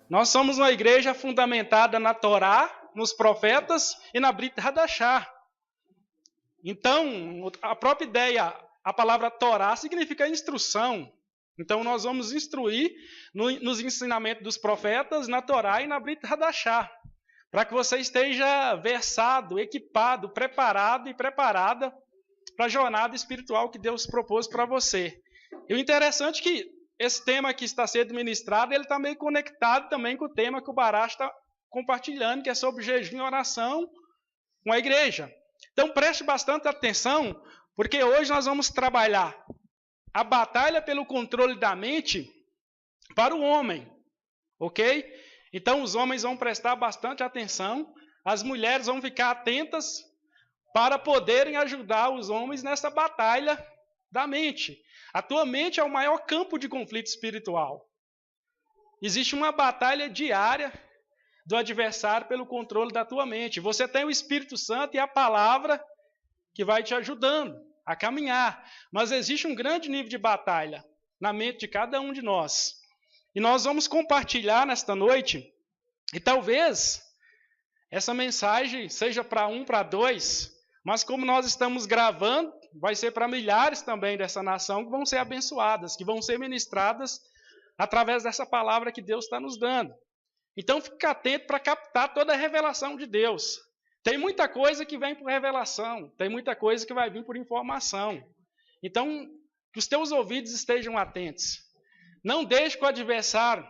Nós somos uma igreja fundamentada na Torá, nos profetas e na Brit Hadashah. Então, a própria ideia, a palavra Torá significa instrução. Então, nós vamos instruir nos ensinamentos dos profetas, na Torá e na Brit Hadashah, para que você esteja versado, equipado, preparado e preparada para a jornada espiritual que Deus propôs para você. E o interessante é que esse tema que está sendo ministrado, ele está meio conectado também com o tema que o Bará está compartilhando, que é sobre jejum e oração com a igreja. Então preste bastante atenção, porque hoje nós vamos trabalhar a batalha pelo controle da mente para o homem, ok? Então os homens vão prestar bastante atenção, as mulheres vão ficar atentas para poderem ajudar os homens nessa batalha da mente. A tua mente é o maior campo de conflito espiritual. Existe uma batalha diária do adversário pelo controle da tua mente. Você tem o Espírito Santo e a palavra que vai te ajudando a caminhar. Mas existe um grande nível de batalha na mente de cada um de nós. E nós vamos compartilhar nesta noite, e talvez essa mensagem seja para um, para dois, mas como nós estamos gravando, vai ser para milhares também dessa nação que vão ser abençoadas, que vão ser ministradas através dessa palavra que Deus está nos dando. Então fique atento para captar toda a revelação de Deus. Tem muita coisa que vem por revelação, tem muita coisa que vai vir por informação. Então, que os teus ouvidos estejam atentos. Não deixe que o adversário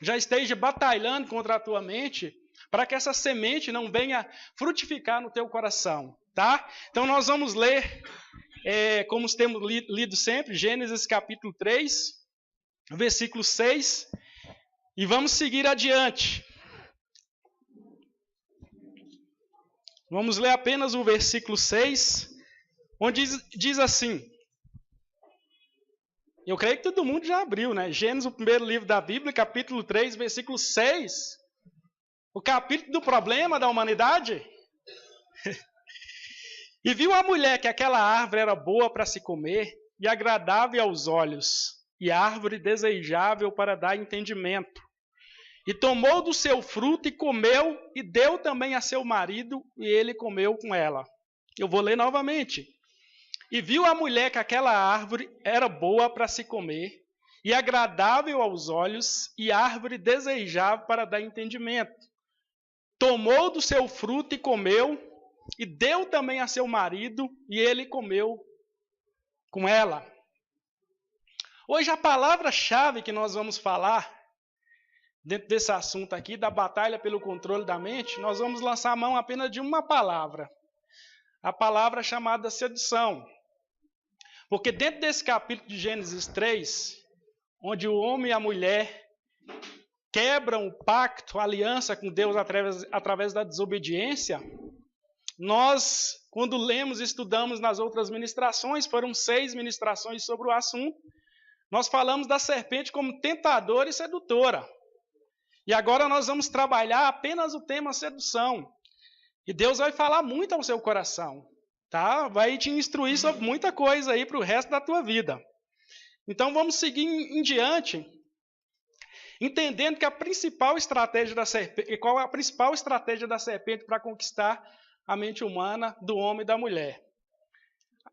já esteja batalhando contra a tua mente, para que essa semente não venha frutificar no teu coração, tá? Então nós vamos ler, como temos lido sempre, Gênesis capítulo 3, versículo 6, e vamos seguir adiante. Vamos ler apenas o versículo 6, onde diz assim, eu creio que todo mundo já abriu, né? Gênesis, o primeiro livro da Bíblia, capítulo 3, versículo 6, o capítulo do problema da humanidade. E viu a mulher que aquela árvore era boa para se comer e agradável aos olhos, e árvore desejável para dar entendimento. E tomou do seu fruto e comeu, e deu também a seu marido, e ele comeu com ela. Eu vou ler novamente. E viu a mulher que aquela árvore era boa para se comer, e agradável aos olhos, e árvore desejável para dar entendimento. Tomou do seu fruto e comeu, e deu também a seu marido, e ele comeu com ela. Hoje a palavra-chave que nós vamos falar, dentro desse assunto aqui, da batalha pelo controle da mente, nós vamos lançar a mão apenas de uma palavra. A palavra chamada sedução. Porque dentro desse capítulo de Gênesis 3, onde o homem e a mulher quebram o pacto, a aliança com Deus através da desobediência, nós, quando lemos e estudamos nas outras ministrações, foram 6 ministrações sobre o assunto, nós falamos da serpente como tentadora e sedutora. E agora nós vamos trabalhar apenas o tema sedução. E Deus vai falar muito ao seu coração, tá? Vai te instruir sobre muita coisa aí para o resto da tua vida. Então vamos seguir em diante, entendendo que a principal estratégia da serpente, qual é a principal estratégia da serpente para conquistar a mente humana do homem e da mulher.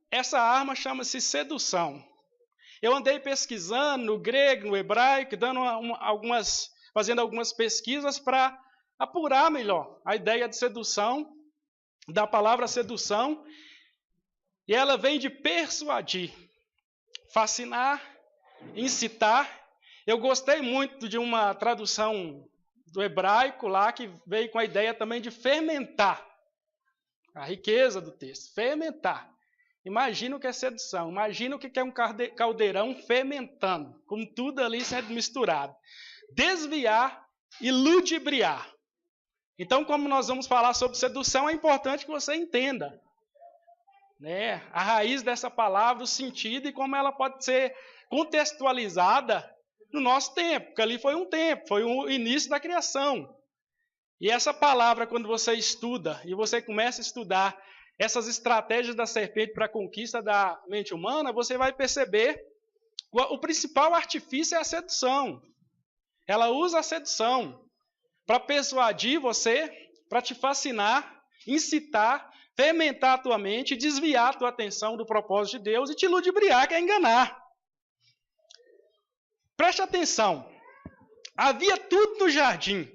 Essa arma chama-se sedução. Eu andei pesquisando no grego, no hebraico, fazendo algumas pesquisas para apurar melhor a ideia de sedução, da palavra sedução, e ela vem de persuadir, fascinar, incitar. Eu gostei muito de uma tradução do hebraico lá, que veio com a ideia também de fermentar. A riqueza do texto, fermentar. Imagina o que é sedução, imagina o que é um caldeirão fermentando, com tudo ali sendo misturado. Desviar e ludibriar. Então, como nós vamos falar sobre sedução, é importante que você entenda, né, a raiz dessa palavra, o sentido e como ela pode ser contextualizada no nosso tempo, porque ali foi um tempo, foi o início da criação. E essa palavra, quando você estuda, e você começa a estudar essas estratégias da serpente para a conquista da mente humana, você vai perceber que o principal artifício é a sedução. ela usa a sedução para persuadir você, para te fascinar, incitar, fermentar a tua mente, desviar a tua atenção do propósito de Deus e te ludibriar, que é enganar. Preste atenção. Havia tudo no jardim,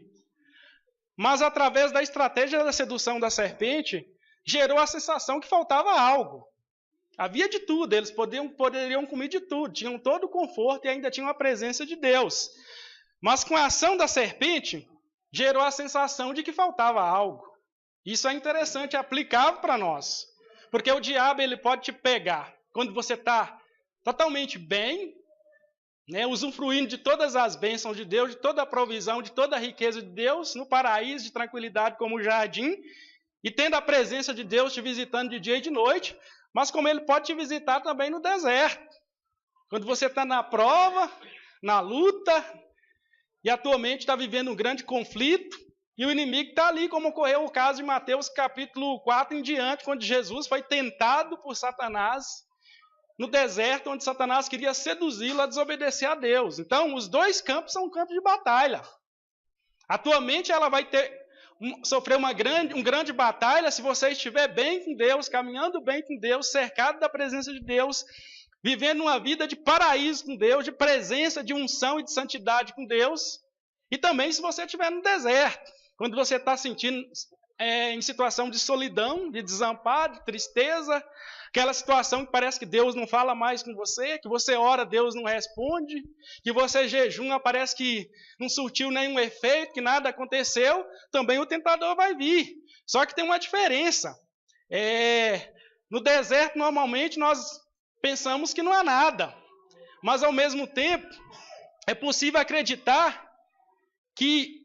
mas através da estratégia da sedução da serpente, gerou a sensação que faltava algo. Havia de tudo, eles poderiam comer de tudo, tinham todo o conforto e ainda tinham a presença de Deus. Mas com a ação da serpente, gerou a sensação de que faltava algo. Isso é interessante, é aplicável para nós. Porque o diabo ele pode te pegar quando você está totalmente bem, né, usufruindo de todas as bênçãos de Deus, de toda a provisão, de toda a riqueza de Deus, no paraíso de tranquilidade como o jardim, e tendo a presença de Deus te visitando de dia e de noite, mas como ele pode te visitar também no deserto. Quando você está na prova, na luta, e a tua mente está vivendo um grande conflito, e o inimigo está ali, como ocorreu o caso de Mateus capítulo 4 em diante, quando Jesus foi tentado por Satanás no deserto, onde Satanás queria seduzi-lo a desobedecer a Deus. Então, os dois campos são campos de batalha. A tua mente ela vai sofrer uma grande batalha se você estiver bem com Deus, caminhando bem com Deus, cercado da presença de Deus, vivendo uma vida de paraíso com Deus, de presença, de unção e de santidade com Deus. E também se você estiver no deserto, quando você está sentindo em situação de solidão, de desamparo, de tristeza, aquela situação que parece que Deus não fala mais com você, que você ora, Deus não responde, que você jejuma, parece que não surtiu nenhum efeito, que nada aconteceu, também o tentador vai vir. Só que tem uma diferença. No deserto, normalmente, nós pensamos que não há nada, mas ao mesmo tempo, é possível acreditar que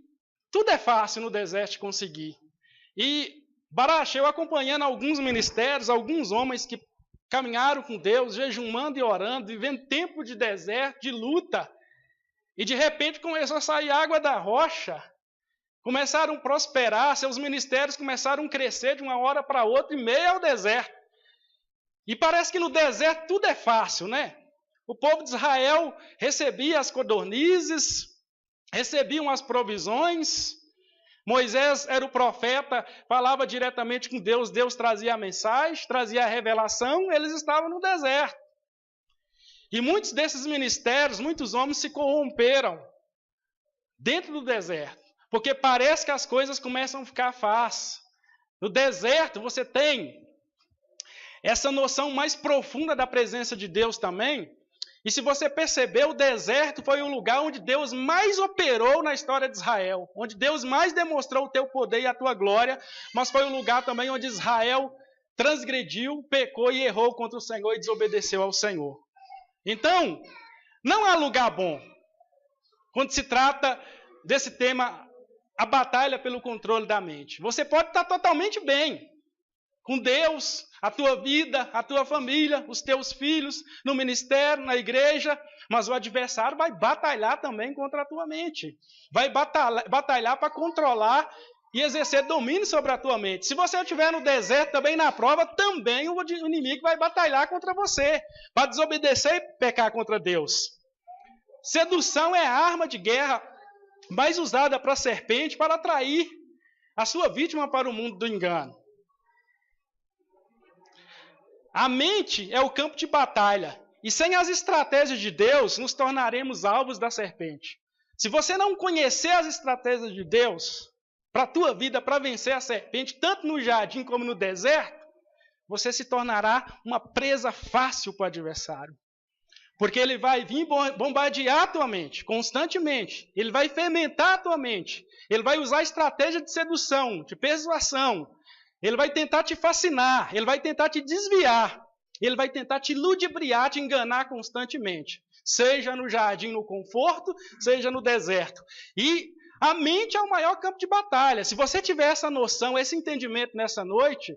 tudo é fácil no deserto de conseguir. E Barache, eu acompanhando alguns ministérios, alguns homens que caminharam com Deus, jejumando e orando, vivendo tempo de deserto, de luta, e de repente começou a sair água da rocha, começaram a prosperar, seus ministérios começaram a crescer de uma hora para outra, em meio ao deserto. E parece que no deserto tudo é fácil, né? O povo de Israel recebia as codornizes, recebiam as provisões. Moisés era o profeta, falava diretamente com Deus, Deus trazia a mensagem, trazia a revelação, eles estavam no deserto. E muitos desses ministérios, muitos homens se corromperam dentro do deserto, porque parece que as coisas começam a ficar fáceis. No deserto você tem essa noção mais profunda da presença de Deus também. E se você perceber, o deserto foi o lugar onde Deus mais operou na história de Israel, onde Deus mais demonstrou o teu poder e a tua glória, mas foi o lugar também onde Israel transgrediu, pecou e errou contra o Senhor e desobedeceu ao Senhor. Então, não há lugar bom quando se trata desse tema, a batalha pelo controle da mente. Você pode estar totalmente bem com Deus, a tua vida, a tua família, os teus filhos, no ministério, na igreja, mas o adversário vai batalhar também contra a tua mente. Vai batalhar para controlar e exercer domínio sobre a tua mente. Se você estiver no deserto, também na prova, também o inimigo vai batalhar contra você, para desobedecer e pecar contra Deus. Sedução é a arma de guerra mais usada para a serpente, para atrair a sua vítima para o mundo do engano. A mente é o campo de batalha. E sem as estratégias de Deus, nos tornaremos alvos da serpente. Se você não conhecer as estratégias de Deus para a tua vida, para vencer a serpente, tanto no jardim como no deserto, você se tornará uma presa fácil para o adversário. Porque ele vai vir bombardear a tua mente constantemente. Ele vai fermentar a tua mente. Ele vai usar estratégia de sedução, de persuasão. Ele vai tentar te fascinar, ele vai tentar te desviar, ele vai tentar te ludibriar, te enganar constantemente. Seja no jardim, no conforto, seja no deserto. E a mente é o maior campo de batalha. Se você tiver essa noção, esse entendimento nessa noite,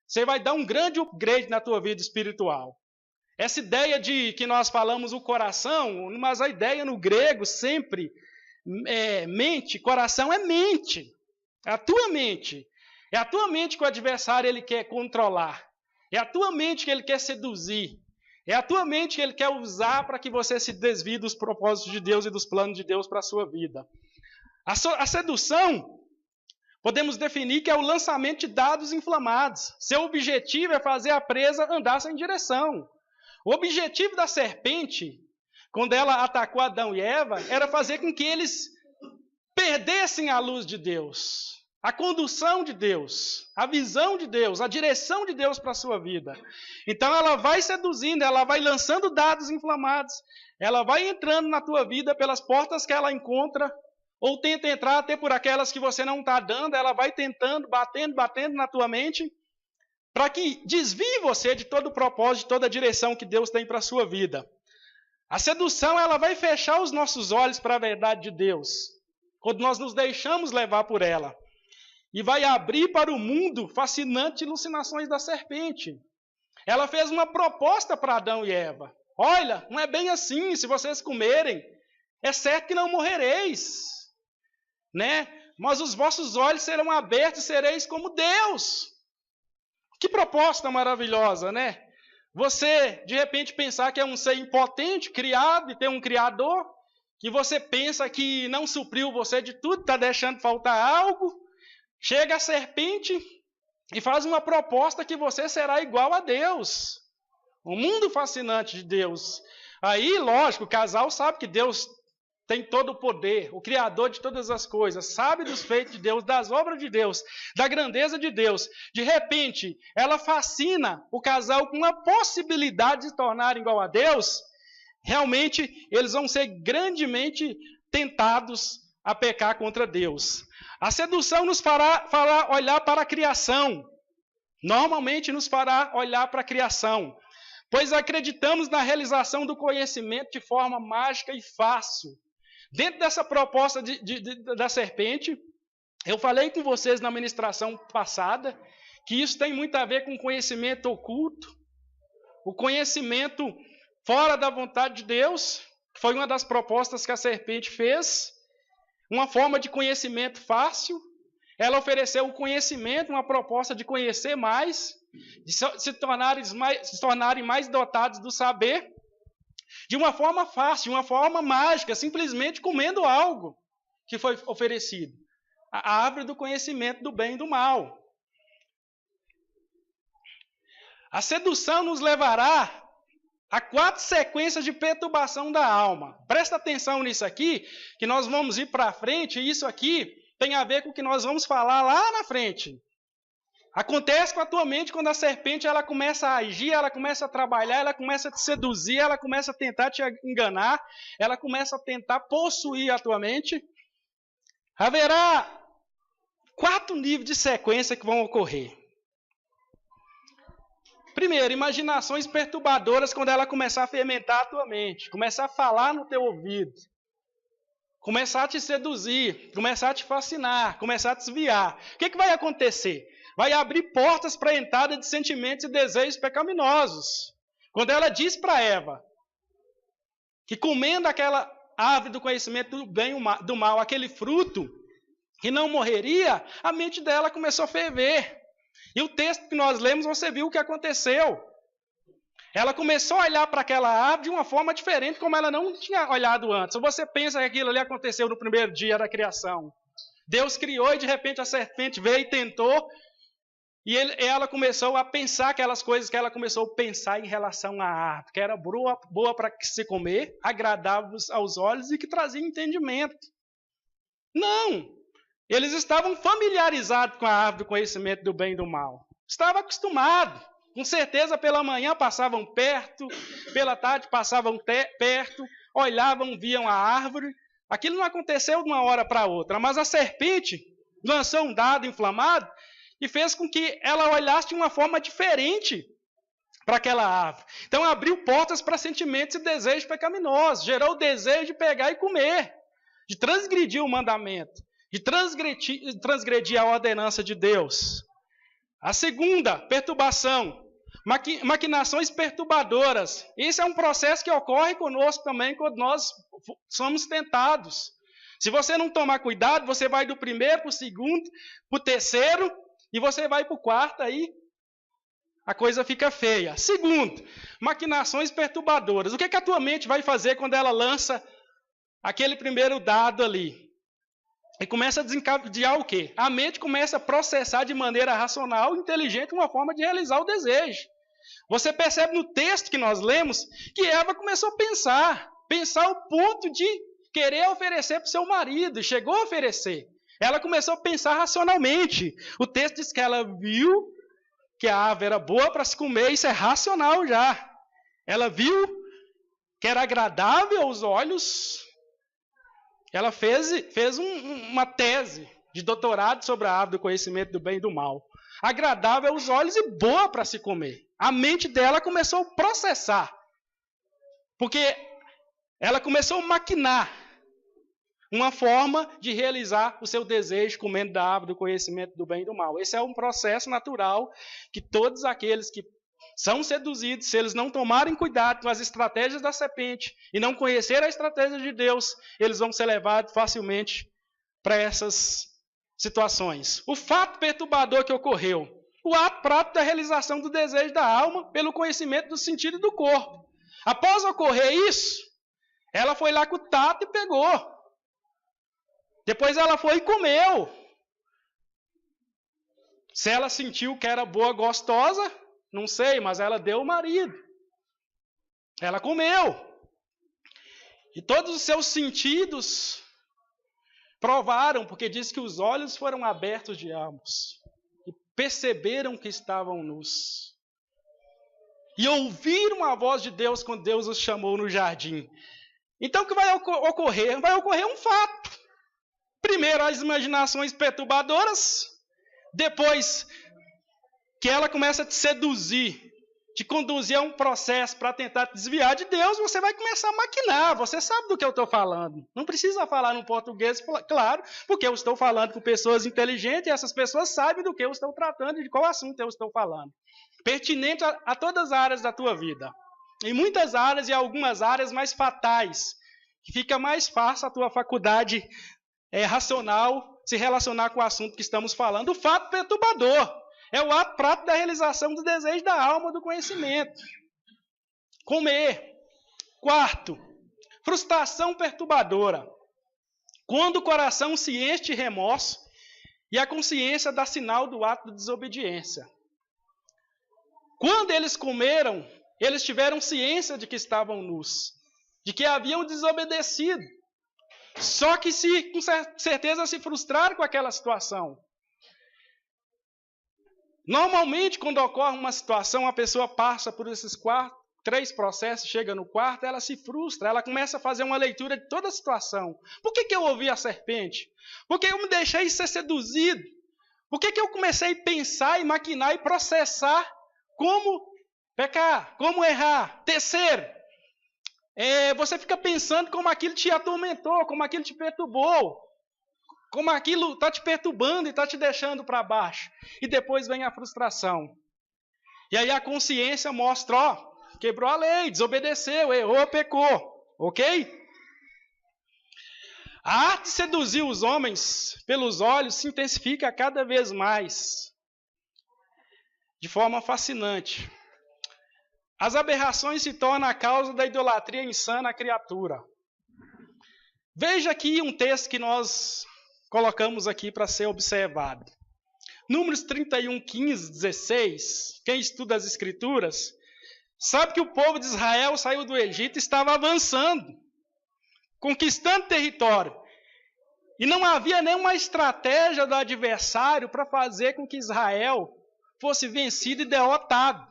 você vai dar um grande upgrade na tua vida espiritual. Essa ideia de que nós falamos o coração, mas a ideia no grego sempre mente, coração é mente, é a tua mente. É a tua mente que o adversário ele quer controlar. É a tua mente que ele quer seduzir. É a tua mente que ele quer usar para que você se desvie dos propósitos de Deus e dos planos de Deus para a sua vida. A sedução, podemos definir que é o lançamento de dados inflamados. Seu objetivo é fazer a presa andar sem direção. O objetivo da serpente, quando ela atacou Adão e Eva, era fazer com que eles perdessem a luz de Deus, a condução de Deus, a visão de Deus, a direção de Deus para a sua vida. Então ela vai seduzindo, ela vai lançando dados inflamados, ela vai entrando na tua vida pelas portas que ela encontra, ou tenta entrar até por aquelas que você não está dando, ela vai tentando, batendo na tua mente, para que desvie você de todo o propósito, de toda a direção que Deus tem para a sua vida. A sedução, ela vai fechar os nossos olhos para a verdade de Deus, quando nós nos deixamos levar por ela, e vai abrir para o mundo fascinante alucinações da serpente. Ela fez uma proposta para Adão e Eva. Olha, não é bem assim, se vocês comerem, é certo que não morrereis, né? Mas os vossos olhos serão abertos e sereis como Deus. Que proposta maravilhosa, né? Você, de repente, pensar que é um ser impotente, criado, e ter um criador, que você pensa que não supriu você de tudo, está deixando faltar algo, chega a serpente e faz uma proposta que você será igual a Deus. Um mundo fascinante de Deus. Aí, lógico, o casal sabe que Deus tem todo o poder, o Criador de todas as coisas, sabe dos feitos de Deus, das obras de Deus, da grandeza de Deus. De repente, ela fascina o casal com a possibilidade de se tornar igual a Deus. Realmente, eles vão ser grandemente tentados a pecar contra Deus. A sedução nos fará olhar para a criação. Normalmente nos fará olhar para a criação, pois acreditamos na realização do conhecimento de forma mágica e fácil. Dentro dessa proposta da serpente, eu falei com vocês na ministração passada que isso tem muito a ver com conhecimento oculto, o conhecimento fora da vontade de Deus, que foi uma das propostas que a serpente fez, uma forma de conhecimento fácil. Ela ofereceu o conhecimento, uma proposta de conhecer mais, de se tornarem mais dotados do saber, de uma forma fácil, de uma forma mágica, simplesmente comendo algo que foi oferecido. A árvore do conhecimento do bem e do mal. A sedução nos levará a 4 sequências de perturbação da alma. Presta atenção nisso aqui, que nós vamos ir para frente, e isso aqui tem a ver com o que nós vamos falar lá na frente. Acontece com a tua mente quando a serpente ela começa a agir, ela começa a trabalhar, ela começa a te seduzir, ela começa a tentar te enganar, ela começa a tentar possuir a tua mente. Haverá 4 níveis de sequência que vão ocorrer. Primeiro, imaginações perturbadoras quando ela começar a fermentar a tua mente, começar a falar no teu ouvido, começar a te seduzir, começar a te fascinar, começar a te desviar. O que vai acontecer? Vai abrir portas para a entrada de sentimentos e desejos pecaminosos. Quando ela diz para Eva que comendo aquela árvore do conhecimento do bem e do mal, aquele fruto, que não morreria, a mente dela começou a ferver. E o texto que nós lemos, você viu o que aconteceu. Ela começou a olhar para aquela árvore de uma forma diferente, como ela não tinha olhado antes. Ou você pensa que aquilo ali aconteceu no primeiro dia da criação. Deus criou e de repente a serpente veio e tentou. E ela começou a pensar aquelas coisas que ela começou a pensar em relação à árvore, que era boa para se comer, agradável aos olhos e que trazia entendimento. Não! Eles estavam familiarizados com a árvore do conhecimento do bem e do mal. Estavam acostumados. Com certeza pela manhã passavam perto, pela tarde passavam perto, olhavam, viam a árvore. Aquilo não aconteceu de uma hora para outra, mas a serpente lançou um dado inflamado e fez com que ela olhasse de uma forma diferente para aquela árvore. Então abriu portas para sentimentos e desejos pecaminosos, gerou o desejo de pegar e comer, de transgredir o mandamento, de transgredir a ordenança de Deus. A segunda perturbação, maquinações perturbadoras. Isso é um processo que ocorre conosco também quando nós somos tentados. Se você não tomar cuidado, você vai do primeiro para o segundo, para o terceiro, e você vai para o quarto aí. a coisa fica feia. Segundo, maquinações perturbadoras. O que a tua mente vai fazer quando ela lança aquele primeiro dado ali? E começa a desencadear o quê? A mente começa a processar de maneira racional, inteligente, uma forma de realizar o desejo. Você percebe no texto que nós lemos que Eva começou a pensar ao ponto de querer oferecer para o seu marido, e chegou a oferecer. Ela começou a pensar racionalmente. O texto diz que ela viu que a árvore era boa para se comer, isso é racional já. Ela viu que era agradável aos olhos. Ela fez uma tese de doutorado sobre a árvore do conhecimento do bem e do mal. Agradável aos olhos e boa para se comer. A mente dela começou a processar. Porque ela começou a maquinar uma forma de realizar o seu desejo comendo da árvore do conhecimento do bem e do mal. Esse é um processo natural que todos aqueles que são seduzidos, se eles não tomarem cuidado com as estratégias da serpente e não conhecer a estratégia de Deus, eles vão ser levados facilmente para essas situações. O fato perturbador que ocorreu, o ato prático da realização do desejo da alma pelo conhecimento do sentido do corpo. Após ocorrer isso, ela foi lá com o tato e pegou. Depois ela foi e comeu. Se ela sentiu que era boa, gostosa, não sei, mas ela deu o marido. Ela comeu. E todos os seus sentidos provaram, porque diz que os olhos foram abertos de ambos. E perceberam que estavam nus. E ouviram a voz de Deus quando Deus os chamou no jardim. Então o que vai ocorrer? Vai ocorrer um fato. Primeiro, as imaginações perturbadoras. Depois, que ela começa a te seduzir, te conduzir a um processo para tentar te desviar de Deus, você vai começar a maquinar. Você sabe do que eu estou falando. Não precisa falar no português, claro, porque eu estou falando com pessoas inteligentes e essas pessoas sabem do que eu estou tratando e de qual assunto eu estou falando. Pertinente a todas as áreas da tua vida. Em muitas áreas e algumas áreas mais fatais, que fica mais fácil a tua faculdade racional se relacionar com o assunto que estamos falando. O fato perturbador é o ato prático da realização do desejo da alma, do conhecimento. Comer. Quarto, frustração perturbadora. Quando o coração se enche de remorso e a consciência dá sinal do ato de desobediência. Quando eles comeram, eles tiveram ciência de que estavam nus, de que haviam desobedecido. Só que com certeza se frustraram com aquela situação. Normalmente, quando ocorre uma situação, a pessoa passa por esses 3 processos, chega no quarto, ela se frustra, ela começa a fazer uma leitura de toda a situação. Por que eu ouvi a serpente? Por que eu me deixei ser seduzido? Por que eu comecei a pensar e maquinar e processar como pecar, como errar? Terceiro, você fica pensando como aquilo te atormentou, como aquilo te perturbou, como aquilo está te perturbando e está te deixando para baixo. E depois vem a frustração. E aí a consciência mostra, quebrou a lei, desobedeceu, errou, pecou. Ok? A arte de seduzir os homens pelos olhos se intensifica cada vez mais, de forma fascinante. As aberrações se tornam a causa da idolatria insana à criatura. Veja aqui um texto que nós colocamos aqui para ser observado. Números 31, 15, 16. Quem estuda as Escrituras sabe que o povo de Israel saiu do Egito e estava avançando, conquistando território. E não havia nenhuma estratégia do adversário para fazer com que Israel fosse vencido e derrotado.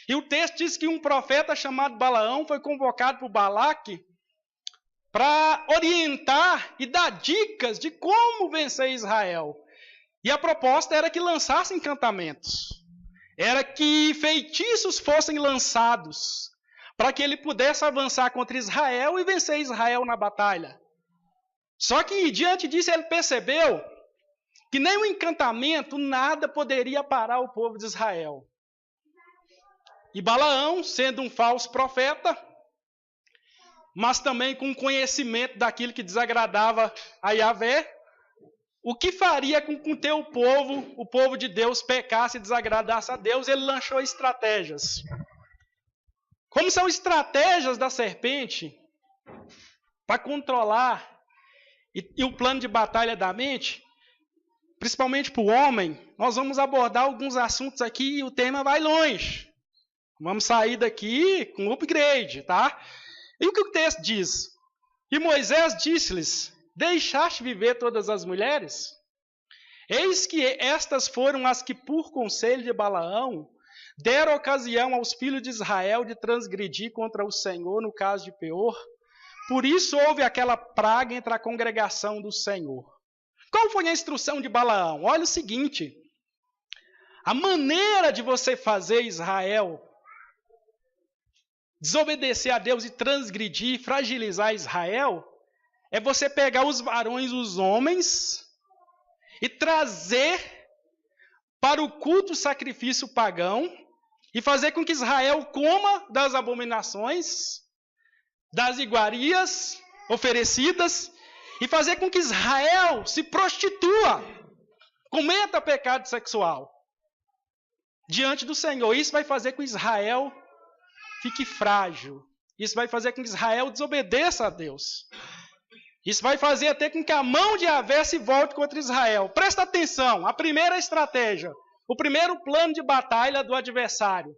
E o texto diz que um profeta chamado Balaão foi convocado por Balaque para orientar e dar dicas de como vencer Israel. E a proposta era que lançasse encantamentos. Era que feitiços fossem lançados para que ele pudesse avançar contra Israel e vencer Israel na batalha. Só que diante disso ele percebeu que nem o encantamento, nada poderia parar o povo de Israel. E Balaão, sendo um falso profeta, mas também com conhecimento daquilo que desagradava a Yahvé, o que faria com que o povo de Deus, pecasse e desagradasse a Deus? Ele lançou estratégias. Como são estratégias da serpente para controlar e o plano de batalha da mente, principalmente para o homem, nós vamos abordar alguns assuntos aqui e o tema vai longe. Vamos sair daqui com upgrade, tá? E o que o texto diz? E Moisés disse-lhes: deixaste viver todas as mulheres? Eis que estas foram as que, por conselho de Balaão, deram ocasião aos filhos de Israel de transgredir contra o Senhor no caso de Peor. Por isso houve aquela praga entre a congregação do Senhor. Qual foi a instrução de Balaão? Olha o seguinte: a maneira de você fazer Israel desobedecer a Deus e transgredir, fragilizar Israel, é você pegar os varões, os homens, e trazer para o culto sacrifício pagão e fazer com que Israel coma das abominações, das iguarias oferecidas, e fazer com que Israel se prostitua, cometa pecado sexual diante do Senhor. Isso vai fazer com que Israel fique frágil. Isso vai fazer com que Israel desobedeça a Deus. Isso vai fazer até com que a mão de Yahvé se volte contra Israel. Presta atenção, a primeira estratégia, o primeiro plano de batalha do adversário,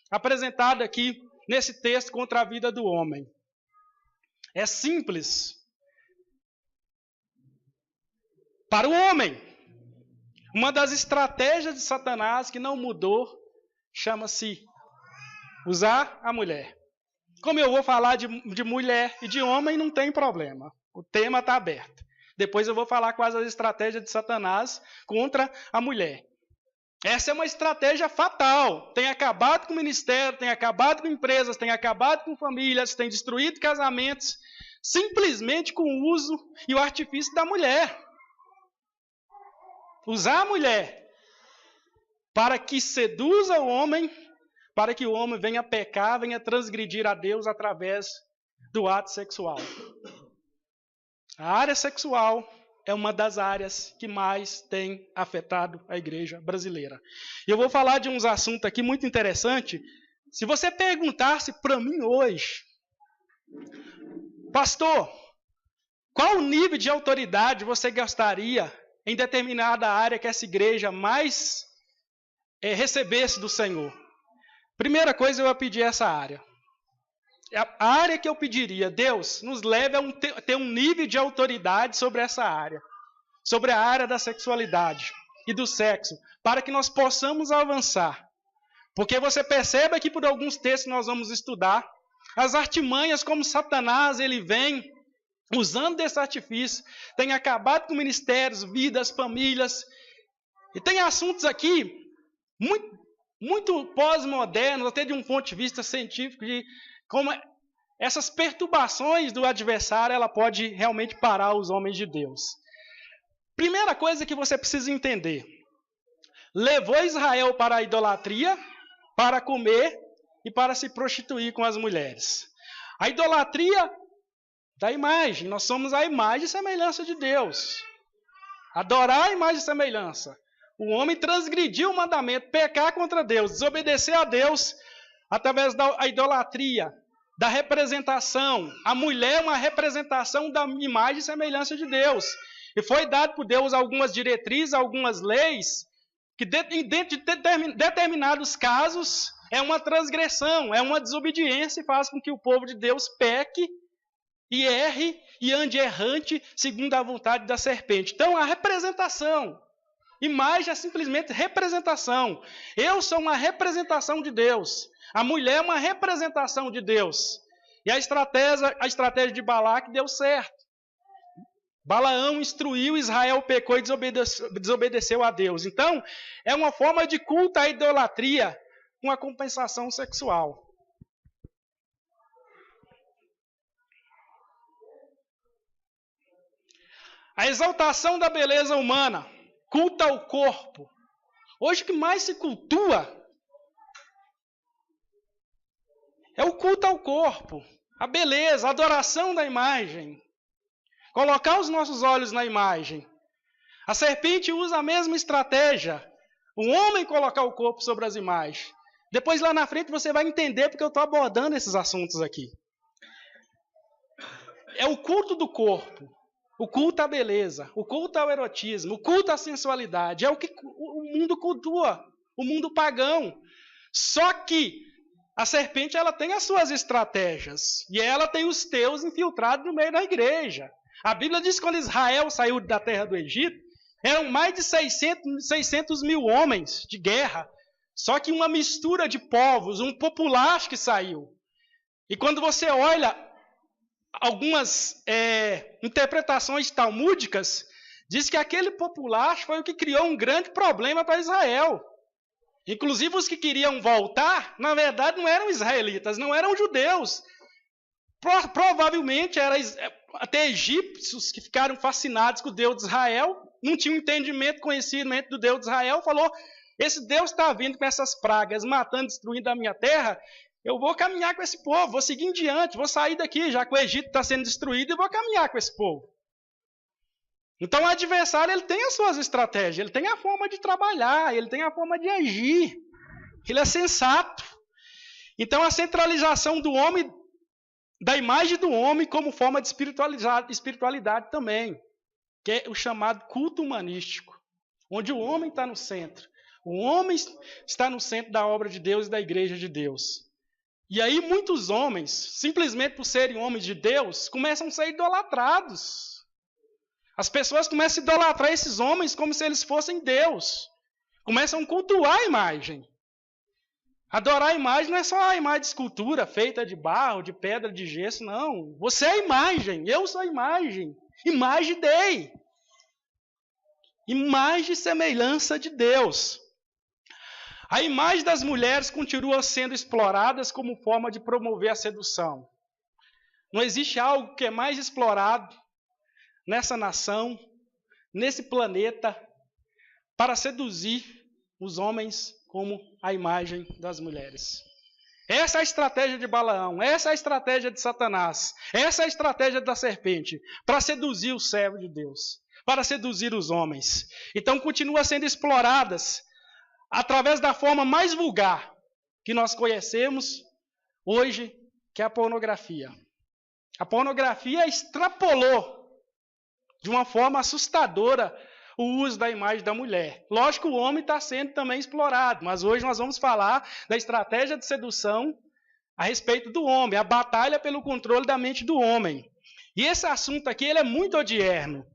apresentado aqui nesse texto contra a vida do homem. É simples. Para o homem, uma das estratégias de Satanás que não mudou, chama-se usar a mulher. Como eu vou falar de mulher e de homem, não tem problema. O tema está aberto. Depois eu vou falar quais as estratégias de Satanás contra a mulher. Essa é uma estratégia fatal. Tem acabado com o ministério, tem acabado com empresas, tem acabado com famílias, tem destruído casamentos, simplesmente com o uso e o artifício da mulher. Usar a mulher para que seduza o homem, para que o homem venha pecar, venha transgredir a Deus através do ato sexual. A área sexual é uma das áreas que mais tem afetado a igreja brasileira. E eu vou falar de uns assuntos aqui muito interessantes. Se você perguntasse para mim hoje, pastor, qual o nível de autoridade você gostaria em determinada área que essa igreja mais recebesse do Senhor? Primeira coisa, eu ia pedir essa área. A área que eu pediria, Deus, nos leve a ter um nível de autoridade sobre essa área, sobre a área da sexualidade e do sexo, para que nós possamos avançar. Porque você percebe que por alguns textos nós vamos estudar, as artimanhas como Satanás, ele vem usando desse artifício, tem acabado com ministérios, vidas, famílias, e tem assuntos aqui muito pós-modernos, até de um ponto de vista científico, de como essas perturbações do adversário, ela pode realmente parar os homens de Deus. Primeira coisa que você precisa entender: levou Israel para a idolatria, para comer e para se prostituir com as mulheres. A idolatria da imagem, nós somos a imagem e semelhança de Deus. Adorar a imagem e semelhança. O homem transgrediu o mandamento, pecar contra Deus, desobedecer a Deus através da idolatria, da representação. A mulher é uma representação da imagem e semelhança de Deus. E foi dado por Deus algumas diretrizes, algumas leis, que dentro de determinados casos é uma transgressão, é uma desobediência e faz com que o povo de Deus peque e erre e ande errante segundo a vontade da serpente. Então, a representação. Imagem é simplesmente representação. Eu sou uma representação de Deus. A mulher é uma representação de Deus. E a estratégia de Balaque deu certo. Balaão instruiu, Israel pecou e desobedeceu a Deus. Então, é uma forma de culto à idolatria com a compensação sexual. A exaltação da beleza humana, culto ao corpo. Hoje o que mais se cultua é o culto ao corpo, a beleza, a adoração da imagem. Colocar os nossos olhos na imagem. A serpente usa a mesma estratégia. O homem colocar o corpo sobre as imagens. Depois lá na frente você vai entender porque eu estou abordando esses assuntos aqui. É o culto do corpo. O culto à beleza. O culto ao erotismo. O culto à sensualidade. É o que o mundo cultua. O mundo pagão. Só que a serpente ela tem as suas estratégias. E ela tem os teus infiltrados no meio da igreja. A Bíblia diz que quando Israel saiu da terra do Egito, eram mais de 600 mil homens de guerra. Só que uma mistura de povos, um populacho que saiu. E quando você olha algumas interpretações talmúdicas, diz que aquele populacho foi o que criou um grande problema para Israel. Inclusive os que queriam voltar, na verdade não eram israelitas, não eram judeus. Provavelmente eram até egípcios que ficaram fascinados com o Deus de Israel, não tinham entendimento, conhecimento do Deus de Israel, falou, esse Deus está vindo com essas pragas, matando, destruindo a minha terra, eu vou caminhar com esse povo, vou seguir em diante, vou sair daqui, já que o Egito está sendo destruído, e vou caminhar com esse povo. Então o adversário ele tem as suas estratégias, ele tem a forma de trabalhar, ele tem a forma de agir, ele é sensato. Então a centralização do homem, da imagem do homem como forma de espiritualidade também, que é o chamado culto humanístico, onde o homem está no centro. O homem está no centro da obra de Deus e da igreja de Deus. E aí muitos homens, simplesmente por serem homens de Deus, começam a ser idolatrados. As pessoas começam a idolatrar esses homens como se eles fossem Deus. Começam a cultuar a imagem. Adorar a imagem não é só a imagem de escultura feita de barro, de pedra, de gesso, não. Você é a imagem, eu sou a imagem. Imagem Dei. Imagem e semelhança de Deus. A imagem das mulheres continua sendo exploradas como forma de promover a sedução. Não existe algo que é mais explorado nessa nação, nesse planeta, para seduzir os homens como a imagem das mulheres. Essa é a estratégia de Balaão, essa é a estratégia de Satanás, essa é a estratégia da serpente, para seduzir o servo de Deus, para seduzir os homens. Então continua sendo exploradas através da forma mais vulgar que nós conhecemos hoje, que é a pornografia. A pornografia extrapolou de uma forma assustadora o uso da imagem da mulher. Lógico que o homem está sendo também explorado, mas hoje nós vamos falar da estratégia de sedução a respeito do homem, a batalha pelo controle da mente do homem. E esse assunto aqui ele é muito odierno.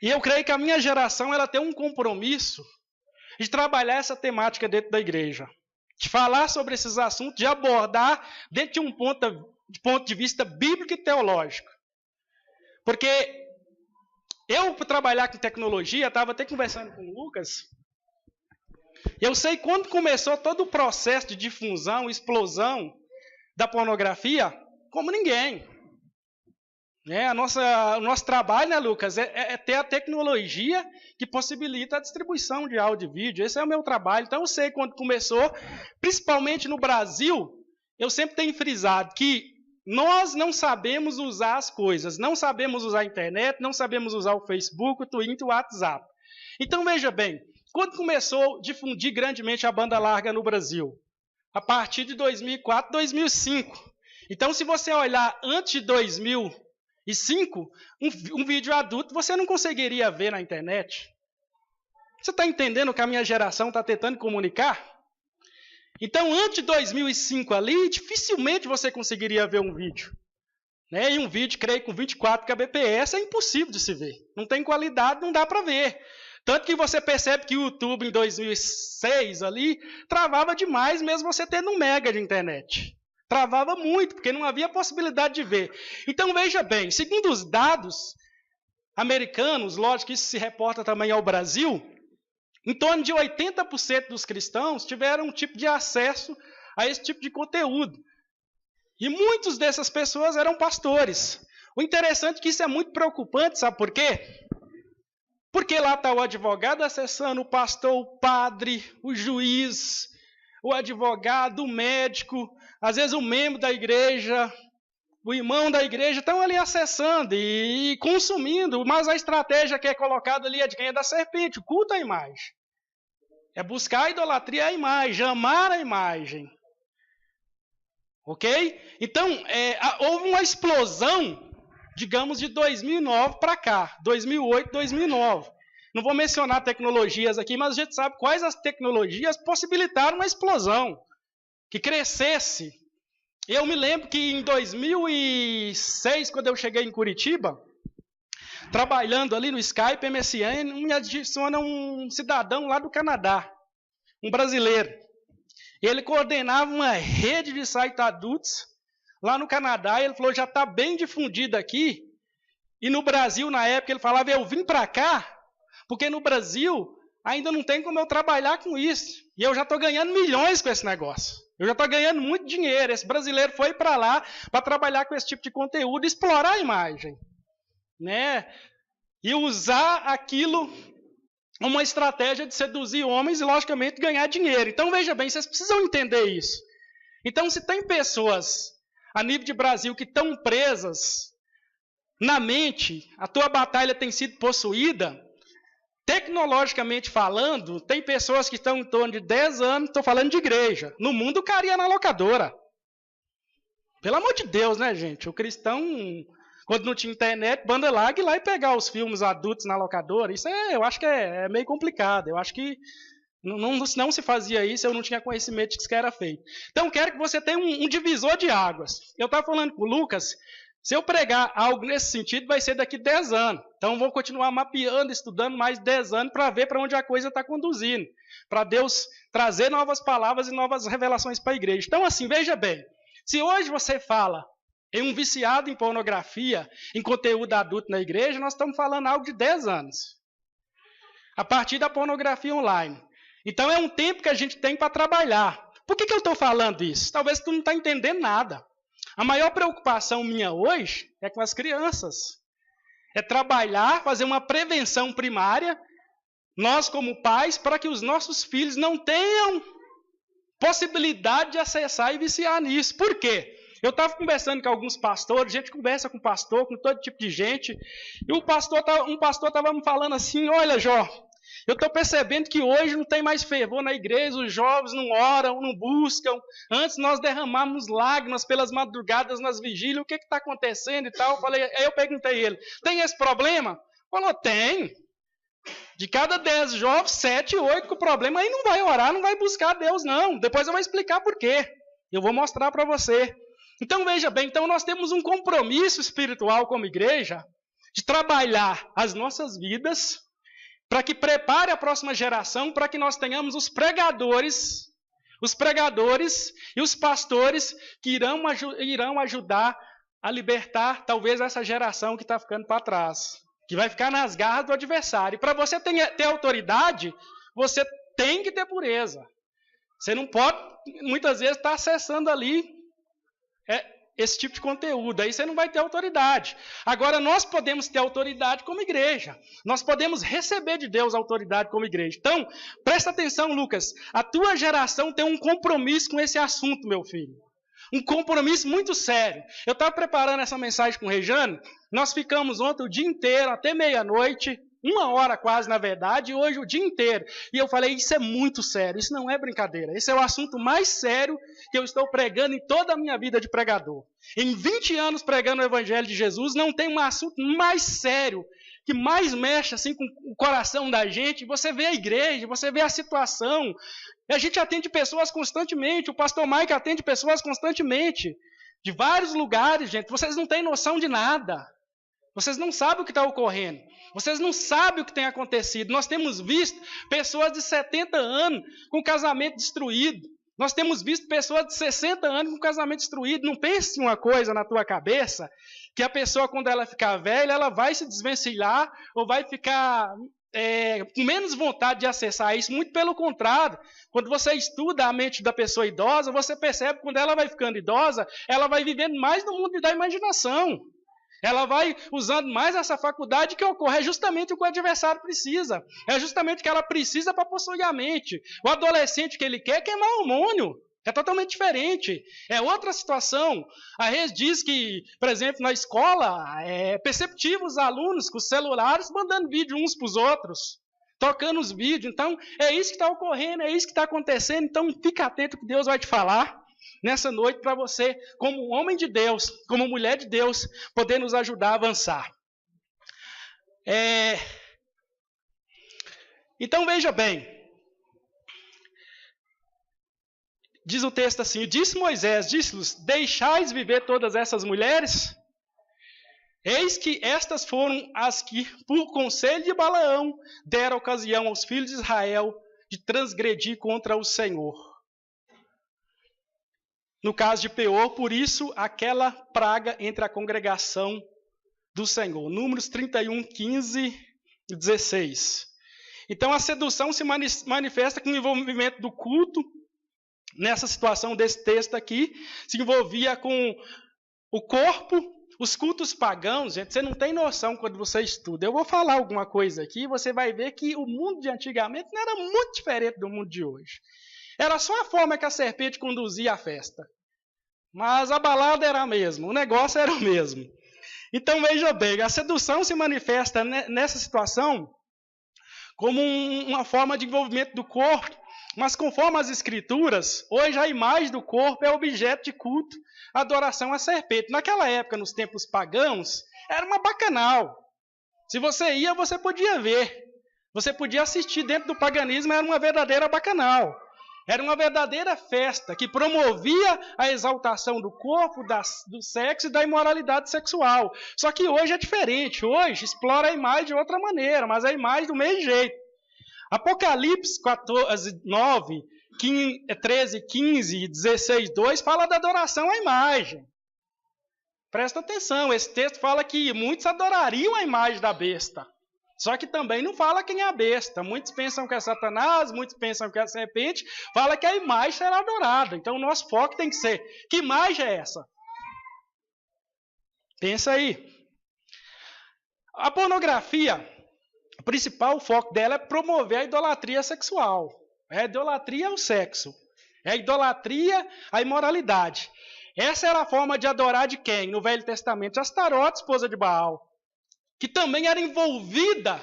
E eu creio que a minha geração ela tem um compromisso de trabalhar essa temática dentro da igreja, de falar sobre esses assuntos, de abordar dentro de um ponto de vista bíblico e teológico. Porque eu, por trabalhar com tecnologia, estava até conversando com o Lucas, eu sei quando começou todo o processo de difusão, explosão da pornografia, como ninguém. O nosso trabalho, né, Lucas, é ter a tecnologia que possibilita a distribuição de áudio e vídeo. Esse é o meu trabalho. Então, eu sei quando começou, principalmente no Brasil, eu sempre tenho frisado que nós não sabemos usar as coisas, não sabemos usar a internet, não sabemos usar o Facebook, o Twitter, o WhatsApp. Então, veja bem, quando começou a difundir grandemente a banda larga no Brasil? A partir de 2004, 2005. Então, se você olhar antes de 2005, um vídeo adulto você não conseguiria ver na internet. Você está entendendo o que a minha geração está tentando comunicar? Então, antes de 2005 ali, dificilmente você conseguiria ver um vídeo. E um vídeo, creio, com 24 kbps é impossível de se ver. Não tem qualidade, não dá para ver. Tanto que você percebe que o YouTube em 2006 ali, travava demais mesmo você tendo 1 mega de internet. Travava muito, porque não havia possibilidade de ver. Então, veja bem, segundo os dados americanos, lógico que isso se reporta também ao Brasil, em torno de 80% dos cristãos tiveram um tipo de acesso a esse tipo de conteúdo. E muitas dessas pessoas eram pastores. O interessante é que isso é muito preocupante, sabe por quê? Porque lá está o advogado acessando, o pastor, o padre, o juiz, o advogado, o médico, às vezes o membro da igreja, o irmão da igreja estão ali acessando e consumindo, mas a estratégia que é colocada ali é de quem? É da serpente, o culto à imagem. É buscar a idolatria à imagem, amar a imagem. Ok? Então, houve uma explosão, digamos, de 2009 para cá, 2008, 2009. Não vou mencionar tecnologias aqui, mas a gente sabe quais as tecnologias possibilitaram uma explosão, que crescesse. Eu me lembro que em 2006, quando eu cheguei em Curitiba, trabalhando ali no Skype, MSN, me adiciona um cidadão lá do Canadá, um brasileiro. Ele coordenava uma rede de sites adultos lá no Canadá, e ele falou, já está bem difundido aqui. E no Brasil, na época, ele falava, eu vim para cá, porque no Brasil ainda não tem como eu trabalhar com isso. E eu já estou ganhando milhões com esse negócio. Eu já estou ganhando muito dinheiro. Esse brasileiro foi para lá para trabalhar com esse tipo de conteúdo, explorar a imagem, né? E usar aquilo uma estratégia de seduzir homens e, logicamente, ganhar dinheiro. Então, veja bem, vocês precisam entender isso. Então, se tem pessoas a nível de Brasil que estão presas na mente, a tua batalha tem sido possuída, tecnologicamente falando, tem pessoas que estão em torno de 10 anos, estou falando de igreja. No mundo, o cara ia na locadora. Pelo amor de Deus, né, gente? O cristão, quando não tinha internet, banda larga, ir lá e pegar os filmes adultos na locadora. Isso eu acho que é meio complicado. Eu acho que não se fazia isso, eu não tinha conhecimento de que isso era feito. Então, quero que você tenha um divisor de águas. Eu estava falando com o Lucas, se eu pregar algo nesse sentido, vai ser daqui 10 anos. Então, vou continuar mapeando, estudando mais 10 anos para ver para onde a coisa está conduzindo. Para Deus trazer novas palavras e novas revelações para a igreja. Então, assim, veja bem. Se hoje você fala em um viciado em pornografia, em conteúdo adulto na igreja, nós estamos falando algo de 10 anos. A partir da pornografia online. Então, é um tempo que a gente tem para trabalhar. Por que eu estou falando isso? Talvez tu não está entendendo nada. A maior preocupação minha hoje é com as crianças. É trabalhar, fazer uma prevenção primária, nós como pais, para que os nossos filhos não tenham possibilidade de acessar e viciar nisso. Por quê? Eu estava conversando com alguns pastores, a gente conversa com pastor, com todo tipo de gente, e um pastor estava me falando assim, olha, Jó, eu estou percebendo que hoje não tem mais fervor na igreja, os jovens não oram, não buscam. Antes nós derramávamos lágrimas pelas madrugadas nas vigílias, o que está acontecendo e tal. Aí eu perguntei a ele, tem esse problema? Falou, tem. De cada 10 jovens, 7, 8 com problema, aí não vai orar, não vai buscar Deus não. Depois eu vou explicar por quê. Eu vou mostrar para você. Então veja bem, então nós temos um compromisso espiritual como igreja de trabalhar as nossas vidas para que prepare a próxima geração, para que nós tenhamos os pregadores e os pastores que irão ajudar a libertar talvez essa geração que está ficando para trás, que vai ficar nas garras do adversário. Para você ter autoridade, você tem que ter pureza. Você não pode, muitas vezes, estar acessando ali esse tipo de conteúdo, aí você não vai ter autoridade. Agora, nós podemos ter autoridade como igreja. Nós podemos receber de Deus autoridade como igreja. Então, presta atenção, Lucas. A tua geração tem um compromisso com esse assunto, meu filho. Um compromisso muito sério. Eu estava preparando essa mensagem com o Rejane. Nós ficamos ontem o dia inteiro, até meia-noite, 1 hora quase, na verdade, e hoje o dia inteiro. E eu falei, isso é muito sério, isso não é brincadeira. Esse é o assunto mais sério que eu estou pregando em toda a minha vida de pregador. Em 20 anos pregando o Evangelho de Jesus, não tem um assunto mais sério, que mais mexe assim, com o coração da gente. Você vê a igreja, você vê a situação. A gente atende pessoas constantemente, o pastor Mike atende pessoas constantemente. De vários lugares, gente. Vocês não têm noção de nada. Vocês não sabem o que está ocorrendo. Vocês não sabem o que tem acontecido. Nós temos visto pessoas de 70 anos com casamento destruído. Nós temos visto pessoas de 60 anos com casamento destruído. Não pense uma coisa na tua cabeça, que a pessoa, quando ela ficar velha, ela vai se desvencilhar ou vai ficar com menos vontade de acessar isso. Muito pelo contrário. Quando você estuda a mente da pessoa idosa, você percebe que quando ela vai ficando idosa, ela vai vivendo mais no mundo da imaginação. Ela vai usando mais essa faculdade que ocorre. É justamente o que o adversário precisa. É justamente o que ela precisa para possuir a mente. O adolescente que ele quer é queimar hormônio. É totalmente diferente. É outra situação. A Reis diz que, por exemplo, na escola, é perceptível os alunos com os celulares mandando vídeo uns para os outros, tocando os vídeos. Então, é isso que está ocorrendo, é isso que está acontecendo. Então, fica atento que Deus vai te falar nessa noite para você, como homem de Deus, como mulher de Deus, poder nos ajudar a avançar. Então, veja bem. Diz o texto assim: disse Moisés, disse-lhes, deixais viver todas essas mulheres? Eis que estas foram as que, por conselho de Balaão, deram ocasião aos filhos de Israel de transgredir contra o Senhor. No caso de Peor, por isso, aquela praga entre a congregação do Senhor. Números 31, 15 e 16. Então, a sedução se manifesta com o envolvimento do culto. Nessa situação desse texto aqui, se envolvia com o corpo, os cultos pagãos. Gente, você não tem noção quando você estuda. Eu vou falar alguma coisa aqui, você vai ver que o mundo de antigamente não era muito diferente do mundo de hoje. Era só a forma que a serpente conduzia a festa. Mas a balada era a mesma, o negócio era o mesmo. Então, veja bem, a sedução se manifesta nessa situação como uma forma de envolvimento do corpo. Mas conforme as escrituras, hoje a imagem do corpo é objeto de culto, adoração à serpente. Naquela época, nos tempos pagãos, era uma bacanal. Se você ia, você podia ver. Você podia assistir dentro do paganismo, era uma verdadeira bacanal. Era uma verdadeira festa que promovia a exaltação do corpo, do sexo e da imoralidade sexual. Só que hoje é diferente. Hoje explora a imagem de outra maneira, mas a imagem do mesmo jeito. Apocalipse 14, 9, 13, 15 e 16, 2 fala da adoração à imagem. Presta atenção, esse texto fala que muitos adorariam a imagem da besta. Só que também não fala quem é a besta. Muitos pensam que é Satanás, muitos pensam que é a serpente. Fala que a imagem será adorada. Então o nosso foco tem que ser, que imagem é essa? Pensa aí. A pornografia, o principal foco dela é promover a idolatria sexual. A idolatria é o sexo. É a idolatria, a imoralidade. Essa era a forma de adorar de quem? No Velho Testamento, Astarote, esposa de Baal, que também era envolvida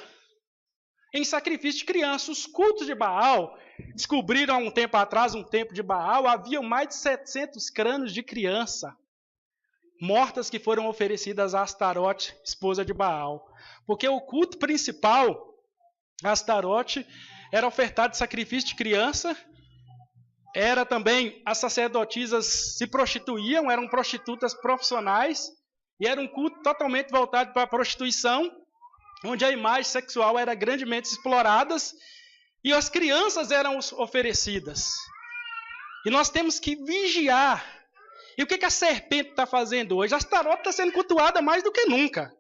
em sacrifício de crianças. Os cultos de Baal, descobriram há um tempo atrás, um templo de Baal, havia mais de 700 crânios de criança mortas que foram oferecidas a Astarote, esposa de Baal. Porque o culto principal, Astarote, era ofertado de sacrifício de criança. Era também, as sacerdotisas se prostituíam, eram prostitutas profissionais, e era um culto totalmente voltado para a prostituição, onde a imagem sexual era grandemente explorada, e as crianças eram oferecidas. E nós temos que vigiar. E o que a serpente está fazendo hoje? A Astarote está sendo cultuada mais do que nunca.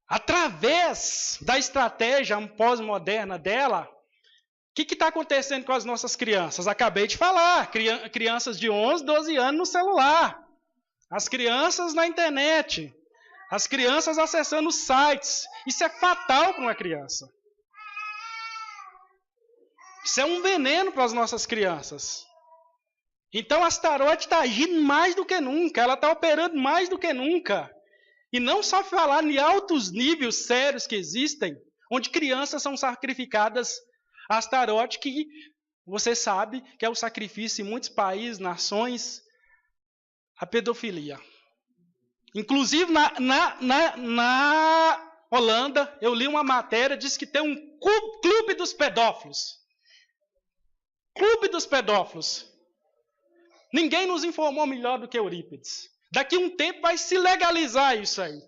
Através da estratégia pós-moderna dela, o que está acontecendo com as nossas crianças? Acabei de falar, crianças de 11, 12 anos no celular, as crianças na internet, as crianças acessando sites. Isso é fatal para uma criança. Isso é um veneno para as nossas crianças. Então a Astarote está agindo mais do que nunca, ela está operando mais do que nunca. E não só falar em altos níveis sérios que existem, onde crianças são sacrificadas a Astarote, que você sabe que é o sacrifício em muitos países, nações, a pedofilia. Inclusive na Holanda, eu li uma matéria, diz que tem um clube dos pedófilos. Clube dos pedófilos. Ninguém nos informou melhor do que Eurípides. Daqui a um tempo vai se legalizar isso aí.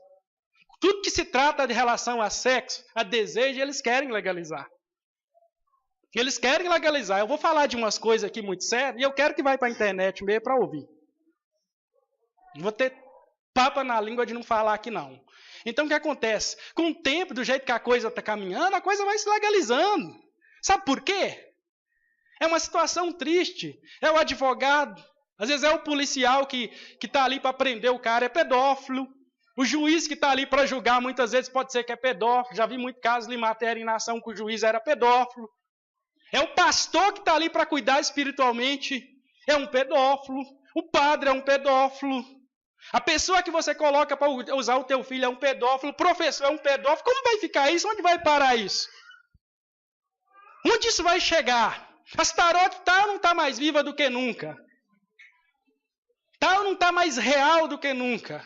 Tudo que se trata de relação a sexo, a desejo, eles querem legalizar. Eles querem legalizar. Eu vou falar de umas coisas aqui muito sérias e eu quero que vá para a internet mesmo para ouvir. Não vou ter papa na língua de não falar aqui não. Então o que acontece? Com o tempo, do jeito que a coisa está caminhando, a coisa vai se legalizando. Sabe por quê? É uma situação triste. É o advogado, às vezes é o policial que está ali para prender o cara, é pedófilo. O juiz que está ali para julgar, muitas vezes pode ser que é pedófilo. Já vi muito casos de matéria em nação que o juiz era pedófilo. É o pastor que está ali para cuidar espiritualmente é um pedófilo, o padre é um pedófilo, a pessoa que você coloca para usar o teu filho é um pedófilo, o professor é um pedófilo. Como vai ficar isso? Onde vai parar isso? Onde isso vai chegar? Astarote está ou não está mais viva do que nunca? Está ou não está mais real do que nunca?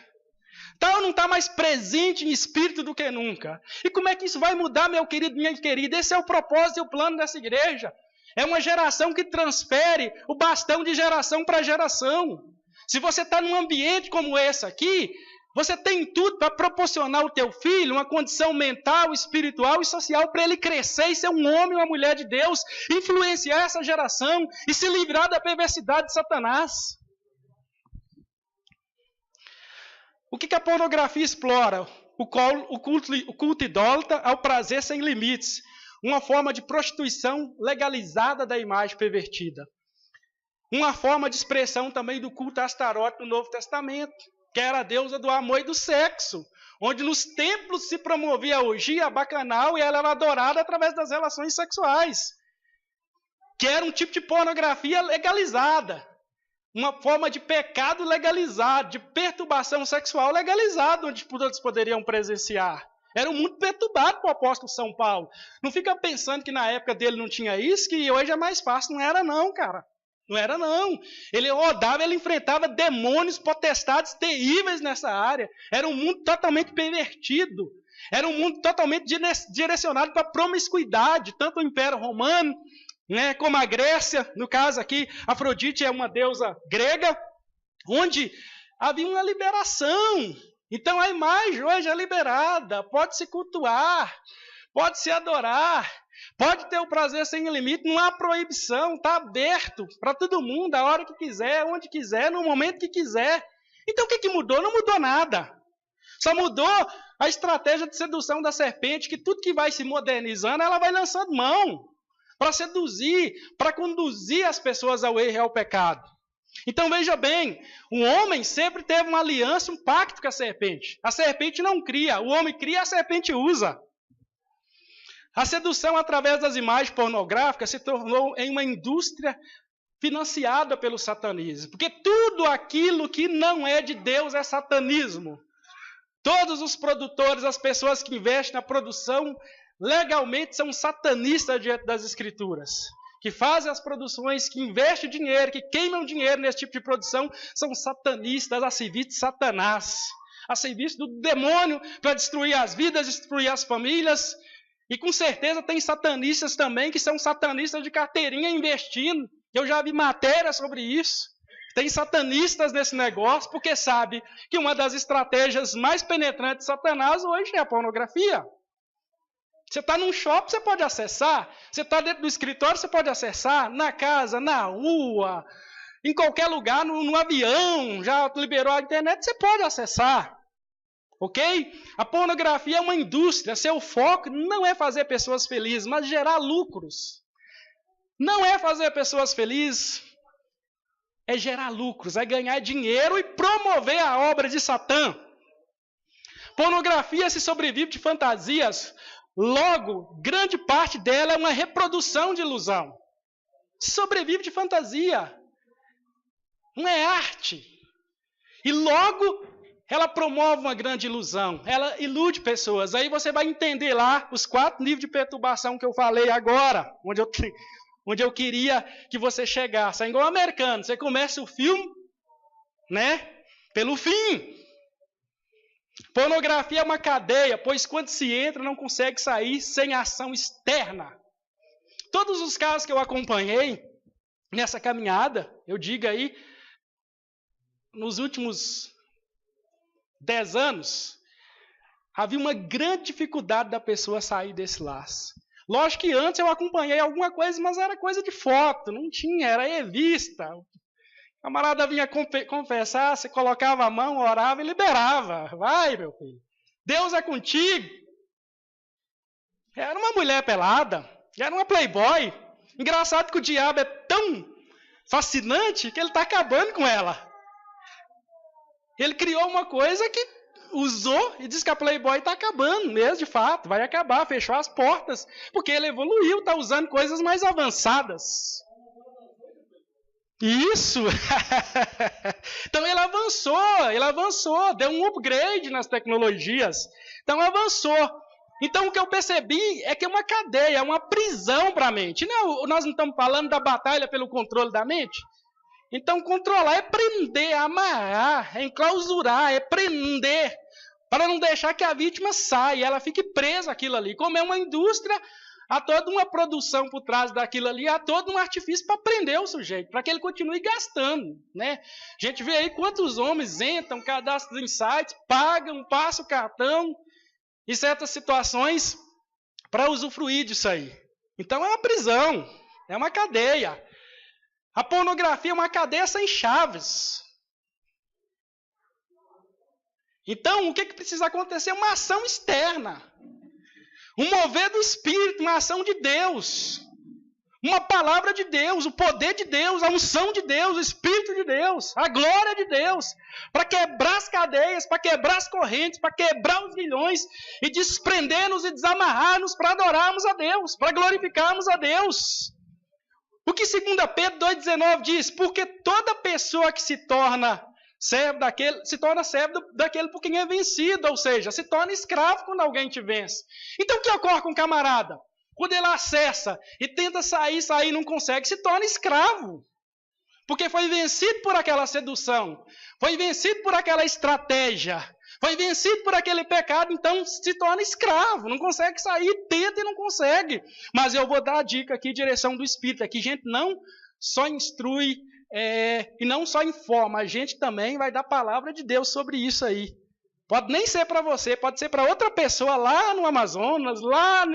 Está ou não está mais presente em espírito do que nunca? E como é que isso vai mudar, meu querido, minha querida? Esse é o propósito e o plano dessa igreja. É uma geração que transfere o bastão de geração para geração. Se você está num ambiente como esse aqui, você tem tudo para proporcionar ao teu filho uma condição mental, espiritual e social para ele crescer e ser um homem ou uma mulher de Deus, influenciar essa geração e se livrar da perversidade de Satanás. O que a pornografia explora? O culto idólatra ao prazer sem limites. Uma forma de prostituição legalizada da imagem pervertida. Uma forma de expressão também do culto a Astarote no Novo Testamento, que era a deusa do amor e do sexo, onde nos templos se promovia a orgia, a bacanal, e ela era adorada através das relações sexuais, que era um tipo de pornografia legalizada, uma forma de pecado legalizado, de perturbação sexual legalizada, onde todos poderiam presenciar. Era um mundo perturbado para o apóstolo São Paulo. Não fica pensando que na época dele não tinha isso, que hoje é mais fácil. Não era não, cara. Não era não. Ele rodava, ele enfrentava demônios, potestades terríveis nessa área. Era um mundo totalmente pervertido. Era um mundo totalmente direcionado para a promiscuidade, tanto o Império Romano, né, como a Grécia. No caso aqui, Afrodite é uma deusa grega, onde havia uma liberação. Então a imagem hoje é liberada, pode se cultuar, pode se adorar, pode ter o prazer sem limite, não há proibição, está aberto para todo mundo, a hora que quiser, onde quiser, no momento que quiser. Então o que mudou? Não mudou nada. Só mudou a estratégia de sedução da serpente, que tudo que vai se modernizando, ela vai lançando mão para seduzir, para conduzir as pessoas ao erro e ao pecado. Então veja bem, o homem sempre teve uma aliança, um pacto com a serpente. A serpente não cria, o homem cria, a serpente usa. A sedução através das imagens pornográficas se tornou em uma indústria financiada pelo satanismo. Porque tudo aquilo que não é de Deus é satanismo. Todos os produtores, as pessoas que investem na produção, legalmente são satanistas diante das escrituras. Que fazem as produções, que investem dinheiro, que queimam dinheiro nesse tipo de produção, são satanistas a serviço de Satanás, a serviço do demônio para destruir as vidas, destruir as famílias. E com certeza tem satanistas também que são satanistas de carteirinha investindo. Eu já vi matéria sobre isso. Tem satanistas nesse negócio porque sabe que uma das estratégias mais penetrantes de Satanás hoje é a pornografia. Você está num shopping, você pode acessar. Você está dentro do escritório, você pode acessar. Na casa, na rua, em qualquer lugar, no avião, já liberou a internet, você pode acessar. Ok? A pornografia é uma indústria. Seu foco não é fazer pessoas felizes, mas gerar lucros. Não é fazer pessoas felizes, é gerar lucros, é ganhar dinheiro e promover a obra de Satã. Pornografia se sobrevive de fantasias. Logo, grande parte dela é uma reprodução de ilusão. Sobrevive de fantasia. Não é arte. E logo, ela promove uma grande ilusão. Ela ilude pessoas. Aí você vai entender lá os 4 níveis de perturbação que eu falei agora. Onde eu queria que você chegasse. É igual o americano. Você começa o filme, né? Pelo fim. Pornografia é uma cadeia, pois quando se entra não consegue sair sem ação externa. Todos os casos que eu acompanhei nessa caminhada, eu digo aí, nos últimos 10 anos, havia uma grande dificuldade da pessoa sair desse laço. Lógico que antes eu acompanhei alguma coisa, mas era coisa de foto, não tinha, era revista. A camarada vinha confessar, você colocava a mão, orava e liberava. Vai, meu filho. Deus é contigo. Era uma mulher pelada. Era uma playboy. Engraçado que o diabo é tão fascinante que ele está acabando com ela. Ele criou uma coisa que usou e diz que a playboy está acabando mesmo, de fato. Vai acabar, fechou as portas. Porque ele evoluiu, está usando coisas mais avançadas. Isso! Então ele avançou, deu um upgrade nas tecnologias. Então avançou. Então o que eu percebi é que é uma cadeia, é uma prisão para a mente. Nós não estamos falando da batalha pelo controle da mente? Então controlar é prender, é amarrar, é enclausurar, é prender, para não deixar que a vítima saia, ela fique presa àquilo ali. Como é uma indústria, há toda uma produção por trás daquilo ali, há todo um artifício para prender o sujeito, para que ele continue gastando, né? A gente vê aí quantos homens entram, cadastram em sites, pagam, passam o cartão, em certas situações, para usufruir disso aí. Então é uma prisão, é uma cadeia. A pornografia é uma cadeia sem chaves. Então, o que precisa acontecer? Uma ação externa. Um mover do Espírito, uma ação de Deus. Uma palavra de Deus, o poder de Deus, a unção de Deus, o Espírito de Deus, a glória de Deus, para quebrar as cadeias, para quebrar as correntes, para quebrar os grilhões e desprender-nos e desamarrar-nos para adorarmos a Deus, para glorificarmos a Deus. O que 2 Pedro 2,19 diz? Porque toda pessoa que se torna servo daquele, se torna servo daquele por quem é vencido, ou seja, se torna escravo quando alguém te vence. Então o que ocorre com o camarada? Quando ele acessa e tenta sair, não consegue, se torna escravo. Porque foi vencido por aquela sedução, foi vencido por aquela estratégia, foi vencido por aquele pecado, então se torna escravo, não consegue sair, tenta e não consegue. Mas eu vou dar a dica aqui, direção do Espírito, aqui a gente não só instrui e não só informa, a gente também vai dar palavra de Deus sobre isso aí. Pode nem ser para você, pode ser para outra pessoa lá no Amazonas, lá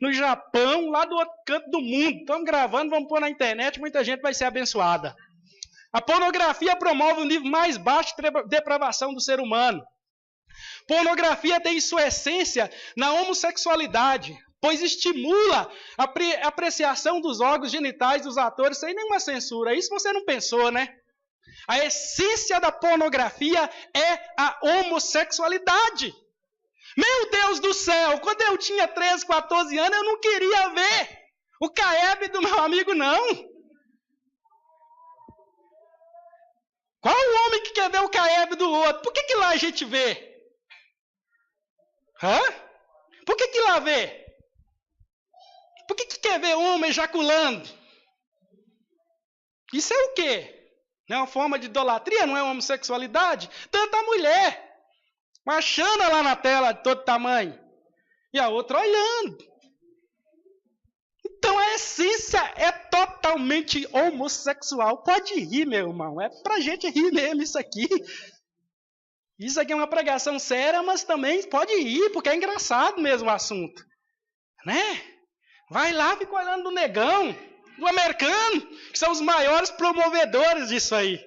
no Japão, lá do outro canto do mundo. Estamos gravando, vamos pôr na internet, muita gente vai ser abençoada. A pornografia promove o nível mais baixo de depravação do ser humano. Pornografia tem sua essência na homossexualidade, pois estimula a apreciação dos órgãos genitais dos atores sem nenhuma censura. Isso você não pensou, né? A essência da pornografia é a homossexualidade. Meu Deus do céu, quando eu tinha 13, 14 anos, eu não queria ver o caebe do meu amigo, não. Qual o homem que quer ver o caebe do outro? Por que lá a gente vê? Por que lá vê? Por que quer ver homem ejaculando? Isso é o quê? Não é uma forma de idolatria? Não é uma homossexualidade? Tanta mulher, marchando lá na tela de todo tamanho, e a outra olhando. Então a essência é totalmente homossexual. Pode rir, meu irmão, é pra gente rir mesmo isso aqui. Isso aqui é uma pregação séria, mas também pode rir, porque é engraçado mesmo o assunto. Né? Vai lá, fica olhando do negão, do americano, que são os maiores promovedores disso aí.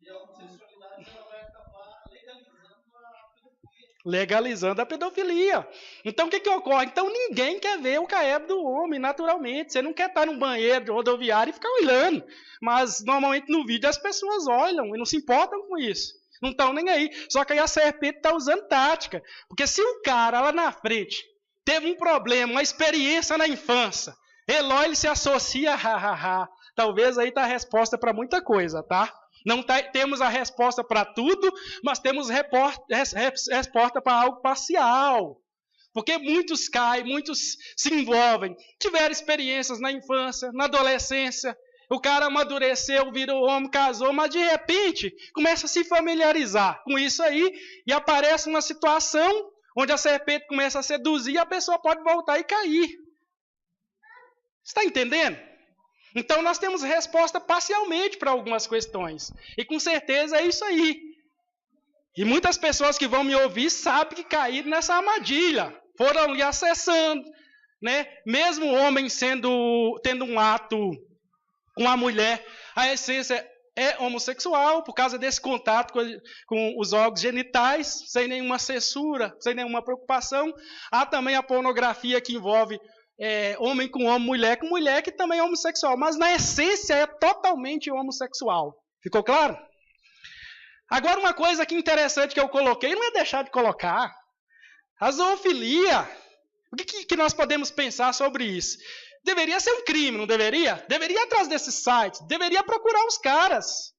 E a homossexualidade vai acabar legalizando a pedofilia. Então o que ocorre? Então ninguém quer ver o caebe do homem, naturalmente. Você não quer estar num banheiro de rodoviário e ficar olhando. Mas normalmente no vídeo as pessoas olham e não se importam com isso. Não estão nem aí. Só que aí a serpente está usando tática. Porque se o cara lá na frente teve um problema, uma experiência na infância, Eloi se associa, talvez aí está a resposta para muita coisa, tá? Não temos a resposta para tudo, mas temos resposta para algo parcial. Porque muitos caem, muitos se envolvem, tiveram experiências na infância, na adolescência, o cara amadureceu, virou homem, casou, mas de repente começa a se familiarizar com isso aí e aparece uma situação onde a serpente começa a seduzir e a pessoa pode voltar e cair. Está entendendo? Então nós temos resposta parcialmente para algumas questões. E com certeza é isso aí. E muitas pessoas que vão me ouvir sabem que caíram nessa armadilha. Foram ali acessando. Né? Mesmo o homem tendo um ato com a mulher, a essência é homossexual, por causa desse contato com os órgãos genitais, sem nenhuma censura, sem nenhuma preocupação. Há também a pornografia que envolve homem com homem, mulher com mulher, que também é homossexual. Mas na essência é totalmente homossexual. Ficou claro? Agora uma coisa aqui interessante que eu coloquei, não é deixar de colocar. A zoofilia. O que nós podemos pensar sobre isso? Deveria ser um crime, não deveria? Deveria ir atrás desses sites, deveria procurar os caras.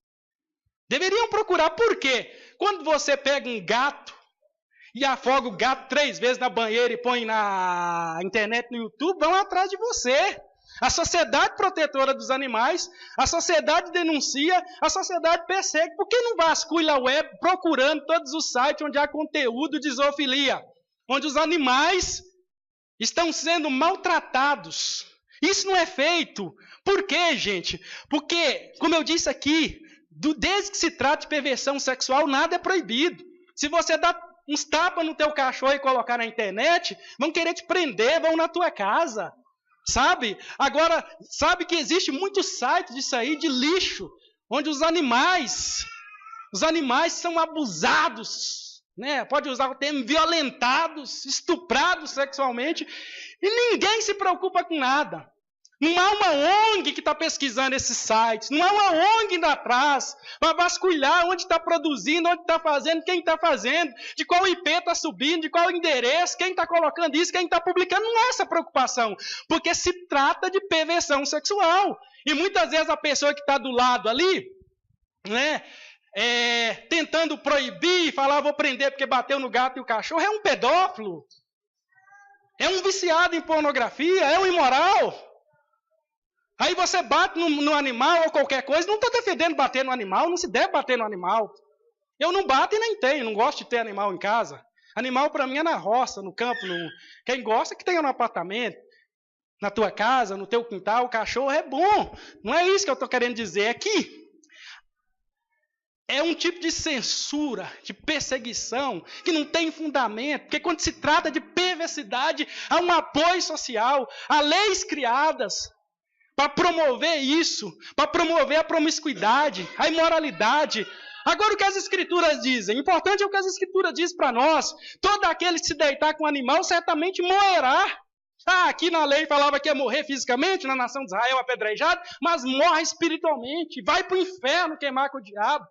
Deveriam procurar, por quê? Quando você pega um gato e afoga o gato 3 vezes na banheira e põe na internet, no YouTube, vão atrás de você. A sociedade protetora dos animais, a sociedade denuncia, a sociedade persegue. Por que não vasculha a web procurando todos os sites onde há conteúdo de zoofilia? Onde os animais estão sendo maltratados. Isso não é feito. Por quê, gente? Porque, como eu disse aqui, desde que se trata de perversão sexual, nada é proibido. Se você dá uns tapas no teu cachorro e colocar na internet, vão querer te prender, vão na tua casa. Sabe? Agora, sabe que existe muitos sites disso aí, de lixo, onde os animais são abusados, né? Pode usar o termo, violentados, estuprados sexualmente, e ninguém se preocupa com nada. Não há uma ONG que está pesquisando esses sites, não há uma ONG indo atrás para vasculhar onde está produzindo, onde está fazendo, quem está fazendo, de qual IP está subindo, de qual endereço, quem está colocando isso, quem está publicando. Não há essa preocupação, porque se trata de perversão sexual. E muitas vezes a pessoa que está do lado ali, né, tentando proibir, falar, vou prender porque bateu no gato e o cachorro, é um pedófilo, é um viciado em pornografia, é um imoral. Aí você bate no animal ou qualquer coisa, não estou defendendo bater no animal, não se deve bater no animal. Eu não bato e nem tenho, não gosto de ter animal em casa. Animal para mim é na roça, no campo. Quem gosta que tenha no apartamento, na tua casa, no teu quintal, o cachorro é bom. Não é isso que eu estou querendo dizer, é que é um tipo de censura, de perseguição, que não tem fundamento, porque quando se trata de perversidade, há um apoio social, há leis criadas para promover isso, para promover a promiscuidade, a imoralidade. Agora o que as Escrituras dizem? Importante é o que as Escrituras dizem para nós. Todo aquele que se deitar com um animal certamente morrerá. Aqui na lei falava que ia morrer fisicamente, na nação de Israel apedrejado, mas morre espiritualmente, vai para o inferno queimar com o diabo.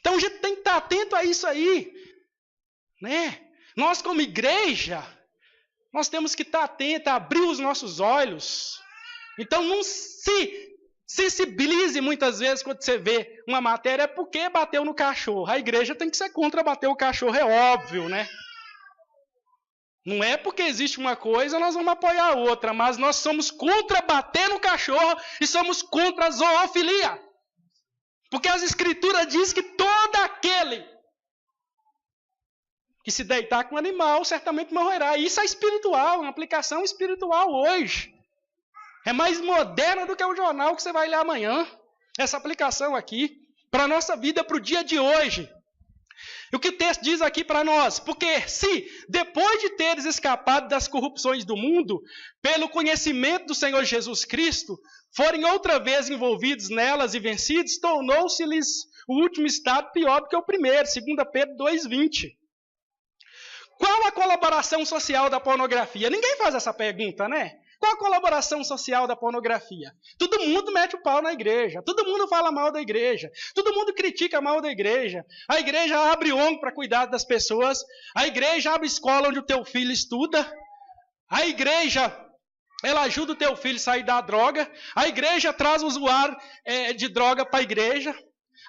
Então a gente tem que estar atento a isso aí, né? Nós como igreja, nós temos que estar atentos, abrir os nossos olhos. Então não se sensibilize muitas vezes quando você vê uma matéria, é porque bateu no cachorro. A igreja tem que ser contra bater o cachorro, é óbvio, né? Não é porque existe uma coisa, nós vamos apoiar a outra, mas nós somos contra bater no cachorro e somos contra a zoofilia. Porque as Escrituras dizem que todo aquele que se deitar com o animal, certamente morrerá. Isso é espiritual, uma aplicação espiritual hoje. É mais moderna do que o jornal que você vai ler amanhã. Essa aplicação aqui, para a nossa vida, para o dia de hoje. E o que o texto diz aqui para nós? Porque se, depois de teres escapado das corrupções do mundo, pelo conhecimento do Senhor Jesus Cristo, forem outra vez envolvidos nelas e vencidos, tornou-se-lhes o último estado pior do que o primeiro, 2 Pedro 2,20. Qual a colaboração social da pornografia? Ninguém faz essa pergunta, né? Qual a colaboração social da pornografia? Todo mundo mete o pau na igreja, todo mundo fala mal da igreja, todo mundo critica mal da igreja. A igreja abre ONG para cuidar das pessoas, a igreja abre escola onde o teu filho estuda, a igreja ela ajuda o teu filho a sair da droga, a igreja traz o usuário de droga para a igreja.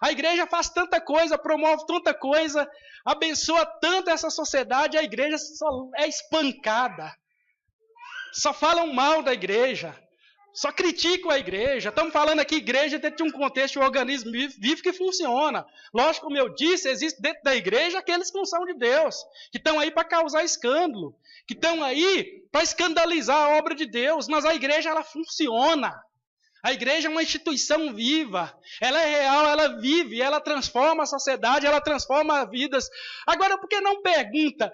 A igreja faz tanta coisa, promove tanta coisa, abençoa tanto essa sociedade, a igreja só é espancada. Só falam mal da igreja, só criticam a igreja. Estamos falando aqui, igreja dentro de um contexto de um organismo vivo que funciona. Lógico, como eu disse, existe dentro da igreja aqueles que não são de Deus, que estão aí para causar escândalo, que estão aí para escandalizar a obra de Deus, mas a igreja ela funciona. A igreja é uma instituição viva, ela é real, ela vive, ela transforma a sociedade, ela transforma vidas. Agora, por que não pergunta,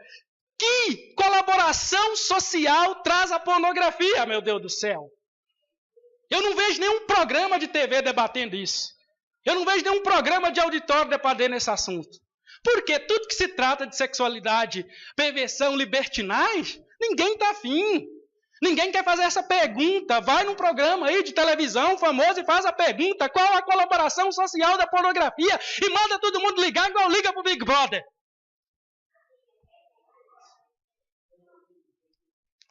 que colaboração social traz a pornografia, meu Deus do céu? Eu não vejo nenhum programa de TV debatendo isso. Eu não vejo nenhum programa de auditório debatendo esse assunto. Porque tudo que se trata de sexualidade, perversão, libertinagem, ninguém está afim. Ninguém quer fazer essa pergunta. Vai num programa aí de televisão famoso e faz a pergunta: qual a colaboração social da pornografia? E manda todo mundo ligar igual liga pro Big Brother.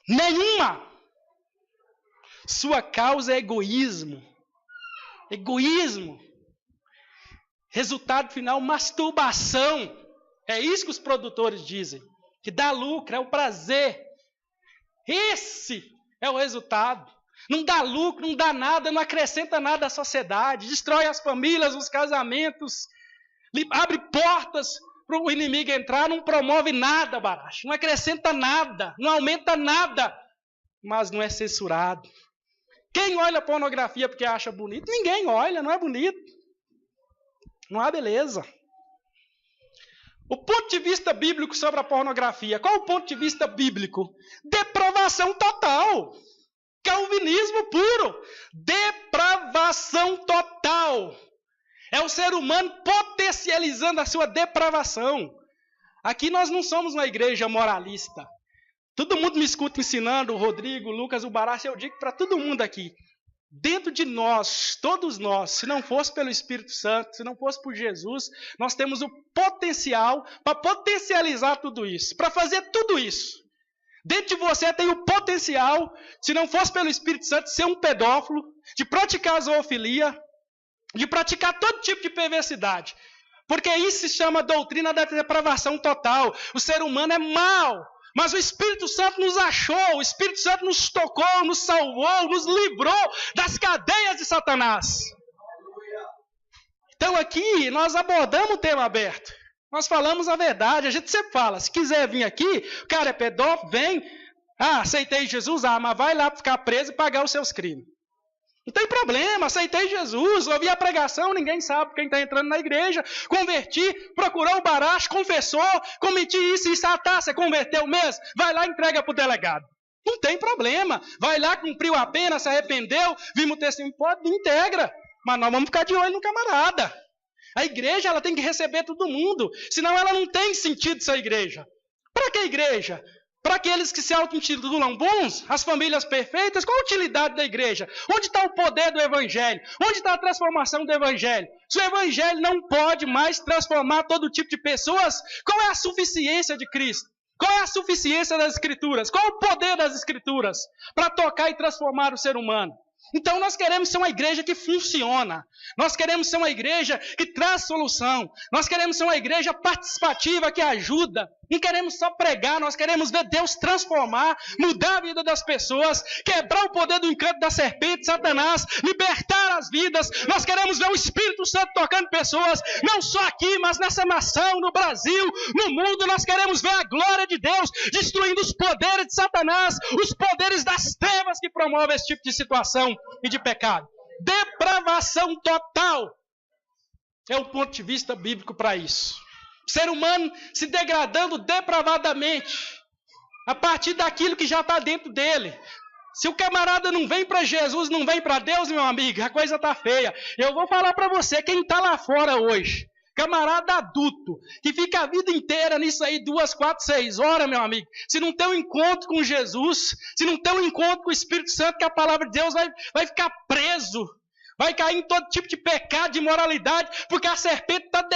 Nenhuma. Sua causa é egoísmo. Egoísmo. Resultado final, masturbação. É isso que os produtores dizem. Que dá lucro, é o prazer. Esse é o resultado. Não dá lucro, não dá nada, não acrescenta nada à sociedade. Destrói as famílias, os casamentos. Abre portas para o inimigo entrar, não promove nada, Baracho. Não acrescenta nada, não aumenta nada. Mas não é censurado. Quem olha pornografia porque acha bonito? Ninguém olha, não é bonito. Não há beleza. O ponto de vista bíblico sobre a pornografia. Qual o ponto de vista bíblico? Depravação total. Calvinismo puro. Depravação total. É o ser humano potencializando a sua depravação. Aqui nós não somos uma igreja moralista. Todo mundo me escuta ensinando, o Rodrigo, o Lucas, o Baracho, eu digo para todo mundo aqui. Dentro de nós, todos nós, se não fosse pelo Espírito Santo, se não fosse por Jesus, nós temos o potencial para potencializar tudo isso, para fazer tudo isso. Dentro de você tem o potencial, se não fosse pelo Espírito Santo, de ser um pedófilo, de praticar a zoofilia, de praticar todo tipo de perversidade. Porque isso se chama doutrina da depravação total. O ser humano é mau. Mas o Espírito Santo nos achou, o Espírito Santo nos tocou, nos salvou, nos livrou das cadeias de Satanás. Então aqui nós abordamos o tema aberto. Nós falamos a verdade, a gente sempre fala, se quiser vir aqui, o cara é pedófilo, vem, aceitei Jesus, mas vai lá ficar preso e pagar os seus crimes. Não tem problema, aceitei Jesus, ouvi a pregação, ninguém sabe quem está entrando na igreja, converti, procurou o Baracho, confessou, cometi isso e isso, você converteu mesmo? Vai lá e entrega para o delegado. Não tem problema, vai lá, cumpriu a pena, se arrependeu, vimos o testemunho, pode, integra, mas nós vamos ficar de olho no camarada. A igreja ela tem que receber todo mundo, senão ela não tem sentido essa igreja. Para que igreja? Para aqueles que se auto-intitulam bons, as famílias perfeitas, qual a utilidade da igreja? Onde está o poder do evangelho? Onde está a transformação do evangelho? Se o evangelho não pode mais transformar todo tipo de pessoas, qual é a suficiência de Cristo? Qual é a suficiência das escrituras? Qual é o poder das escrituras para tocar e transformar o ser humano? Então nós queremos ser uma igreja que funciona. Nós queremos ser uma igreja que traz solução. Nós queremos ser uma igreja participativa que ajuda. Não queremos só pregar, nós queremos ver Deus transformar, mudar a vida das pessoas, quebrar o poder do encanto da serpente, Satanás, libertar as vidas. Nós queremos ver o Espírito Santo tocando pessoas, não só aqui, mas nessa nação, no Brasil, no mundo. Nós queremos ver a glória de Deus destruindo os poderes de Satanás, os poderes das trevas que promovem esse tipo de situação e de pecado. Depravação total é o ponto de vista bíblico para isso. Ser humano se degradando depravadamente a partir daquilo que já está dentro dele. Se o camarada não vem para Jesus, não vem para Deus, meu amigo, a coisa está feia. Eu vou falar para você, quem está lá fora hoje, camarada adulto, que fica a vida inteira nisso aí, 2, 4, 6 horas, meu amigo, se não tem um encontro com Jesus, se não tem um encontro com o Espírito Santo, que a palavra de Deus vai ficar preso. Vai cair em todo tipo de pecado, de imoralidade, porque a serpente está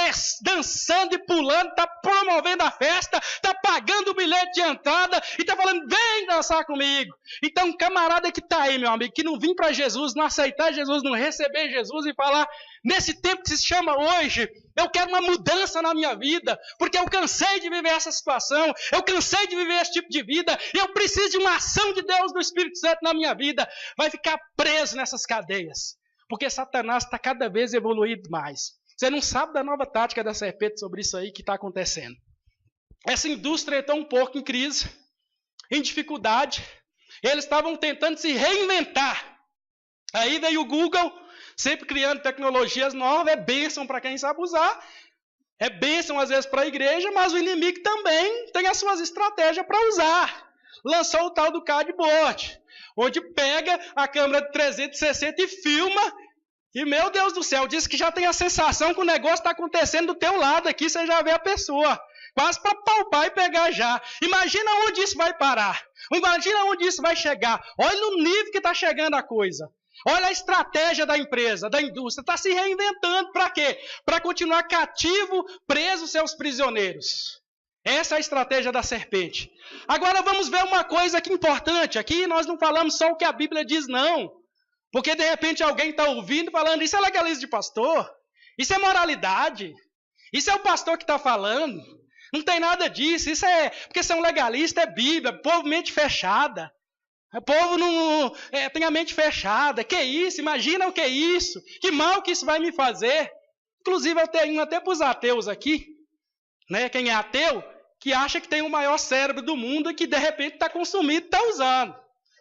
dançando e pulando, está promovendo a festa, está pagando o bilhete de entrada e está falando, vem dançar comigo. Então, um camarada que está aí, meu amigo, que não vir para Jesus, não aceitar Jesus, não receber Jesus e falar, nesse tempo que se chama hoje, eu quero uma mudança na minha vida, porque eu cansei de viver essa situação, eu cansei de viver esse tipo de vida, e eu preciso de uma ação de Deus, do Espírito Santo na minha vida, vai ficar preso nessas cadeias. Porque Satanás está cada vez evoluindo mais. Você não sabe da nova tática da serpente sobre isso aí que está acontecendo. Essa indústria está um pouco em crise, em dificuldade. Eles estavam tentando se reinventar. Aí veio o Google, sempre criando tecnologias novas. É bênção para quem sabe usar. É bênção às vezes para a igreja, mas o inimigo também tem as suas estratégias para usar. Lançou o tal do cardboard, onde pega a câmera de 360 e filma, e meu Deus do céu, diz que já tem a sensação que o negócio está acontecendo do teu lado aqui, você já vê a pessoa, quase para palpar e pegar já. Imagina onde isso vai parar, imagina onde isso vai chegar, olha o nível que está chegando a coisa. Olha a estratégia da empresa, da indústria, está se reinventando para quê? Para continuar cativo, preso seus prisioneiros. Essa é a estratégia da serpente. Agora vamos ver uma coisa aqui importante. Aqui nós não falamos só o que a Bíblia diz, não. Porque de repente alguém está ouvindo falando, isso é legalismo de pastor? Isso é moralidade? Isso é o pastor que está falando? Não tem nada disso. Isso é porque são legalistas, é Bíblia, povo mente fechada. O povo não tem a mente fechada. Que isso? Imagina o que é isso? Que mal que isso vai me fazer? Inclusive eu tenho até para os ateus aqui, né? Quem é ateu, que acha que tem o maior cérebro do mundo e que de repente está consumindo, está usando.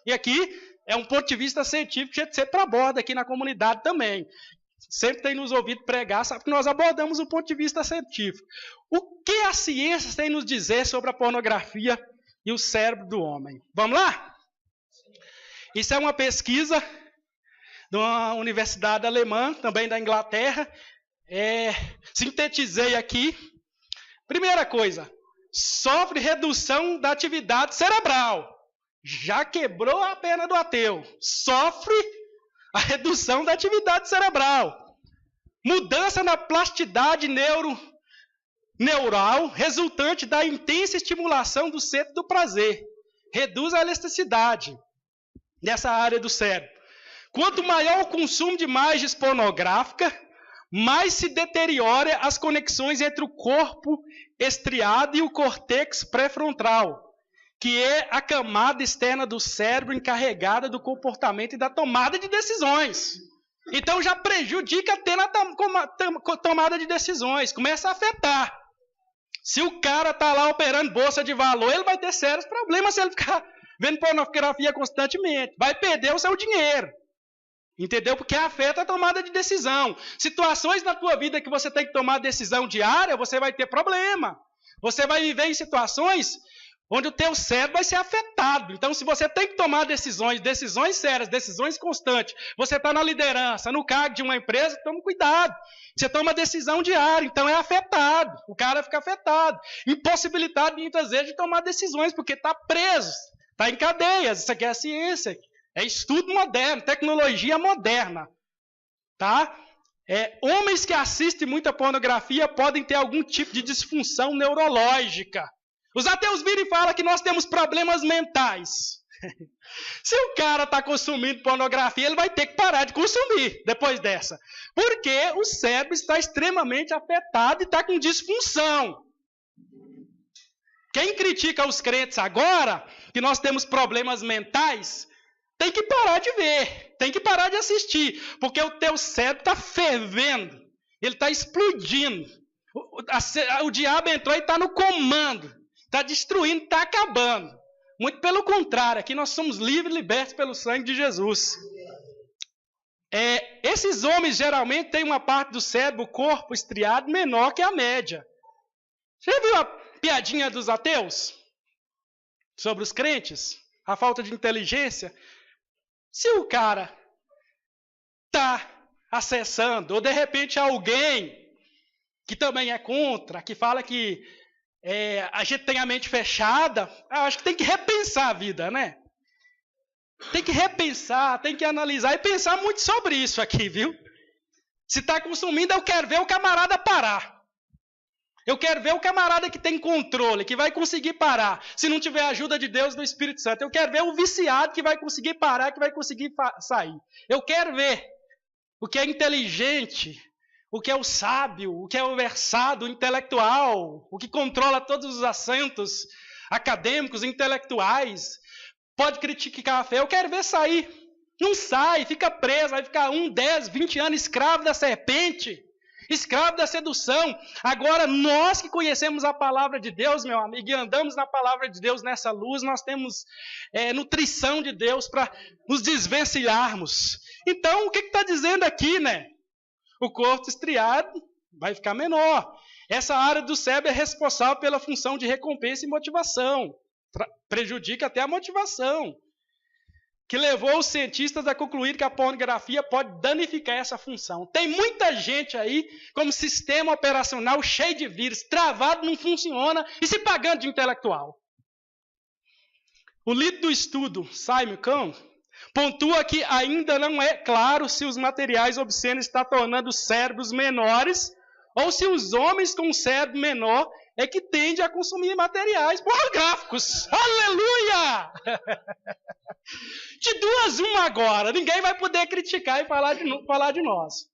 E aqui é um ponto de vista científico que a gente sempre aborda aqui na comunidade também. Sempre tem nos ouvido pregar, sabe que nós abordamos o ponto de vista científico. O que a ciência tem nos dizer sobre a pornografia e o cérebro do homem? Vamos lá? Isso é uma pesquisa de uma universidade alemã, também da Inglaterra. Sintetizei aqui. Primeira coisa, sofre redução da atividade cerebral. Já quebrou a pena do ateu. Sofre a redução da atividade cerebral. Mudança na plasticidade neural resultante da intensa estimulação do centro do prazer. Reduz a elasticidade nessa área do cérebro. Quanto maior o consumo de imagens pornográficas, mais se deteriora as conexões entre o corpo estriado e o córtex pré-frontal, que é a camada externa do cérebro encarregada do comportamento e da tomada de decisões. Então já prejudica até na tomada de decisões, começa a afetar. Se o cara está lá operando bolsa de valor, ele vai ter sérios problemas se ele ficar vendo pornografia constantemente. Vai perder o seu dinheiro. Entendeu? Porque afeta a tomada de decisão. Situações na tua vida que você tem que tomar decisão diária, você vai ter problema. Você vai viver em situações onde o teu cérebro vai ser afetado. Então, se você tem que tomar decisões sérias, decisões constantes, você está na liderança, no cargo de uma empresa, tome cuidado. Você toma decisão diária, então é afetado. O cara fica afetado. Impossibilitado, muitas vezes, de tomar decisões, porque está preso, está em cadeias. Isso aqui é a ciência. É estudo moderno, tecnologia moderna. Tá? Homens que assistem muita pornografia podem ter algum tipo de disfunção neurológica. Os ateus viram e falam que nós temos problemas mentais. Se o cara está consumindo pornografia, ele vai ter que parar de consumir depois dessa. Porque o cérebro está extremamente afetado e está com disfunção. Quem critica os crentes agora, que nós temos problemas mentais, tem que parar de ver, tem que parar de assistir, porque o teu cérebro está fervendo, ele está explodindo. O diabo entrou e está no comando, está destruindo, está acabando. Muito pelo contrário, aqui nós somos livres e libertos pelo sangue de Jesus. Esses homens geralmente têm uma parte do cérebro, o corpo estriado, menor que a média. Você já viu a piadinha dos ateus? Sobre os crentes? A falta de inteligência? Se o cara está acessando, ou de repente alguém que também é contra, que fala que a gente tem a mente fechada, eu acho que tem que repensar a vida, né? Tem que repensar, tem que analisar e pensar muito sobre isso aqui, viu? Se está consumindo, eu quero ver o camarada parar. Eu quero ver o camarada que tem controle, que vai conseguir parar, se não tiver a ajuda de Deus, do Espírito Santo. Eu quero ver o viciado que vai conseguir parar, que vai conseguir sair. Eu quero ver o que é inteligente, o que é o sábio, o que é o versado, o intelectual, o que controla todos os assentos acadêmicos, intelectuais, pode criticar a fé. Eu quero ver sair. Não sai, fica preso, vai ficar 1, 10, 20 anos escravo da serpente. Escravo da sedução. Agora, nós que conhecemos a palavra de Deus, meu amigo, e andamos na palavra de Deus nessa luz, nós temos nutrição de Deus para nos desvencilharmos. Então, o que está dizendo aqui, né? O corpo estriado vai ficar menor. Essa área do cérebro é responsável pela função de recompensa e motivação. Prejudica até a motivação. Que levou os cientistas a concluir que a pornografia pode danificar essa função. Tem muita gente aí, como sistema operacional cheio de vírus, travado, não funciona, e se pagando de intelectual. O líder do estudo, Simon Kahn, pontua que ainda não é claro se os materiais obscenos estão tornando os cérebros menores, ou se os homens com cérebro menor é que tende a consumir materiais pornográficos. Aleluia! De duas uma agora, ninguém vai poder criticar e falar de nós.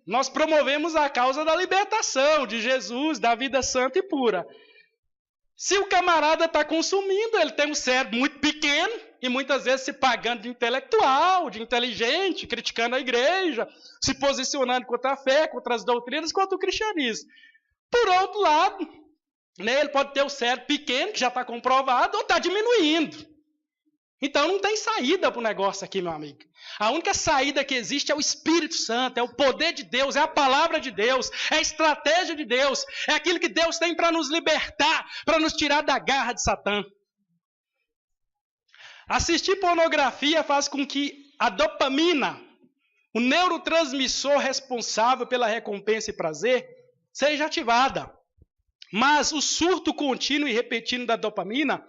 Nós promovemos a causa da libertação de Jesus, da vida santa e pura. Se o camarada está consumindo, ele tem um cérebro muito pequeno e muitas vezes se pagando de intelectual, de inteligente, criticando a igreja, se posicionando contra a fé, contra as doutrinas, contra o cristianismo. Por outro lado, né, ele pode ter o cérebro pequeno, que já está comprovado, ou está diminuindo. Então não tem saída para o negócio aqui, meu amigo. A única saída que existe é o Espírito Santo, é o poder de Deus, é a palavra de Deus, é a estratégia de Deus, é aquilo que Deus tem para nos libertar, para nos tirar da garra de Satã. Assistir pornografia faz com que a dopamina, o neurotransmissor responsável pela recompensa e prazer, seja ativada. Mas o surto contínuo e repetido da dopamina,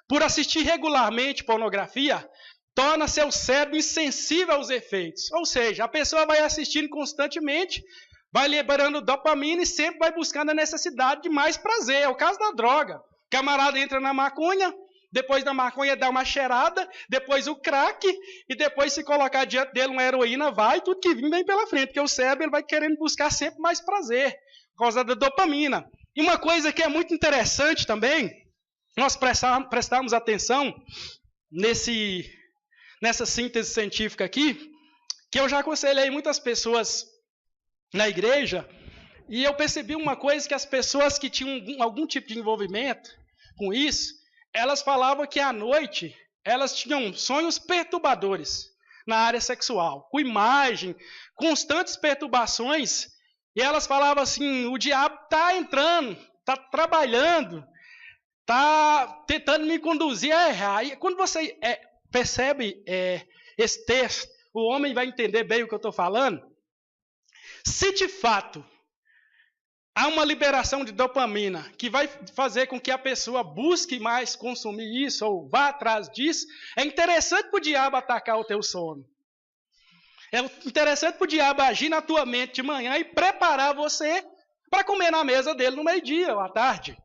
por assistir regularmente pornografia, torna seu cérebro insensível aos efeitos. Ou seja, a pessoa vai assistindo constantemente, vai liberando dopamina e sempre vai buscando a necessidade de mais prazer. É o caso da droga. O camarada entra na maconha, depois da maconha dá uma cheirada, depois o crack, e depois se colocar diante dele uma heroína, vai, tudo que vem pela frente, porque o cérebro ele vai querendo buscar sempre mais prazer, por causa da dopamina. E uma coisa que é muito interessante também, nós prestarmos atenção nessa síntese científica aqui, que eu já aconselhei muitas pessoas na igreja, e eu percebi uma coisa, que as pessoas que tinham algum tipo de envolvimento com isso, elas falavam que à noite elas tinham sonhos perturbadores na área sexual, com imagem, constantes perturbações, e elas falavam assim, o diabo está entrando, está trabalhando, está tentando me conduzir a errar. E quando você percebe esse texto, o homem vai entender bem o que eu estou falando. Se de fato há uma liberação de dopamina que vai fazer com que a pessoa busque mais consumir isso ou vá atrás disso, é interessante para o diabo atacar o teu sono. É interessante para o diabo agir na tua mente de manhã e preparar você para comer na mesa dele no meio-dia ou à tarde.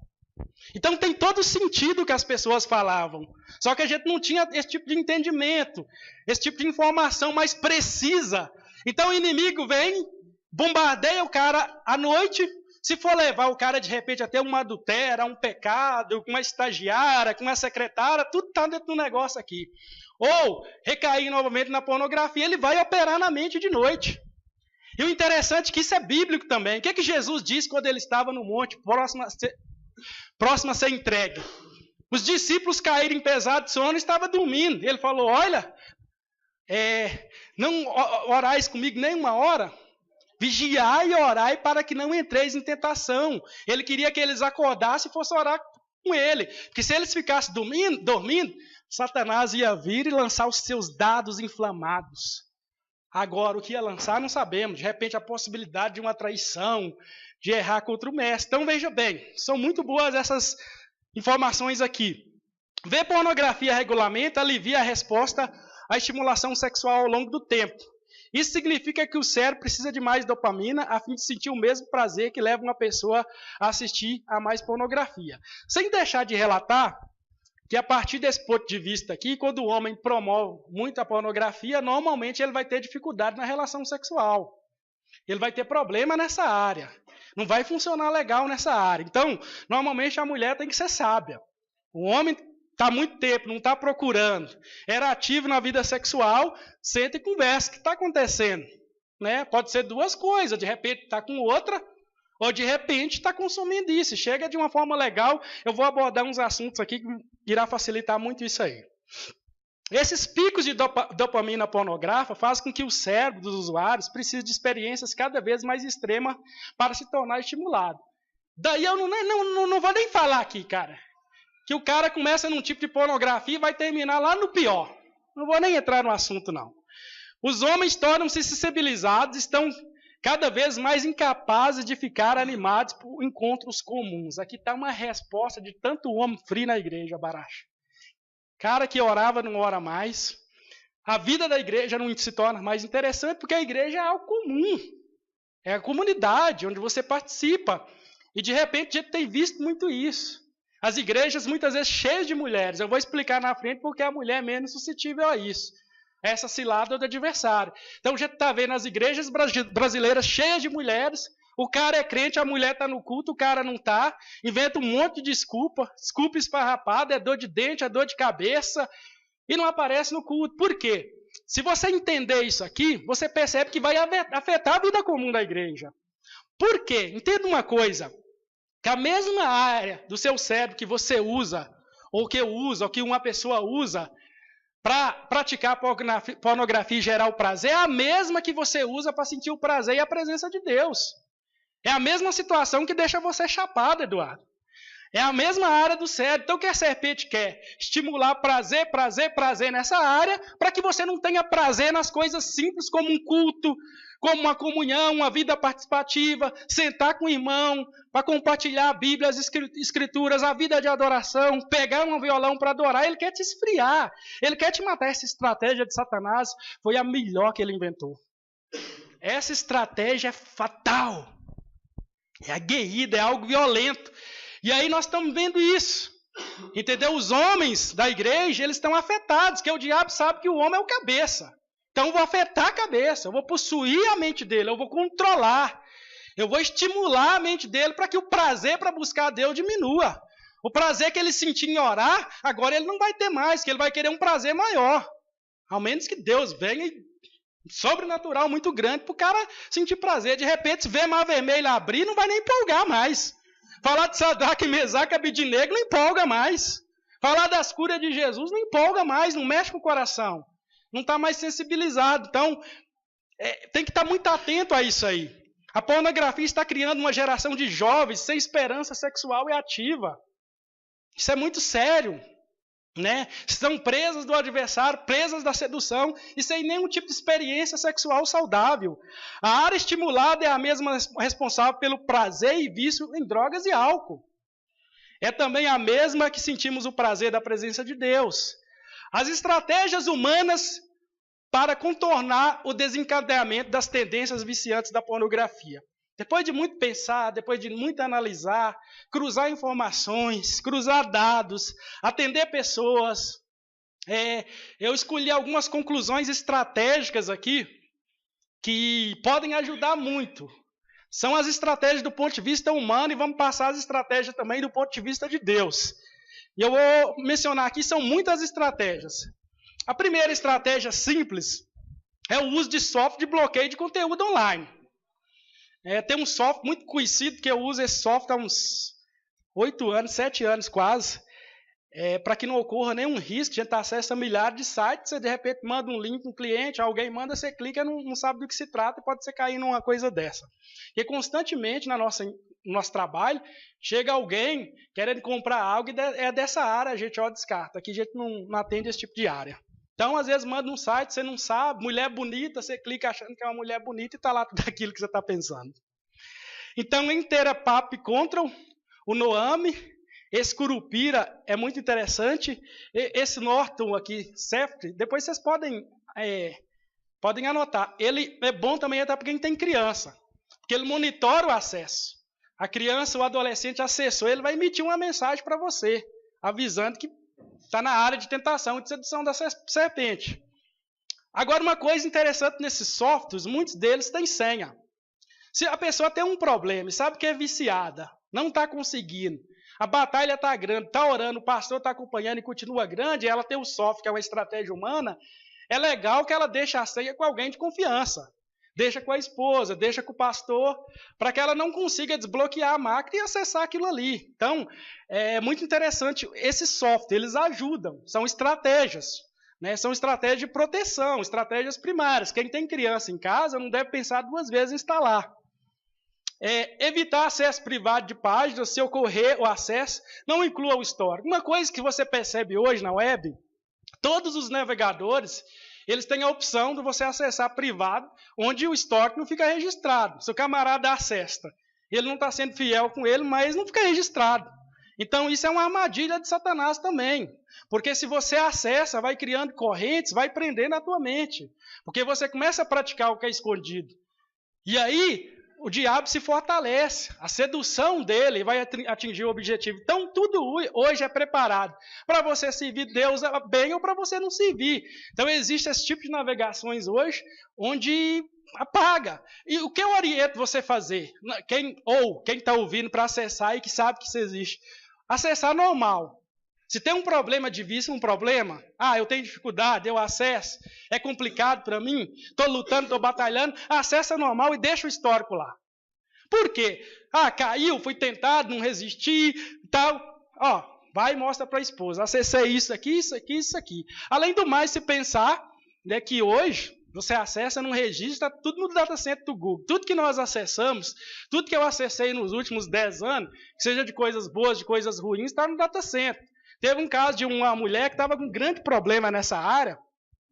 Então tem todo sentido o que as pessoas falavam. Só que a gente não tinha esse tipo de entendimento, esse tipo de informação mais precisa. Então o inimigo vem, bombardeia o cara à noite. Se for levar o cara de repente até uma adultera, um pecado, com uma estagiária, com uma secretária, tudo está dentro do negócio aqui. Ou recair novamente na pornografia, ele vai operar na mente de noite. E o interessante é que isso é bíblico também. O que Jesus disse quando ele estava no monte, próximo a ser entregue? Os discípulos caíram em pesado sono e estavam dormindo. Ele falou, olha, não orais comigo nem uma hora. Vigiai e orai para que não entreis em tentação. Ele queria que eles acordassem e fossem orar com ele. Porque se eles ficassem dormindo, Satanás ia vir e lançar os seus dados inflamados. Agora, o que ia lançar não sabemos. De repente, a possibilidade de uma traição, de errar contra o mestre. Então, veja bem, são muito boas essas informações aqui. Ver pornografia regularmente alivia a resposta à estimulação sexual ao longo do tempo. Isso significa que o cérebro precisa de mais dopamina a fim de sentir o mesmo prazer que leva uma pessoa a assistir a mais pornografia. Sem deixar de relatar que a partir desse ponto de vista aqui, quando o homem promove muito a pornografia, normalmente ele vai ter dificuldade na relação sexual. Ele vai ter problema nessa área. Não vai funcionar legal nessa área. Então, normalmente a mulher tem que ser sábia. O homem está muito tempo, não está procurando, era ativo na vida sexual, senta e conversa. O que está acontecendo? Né? Pode ser duas coisas, de repente está com outra, ou de repente está consumindo isso. Chega de uma forma legal, eu vou abordar uns assuntos aqui que irá facilitar muito isso aí. Esses picos de dopamina pornográfica fazem com que o cérebro dos usuários precise de experiências cada vez mais extremas para se tornar estimulado. Daí eu não vou nem falar aqui, cara, que o cara começa num tipo de pornografia e vai terminar lá no pior. Não vou nem entrar no assunto, não. Os homens tornam-se sensibilizados, estão cada vez mais incapazes de ficar animados por encontros comuns. Aqui está uma resposta de tanto homem frio na igreja, Baracha. Cara que orava não ora mais. A vida da igreja não se torna mais interessante porque a igreja é algo comum. É a comunidade onde você participa. E de repente a gente tem visto muito isso. As igrejas muitas vezes cheias de mulheres. Eu vou explicar na frente porque a mulher é menos suscetível a isso. Essa cilada do adversário. Então a gente está vendo as igrejas brasileiras cheias de mulheres. O cara é crente, a mulher está no culto, o cara não está. Inventa um monte de desculpa esfarrapada, é dor de dente, é dor de cabeça. E não aparece no culto. Por quê? Se você entender isso aqui, você percebe que vai afetar a vida comum da igreja. Por quê? Entenda uma coisa. Que a mesma área do seu cérebro que você usa, ou que eu uso, ou que uma pessoa usa, para praticar pornografia e gerar o prazer, é a mesma que você usa para sentir o prazer e a presença de Deus. É a mesma situação que deixa você chapado, Eduardo. É a mesma área do cérebro. Então, o que a serpente quer? Estimular prazer, prazer, prazer nessa área, para que você não tenha prazer nas coisas simples, como um culto, como uma comunhão, uma vida participativa, sentar com o irmão, para compartilhar a Bíblia, as Escrituras, a vida de adoração, pegar um violão para adorar. Ele quer te esfriar, ele quer te matar. Essa estratégia de Satanás foi a melhor que ele inventou. Essa estratégia é fatal, é aguerrida, é algo violento. E aí nós estamos vendo isso, entendeu? Os homens da igreja, eles estão afetados, porque o diabo sabe que o homem é o cabeça. Então eu vou afetar a cabeça, eu vou possuir a mente dele, eu vou controlar, eu vou estimular a mente dele para que o prazer para buscar a Deus diminua. O prazer que ele sentia em orar, agora ele não vai ter mais, que ele vai querer um prazer maior. Ao menos que Deus venha sobrenatural muito grande para o cara sentir prazer. De repente, se vê mar vermelho abrir, não vai nem empolgar mais. Falar de Sadraque, Mesaque e Abednego não empolga mais. Falar das curas de Jesus não empolga mais, não mexe com o coração. Não está mais sensibilizado. Então, tem que estar muito atento a isso aí. A pornografia está criando uma geração de jovens sem esperança sexual e ativa. Isso é muito sério. Né? Estão presas do adversário, presas da sedução e sem nenhum tipo de experiência sexual saudável. A área estimulada é a mesma responsável pelo prazer e vício em drogas e álcool. É também a mesma que sentimos o prazer da presença de Deus. As estratégias humanas para contornar o desencadeamento das tendências viciantes da pornografia. Depois de muito pensar, depois de muito analisar, cruzar informações, cruzar dados, atender pessoas, eu escolhi algumas conclusões estratégicas aqui que podem ajudar muito. São as estratégias do ponto de vista humano e vamos passar as estratégias também do ponto de vista de Deus. E eu vou mencionar aqui, são muitas estratégias. A primeira estratégia simples é o uso de software de bloqueio de conteúdo online. Tem um software muito conhecido, que eu uso esse software há uns 8 anos, 7 anos quase, para que não ocorra nenhum risco. A gente acessa milhares de sites, você de repente manda um link para um cliente, alguém manda, você clica, não sabe do que se trata e pode ser cair numa coisa dessa. E constantemente no nosso trabalho, chega alguém querendo comprar algo e é dessa área, a gente descarta. Aqui a gente não atende esse tipo de área. Então, às vezes, manda um site, você não sabe, mulher bonita, você clica achando que é uma mulher bonita e está lá tudo aquilo que você está pensando. Então, em Terapap contra o Noame, esse Curupira é muito interessante. Esse Norton aqui, Safety, depois vocês podem anotar. Ele é bom também até para quem tem criança, porque ele monitora o acesso. A criança, o adolescente acessou, ele vai emitir uma mensagem para você, avisando que está na área de tentação e de sedução da serpente. Agora, uma coisa interessante nesses softwares, muitos deles têm senha. Se a pessoa tem um problema e sabe que é viciada, não está conseguindo, a batalha está grande, está orando, o pastor está acompanhando e continua grande, ela tem o software, que é uma estratégia humana, é legal que ela deixe a senha com alguém de confiança. Deixa com a esposa, deixa com o pastor, para que ela não consiga desbloquear a máquina e acessar aquilo ali. Então, é muito interessante. Esses softwares, eles ajudam, são estratégias. Né? São estratégias de proteção, estratégias primárias. Quem tem criança em casa não deve pensar 2 vezes em instalar. Evitar acesso privado de páginas, se ocorrer o acesso, não inclua o histórico. Uma coisa que você percebe hoje na web, todos os navegadores, eles têm a opção de você acessar privado, onde o histórico não fica registrado. Se o camarada acessa, ele não está sendo fiel com ele, mas não fica registrado. Então, isso é uma armadilha de Satanás também. Porque se você acessa, vai criando correntes, vai prendendo a tua mente. Porque você começa a praticar o que é escondido. E aí, o diabo se fortalece, a sedução dele vai atingir o objetivo. Então, tudo hoje é preparado para você servir Deus bem ou para você não servir. Então, existe esse tipo de navegações hoje, onde apaga. E o que eu oriento você fazer? Quem está ouvindo para acessar e que sabe que isso existe. Acessar normal. Se tem um problema de vício, eu tenho dificuldade, eu acesso, é complicado para mim, estou lutando, estou batalhando, acessa normal e deixa o histórico lá. Por quê? Caiu, fui tentado, não resisti, tal. Vai e mostra para a esposa, acessei isso aqui, isso aqui, isso aqui. Além do mais, se pensar, né, que hoje você acessa num registro, está tudo no data center do Google. Tudo que nós acessamos, tudo que eu acessei nos últimos 10 anos, seja de coisas boas, de coisas ruins, está no data center. Teve um caso de uma mulher que estava com um grande problema nessa área,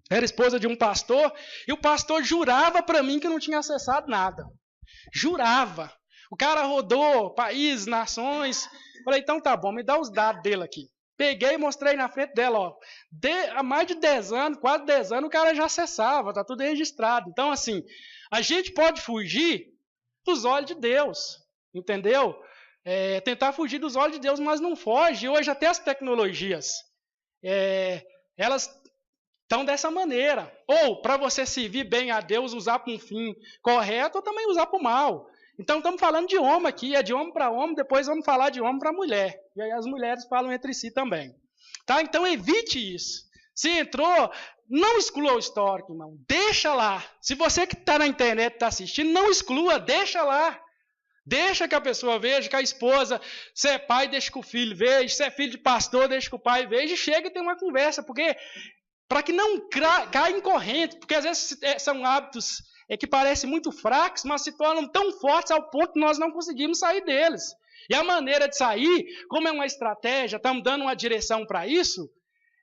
era esposa de um pastor, e o pastor jurava para mim que não tinha acessado nada. Jurava. O cara rodou países, nações. Falei, então tá bom, me dá os dados dele aqui. Peguei e mostrei na frente dela. Há mais de 10 anos, quase 10 anos, o cara já acessava, está tudo registrado. Então, assim, a gente pode fugir dos olhos de Deus, entendeu? Tentar fugir dos olhos de Deus, mas não foge. Hoje até as tecnologias, elas estão dessa maneira. Ou para você servir bem a Deus, usar para um fim correto, ou também usar para o mal. Então estamos falando de homem aqui, é de homem para homem, depois vamos falar de homem para mulher. E aí as mulheres falam entre si também. Tá? Então evite isso. Se entrou, não exclua o histórico, irmão. Deixa lá. Se você que está na internet está assistindo, não exclua, deixa lá. Deixa que a pessoa veja, que a esposa, se é pai, deixa que o filho veja, se é filho de pastor, deixa que o pai veja, e chega e tem uma conversa, porque para que não caia em corrente, porque às vezes são hábitos que parecem muito fracos, mas se tornam tão fortes ao ponto que nós não conseguimos sair deles. E a maneira de sair, como é uma estratégia, estamos dando uma direção para isso,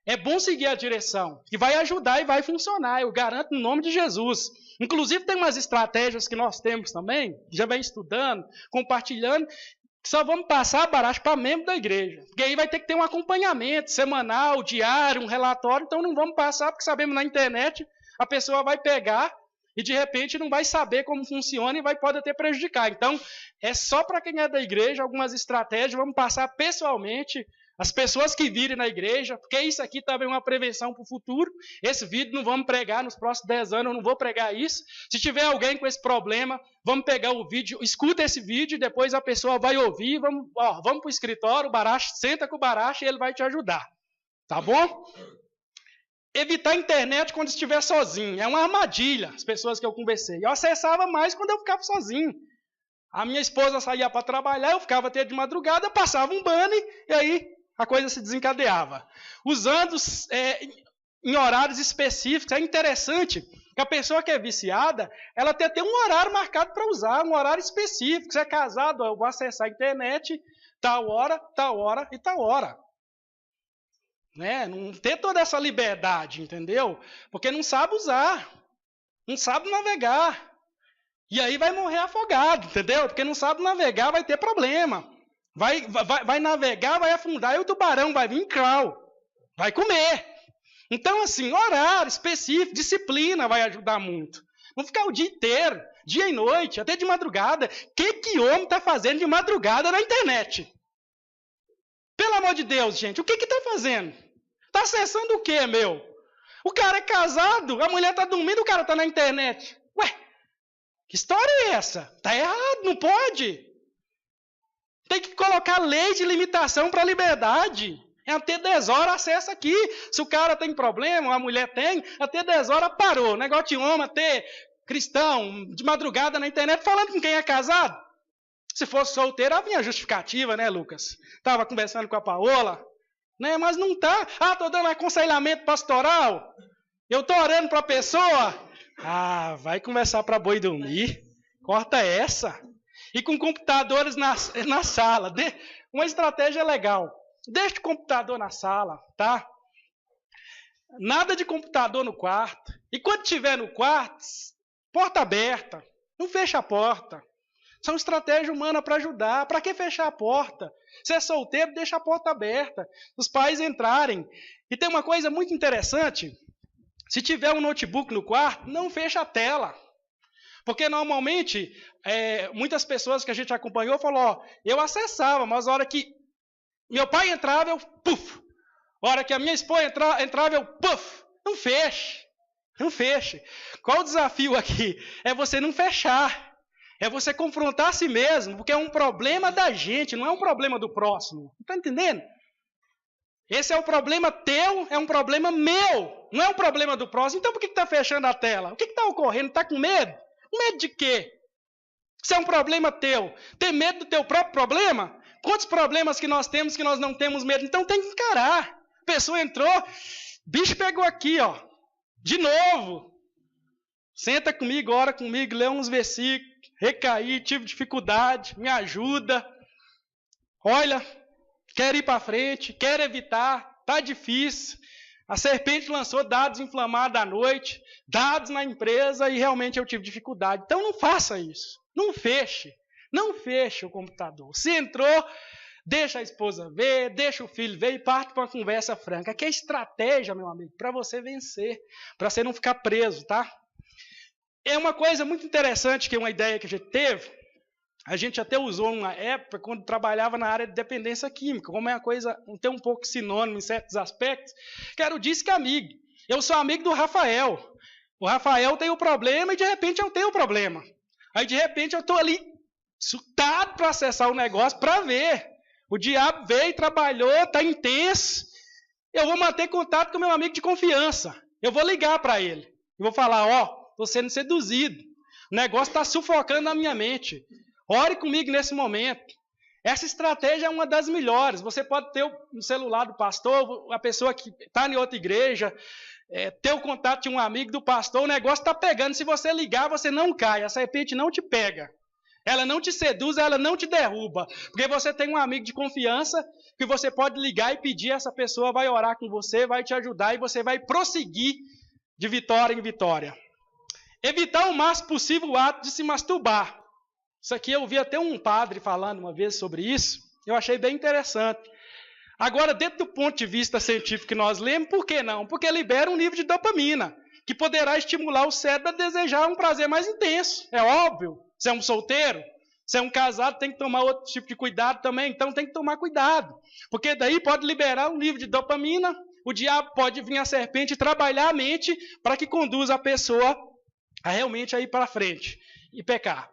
é bom seguir a direção, que vai ajudar e vai funcionar, eu garanto no nome de Jesus. Inclusive tem umas estratégias que nós temos também, que já vem estudando, compartilhando, que só vamos passar para membro da igreja. Porque aí vai ter que ter um acompanhamento semanal, diário, um relatório, então não vamos passar, porque sabemos na internet, a pessoa vai pegar e de repente não vai saber como funciona e pode até prejudicar. Então, é só para quem é da igreja, algumas estratégias, vamos passar pessoalmente, as pessoas que virem na igreja, porque isso aqui também é uma prevenção para o futuro. Esse vídeo não vamos pregar nos próximos 10 anos, eu não vou pregar isso. Se tiver alguém com esse problema, vamos pegar o vídeo, escuta esse vídeo, depois a pessoa vai ouvir, vamos para o escritório, o Baracho, senta com o Baracho e ele vai te ajudar. Tá bom? Evitar a internet quando estiver sozinho. É uma armadilha, as pessoas que eu conversei. Eu acessava mais quando eu ficava sozinho. A minha esposa saía para trabalhar, eu ficava até de madrugada, passava um banner e aí a coisa se desencadeava. Usando em horários específicos. É interessante que a pessoa que é viciada, ela tem um horário marcado para usar, um horário específico. Se é casado, eu vou acessar a internet, tal hora e tal hora. Né? Não ter toda essa liberdade, entendeu? Porque não sabe usar, não sabe navegar. E aí vai morrer afogado, entendeu? Porque não sabe navegar, vai ter problema. Vai navegar, vai afundar, e o tubarão vai vir crawl, vai comer. Então, assim, horário específico, disciplina vai ajudar muito. Não ficar o dia inteiro, dia e noite, até de madrugada. O que homem está fazendo de madrugada na internet? Pelo amor de Deus, gente, o que está fazendo? Está acessando o quê, meu? O cara é casado, a mulher está dormindo, o cara está na internet. Ué, que história é essa? Está errado, não pode. Tem que colocar lei de limitação para a liberdade. É até 10 horas acessa aqui. Se o cara tem problema, a mulher tem, até 10 horas parou. Negócio de homem, até cristão, de madrugada na internet, falando com quem é casado. Se fosse solteiro, havia justificativa, né, Lucas? Estava conversando com a Paola, né? Mas não está. Estou dando aconselhamento pastoral. Eu estou orando para a pessoa. Vai conversar para boi dormir. Corta essa. E com computadores na sala. Uma estratégia legal. Deixa o computador na sala, tá? Nada de computador no quarto. E quando estiver no quarto, porta aberta. Não fecha a porta. São estratégias humanas para ajudar. Para que fechar a porta? Se é solteiro, deixa a porta aberta. Os pais entrarem. E tem uma coisa muito interessante. Se tiver um notebook no quarto, não fecha a tela. Porque normalmente, muitas pessoas que a gente acompanhou falaram, eu acessava, mas a hora que meu pai entrava, eu puf. A hora que a minha esposa entrava, eu puf. Não feche. Não feche. Qual o desafio aqui? É você não fechar. É você confrontar a si mesmo, porque é um problema da gente, não é um problema do próximo. Está entendendo? Esse é um problema teu, é um problema meu. Não é um problema do próximo. Então por que está fechando a tela? O que está ocorrendo? Está com medo? Medo de quê? Isso é um problema teu. Ter medo do teu próprio problema? Quantos problemas que nós temos que nós não temos medo? Então tem que encarar. A pessoa entrou, bicho pegou aqui, ó. De novo. Senta comigo, ora comigo, lê uns versículos. Recaí, tive dificuldade, me ajuda. Olha, quero ir para frente, quero evitar, está difícil. A serpente lançou dados inflamados à noite, dados na empresa e realmente eu tive dificuldade. Então não faça isso. Não feche. Não feche o computador. Se entrou, deixa a esposa ver, deixa o filho ver e parte para uma conversa franca. Que é estratégia, meu amigo, para você vencer, para você não ficar preso, tá? É uma coisa muito interessante, que é uma ideia que a gente teve, a gente até usou numa época, quando trabalhava na área de dependência química, como é uma coisa, tem um pouco sinônimo em certos aspectos, que era o disque amigo. Eu sou amigo do Rafael. O Rafael tem o problema e de repente eu tenho o problema. Aí de repente eu estou ali, surtado para acessar o negócio, para ver. O diabo veio, trabalhou, está intenso. Eu vou manter contato com o meu amigo de confiança. Eu vou ligar para ele. Eu vou falar, ó, estou sendo seduzido. O negócio está sufocando na minha mente. Ore comigo nesse momento. Essa estratégia é uma das melhores. Você pode ter no celular do pastor, a pessoa que está em outra igreja, ter o contato de um amigo do pastor, o negócio está pegando. Se você ligar, você não cai. A serpente não te pega. Ela não te seduz, ela não te derruba. Porque você tem um amigo de confiança que você pode ligar e pedir, essa pessoa vai orar com você, vai te ajudar e você vai prosseguir de vitória em vitória. Evitar o máximo possível o ato de se masturbar. Isso aqui eu vi até um padre falando uma vez sobre isso. Eu achei bem interessante. Agora, dentro do ponto de vista científico que nós lemos, por que não? Porque libera um nível de dopamina, que poderá estimular o cérebro a desejar um prazer mais intenso. É óbvio. Você é um solteiro, você é um casado, tem que tomar outro tipo de cuidado também. Então tem que tomar cuidado. Porque daí pode liberar um nível de dopamina. O diabo pode vir a serpente e trabalhar a mente para que conduza a pessoa a realmente ir para frente e pecar.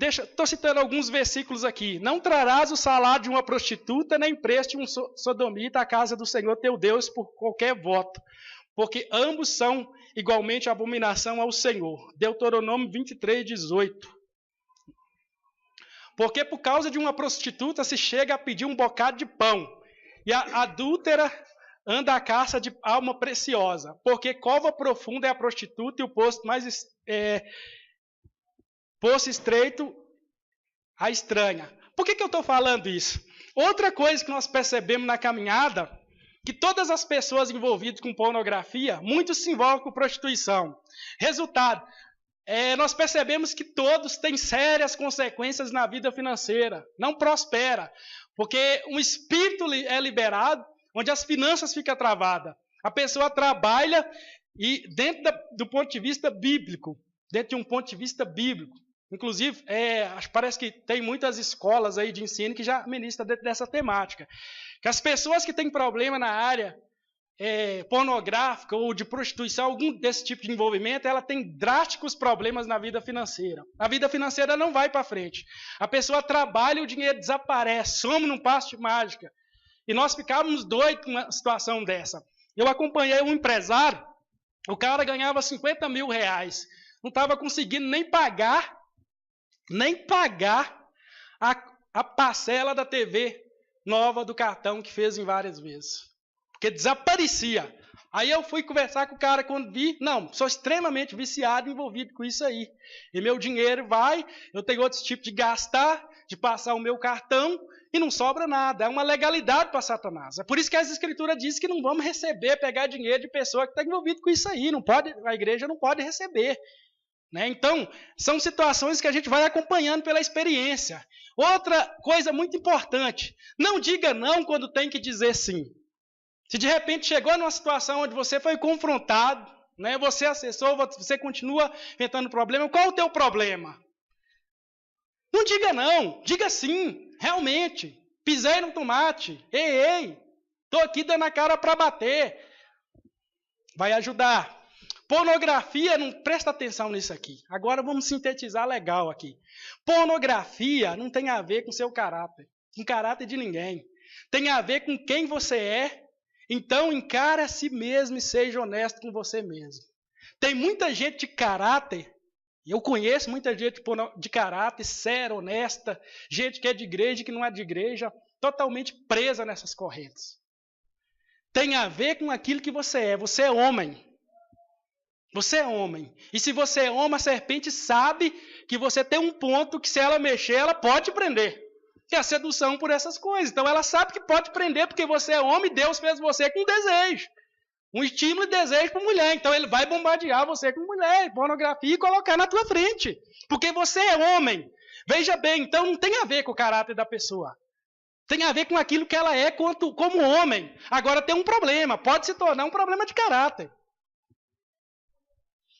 Estou citando alguns versículos aqui. Não trarás o salário de uma prostituta, nem preste um sodomita à casa do Senhor teu Deus por qualquer voto, porque ambos são igualmente abominação ao Senhor. Deuteronômio 23, 18. Porque por causa de uma prostituta se chega a pedir um bocado de pão, e a adúltera anda à caça de alma preciosa, porque cova profunda é a prostituta e o poço poço estreito a estranha. Por que eu estou falando isso? Outra coisa que nós percebemos na caminhada, que todas as pessoas envolvidas com pornografia, muitos se envolvem com prostituição. Resultado, nós percebemos que todos têm sérias consequências na vida financeira. Não prospera, porque um espírito é liberado, onde as finanças ficam travadas. A pessoa trabalha e dentro do ponto de vista bíblico, inclusive, parece que tem muitas escolas aí de ensino que já ministram dentro dessa temática. Que as pessoas que têm problema na área pornográfica ou de prostituição, algum desse tipo de envolvimento, ela tem drásticos problemas na vida financeira. A vida financeira não vai para frente. A pessoa trabalha e o dinheiro desaparece, some num passe de mágica. E nós ficávamos doidos com uma situação dessa. Eu acompanhei um empresário, o cara ganhava 50 mil reais, não estava conseguindo nem pagar a parcela da TV nova do cartão que fez em várias vezes. Porque desaparecia. Aí eu fui conversar com o cara quando vi, não, sou extremamente viciado, envolvido com isso aí. E meu dinheiro vai, eu tenho outros tipos de gastar, de passar o meu cartão, e não sobra nada. É uma legalidade para Satanás. É por isso que as escrituras dizem que não vamos pegar dinheiro de pessoa que está envolvida com isso aí. Não pode, a igreja não pode receber. Né? Então, são situações que a gente vai acompanhando pela experiência. Outra coisa muito importante, não diga não quando tem que dizer sim. Se de repente chegou numa situação onde você foi confrontado, né? Você acessou, você continua enfrentando problema. Qual o teu problema? Não diga não, diga sim, realmente. Pisei no tomate, ei, estou aqui dando a cara para bater. Vai ajudar. Pornografia, não presta atenção nisso aqui. Agora vamos sintetizar legal aqui. Pornografia não tem a ver com seu caráter, com o caráter de ninguém. Tem a ver com quem você é. Então encara a si mesmo e seja honesto com você mesmo. Tem muita gente de caráter, eu conheço muita gente de caráter, séria, honesta, gente que é de igreja e que não é de igreja, totalmente presa nessas correntes. Tem a ver com aquilo que você é. Você é homem. Você é homem. E se você é homem, a serpente sabe que você tem um ponto que se ela mexer, ela pode prender. Que é a sedução por essas coisas. Então ela sabe que pode prender porque você é homem e Deus fez você com desejo. Um estímulo e desejo para mulher. Então ele vai bombardear você com mulher, pornografia e colocar na tua frente. Porque você é homem. Veja bem, então não tem a ver com o caráter da pessoa. Tem a ver com aquilo que ela é como homem. Agora tem um problema, pode se tornar um problema de caráter.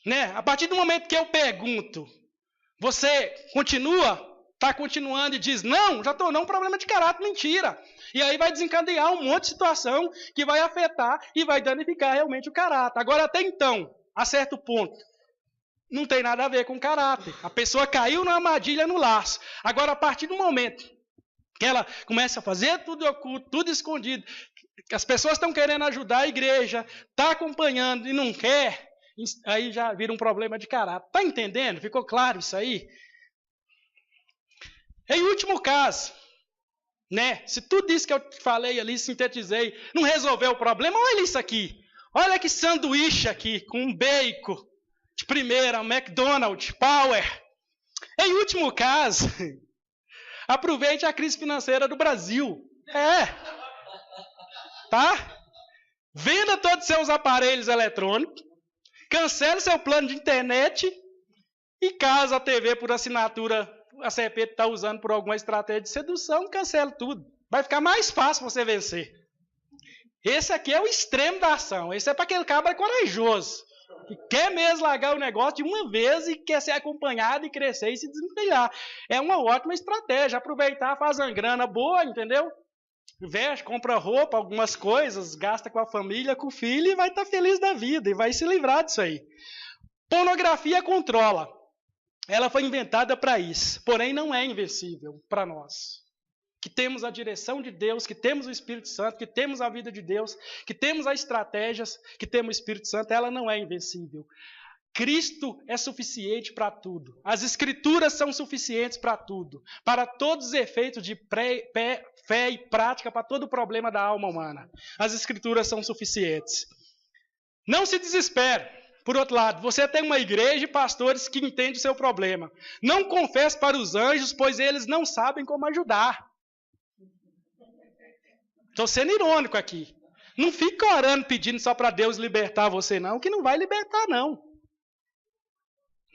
Né? A partir do momento que eu pergunto, você continua, está continuando e diz, não, já tornou um problema de caráter, mentira. E aí vai desencadear um monte de situação que vai afetar e vai danificar realmente o caráter. Agora até então, a certo ponto, não tem nada a ver com caráter. A pessoa caiu na armadilha, no laço. Agora a partir do momento que ela começa a fazer tudo oculto, tudo escondido, que as pessoas estão querendo ajudar a igreja, está acompanhando e não quer, aí já vira um problema de caráter. Está entendendo? Ficou claro isso aí? Em último caso, né? Se tudo isso que eu falei ali, sintetizei, não resolveu o problema, olha isso aqui. Olha que sanduíche aqui, com um bacon de primeira, um McDonald's, Power. Em último caso, aproveite a crise financeira do Brasil. Tá? Venda todos os seus aparelhos eletrônicos, cancele seu plano de internet e caso a TV por assinatura a serpente está usando por alguma estratégia de sedução, cancele tudo. Vai ficar mais fácil você vencer. Esse aqui é o extremo da ação. Esse é para aquele cabra corajoso, que quer mesmo largar o negócio de uma vez e quer ser acompanhado e crescer e se desenvolver. É uma ótima estratégia. Aproveitar, faz uma grana boa, entendeu? Veste, compra roupa, algumas coisas, gasta com a família, com o filho e vai estar feliz da vida e vai se livrar disso aí. Pornografia controla. Ela foi inventada para isso, porém não é invencível para nós. Que temos a direção de Deus, que temos o Espírito Santo, que temos a vida de Deus, que temos as estratégias, que temos o Espírito Santo, ela não é invencível. Cristo é suficiente para tudo. As Escrituras são suficientes para tudo. Para todos os efeitos de fé e prática, para todo o problema da alma humana. As Escrituras são suficientes. Não se desespere. Por outro lado, você tem uma igreja e pastores que entendem o seu problema. Não confesse para os anjos, pois eles não sabem como ajudar. Estou sendo irônico aqui. Não fica orando pedindo só para Deus libertar você, não, que não vai libertar, não.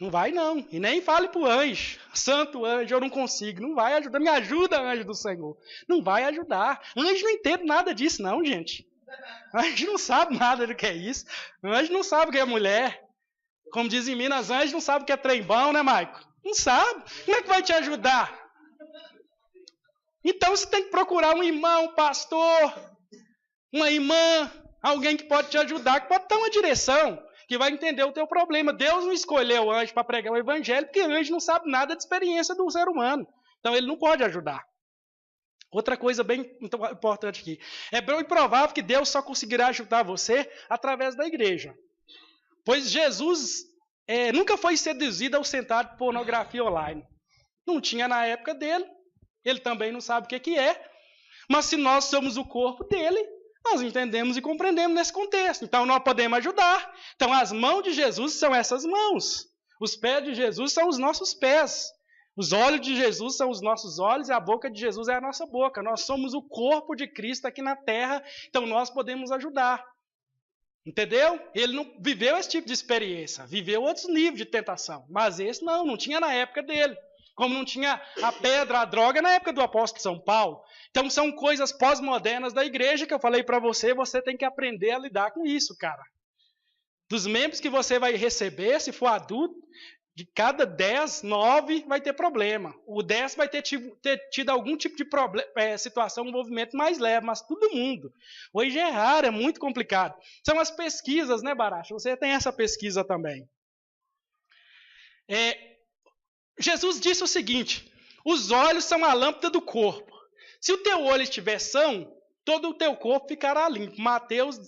Não vai, não. E nem fale para o anjo. Santo anjo, eu não consigo. Não vai ajudar. Me ajuda, anjo do Senhor. Não vai ajudar. Anjo não entende nada disso, não, gente. Anjo não sabe nada do que é isso. Anjo não sabe o que é mulher. Como diz em Minas, anjo não sabe o que é trem-bom, né, Maico? Não sabe. Como é que vai te ajudar? Então você tem que procurar um irmão, um pastor, uma irmã, alguém que pode te ajudar, que pode dar uma direção, que vai entender o teu problema. Deus não escolheu o anjo para pregar o evangelho, porque o anjo não sabe nada de experiência do ser humano. Então ele não pode ajudar. Outra coisa bem importante aqui. É bem provável que Deus só conseguirá ajudar você através da igreja. Pois Jesus nunca foi seduzido ao sentar de pornografia online. Não tinha na época dele. Ele também não sabe o que é. Mas se nós somos o corpo dele, nós entendemos e compreendemos nesse contexto. Então nós podemos ajudar. Então as mãos de Jesus são essas mãos. Os pés de Jesus são os nossos pés. Os olhos de Jesus são os nossos olhos e a boca de Jesus é a nossa boca. Nós somos o corpo de Cristo aqui na terra, então nós podemos ajudar. Entendeu? Ele não viveu esse tipo de experiência, viveu outros níveis de tentação, mas esse não tinha na época dele. Como não tinha a pedra, a droga na época do apóstolo São Paulo. Então são coisas pós-modernas da igreja que eu falei para você, você tem que aprender a lidar com isso, cara. Dos membros que você vai receber, se for adulto, de cada 10, 9 vai ter problema. O 10 vai ter tido algum tipo de situação, um movimento mais leve, mas todo mundo. Hoje é raro, é muito complicado. São as pesquisas, né, Baracha? Você tem essa pesquisa também. Jesus disse o seguinte: os olhos são a lâmpada do corpo. Se o teu olho estiver são, todo o teu corpo ficará limpo. Mateus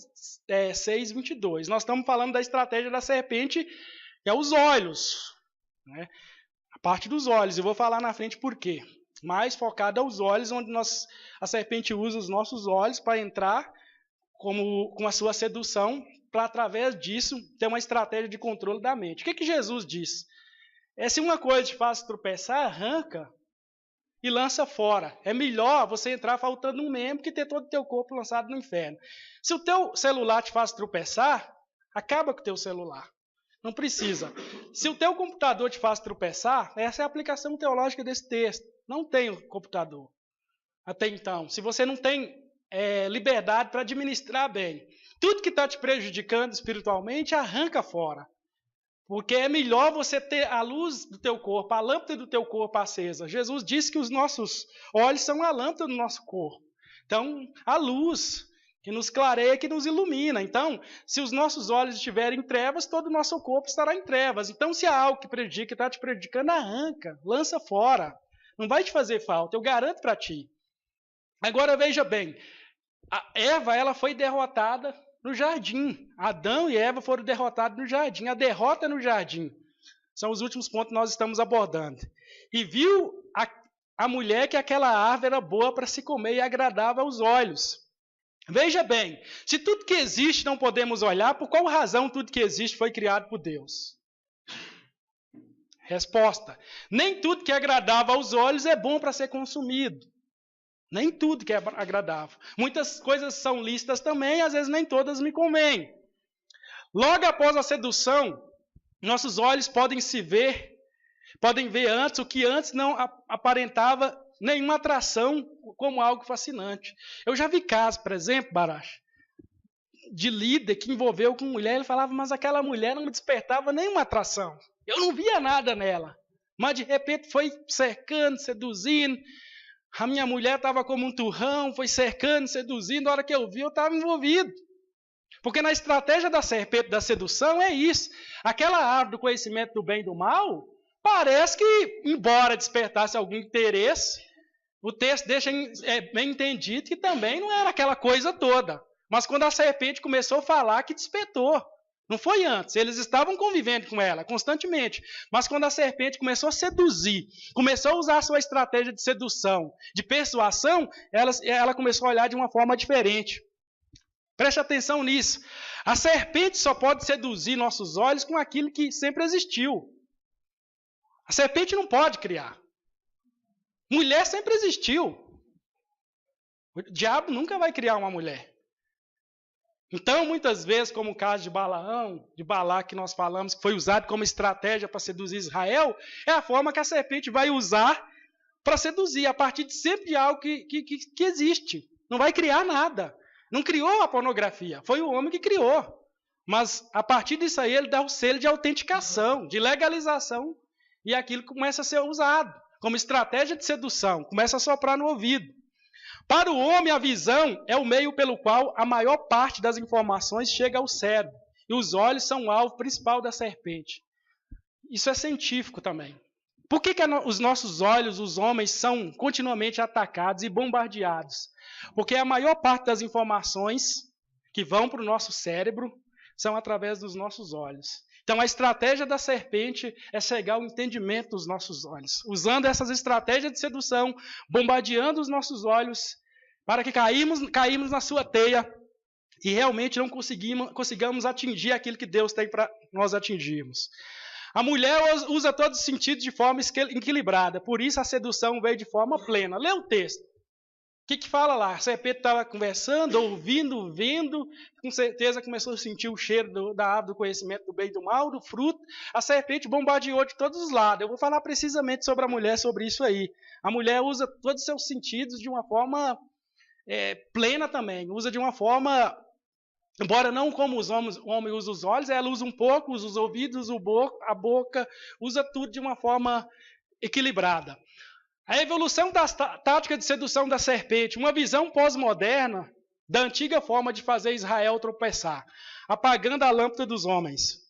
6, 22. Nós estamos falando da estratégia da serpente, que é os olhos. Né? A parte dos olhos. Eu vou falar na frente por quê. Mais focado aos olhos, onde a serpente usa os nossos olhos para entrar com a sua sedução, para através disso ter uma estratégia de controle da mente. O que Jesus disse? Se uma coisa te faz tropeçar, arranca e lança fora. É melhor você entrar faltando um membro que ter todo o teu corpo lançado no inferno. Se o teu celular te faz tropeçar, acaba com o teu celular. Não precisa. Se o teu computador te faz tropeçar, essa é a aplicação teológica desse texto. Não tem o computador. Até então. Se você não tem liberdade para administrar bem, tudo que está te prejudicando espiritualmente, arranca fora. Porque é melhor você ter a luz do teu corpo, a lâmpada do teu corpo acesa. Jesus disse que os nossos olhos são a lâmpada do nosso corpo. Então, a luz que nos clareia, que nos ilumina. Então, se os nossos olhos estiverem em trevas, todo o nosso corpo estará em trevas. Então, se há algo que prejudica, está te prejudicando, arranca, lança fora. Não vai te fazer falta, eu garanto para ti. Agora, veja bem, a Eva, ela foi derrotada no jardim. Adão e Eva foram derrotados no jardim. A derrota no jardim são os últimos pontos que nós estamos abordando. E viu a mulher que aquela árvore era boa para se comer e agradável aos olhos. Veja bem, se tudo que existe não podemos olhar, por qual razão tudo que existe foi criado por Deus? Resposta: nem tudo que é agradável aos olhos é bom para ser consumido. Nem tudo que é agradável. Muitas coisas são lícitas também, às vezes nem todas me convêm. Logo após a sedução, nossos olhos podem ver antes o que antes não aparentava nenhuma atração como algo fascinante. Eu já vi casos, por exemplo, Baracha, de líder que envolveu com mulher, ele falava, mas aquela mulher não me despertava nenhuma atração. Eu não via nada nela. Mas de repente foi cercando, seduzindo. A minha mulher estava como um turrão, foi cercando, seduzindo. A hora que eu vi, eu estava envolvido. Porque na estratégia da serpente, da sedução, é isso. Aquela árvore do conhecimento do bem e do mal, parece que, embora despertasse algum interesse, o texto deixa bem entendido que também não era aquela coisa toda. Mas quando a serpente começou a falar, que despertou. Não foi antes, eles estavam convivendo com ela constantemente. Mas quando a serpente começou a seduzir, começou a usar a sua estratégia de sedução, de persuasão, ela começou a olhar de uma forma diferente. Preste atenção nisso. A serpente só pode seduzir nossos olhos com aquilo que sempre existiu. A serpente não pode criar. Mulher sempre existiu. O diabo nunca vai criar uma mulher. Então, muitas vezes, como o caso de Balaão, de Balaque que nós falamos, que foi usado como estratégia para seduzir Israel, é a forma que a serpente vai usar para seduzir, a partir de sempre de algo que existe. Não vai criar nada. Não criou a pornografia, foi o homem que criou. Mas, a partir disso aí, ele dá o selo de autenticação, de legalização, e aquilo começa a ser usado como estratégia de sedução, começa a soprar no ouvido. Para o homem, a visão é o meio pelo qual a maior parte das informações chega ao cérebro. E os olhos são o alvo principal da serpente. Isso é científico também. Por que os nossos olhos, os homens, são continuamente atacados e bombardeados? Porque a maior parte das informações que vão para o nosso cérebro são através dos nossos olhos. Então, a estratégia da serpente é cegar o entendimento dos nossos olhos, usando essas estratégias de sedução, bombardeando os nossos olhos, para que caímos na sua teia e realmente não consigamos atingir aquilo que Deus tem para nós atingirmos. A mulher usa todos os sentidos de forma equilibrada, por isso a sedução veio de forma plena. Lê o texto. O que fala lá? A serpente estava conversando, ouvindo, vendo, com certeza começou a sentir o cheiro da árvore do conhecimento do bem e do mal, do fruto. A serpente bombardeou de todos os lados. Eu vou falar precisamente sobre a mulher, sobre isso aí. A mulher usa todos os seus sentidos de uma forma plena também, usa de uma forma Embora não como o homem usa os olhos, ela usa um pouco, usa os ouvidos, a boca, usa tudo de uma forma equilibrada. A evolução das táticas de sedução da serpente, uma visão pós-moderna da antiga forma de fazer Israel tropeçar, apagando a lâmpada dos homens.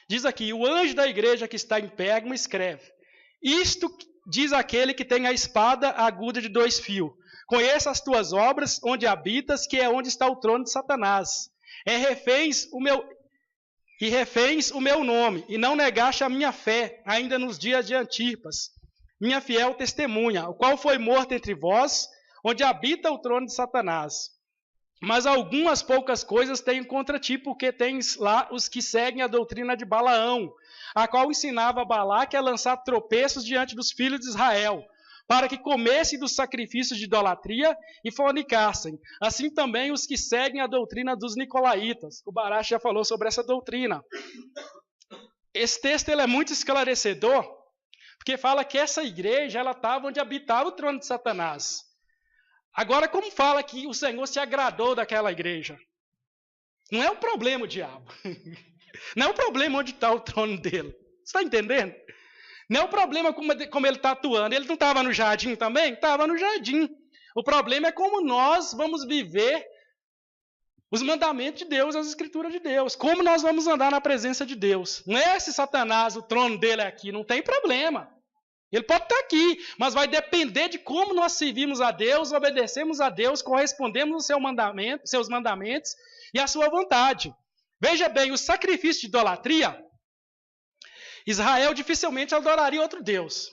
Diz aqui, o anjo da igreja que está em Pérgamo escreve, isto diz aquele que tem a espada aguda de 2 fios. Conheça as tuas obras, onde habitas, que é onde está o trono de Satanás. Reféns o meu nome, e não negaste a minha fé, ainda nos dias de Antipas, minha fiel testemunha, o qual foi morto entre vós, onde habita o trono de Satanás. Mas algumas poucas coisas tenho contra ti, porque tens lá os que seguem a doutrina de Balaão, a qual ensinava a Balaque a lançar tropeços diante dos filhos de Israel, para que comessem dos sacrifícios de idolatria e fornicassem. Assim também os que seguem a doutrina dos nicolaítas. O Barache já falou sobre essa doutrina. Esse texto ele é muito esclarecedor, porque fala que essa igreja ela estava onde habitava o trono de Satanás. Agora, como fala que o Senhor se agradou daquela igreja? Não é o problema o diabo. Não é o problema onde está o trono dele. Você está entendendo? Não é o problema como ele está atuando. Ele não estava no jardim também? Estava no jardim. O problema é como nós vamos viver os mandamentos de Deus, as escrituras de Deus. Como nós vamos andar na presença de Deus. Não é se Satanás, o trono dele é aqui. Não tem problema. Ele pode estar aqui, mas vai depender de como nós servimos a Deus, obedecemos a Deus, correspondemos aos seus mandamentos e à sua vontade. Veja bem, o sacrifício de idolatria, Israel dificilmente adoraria outro Deus.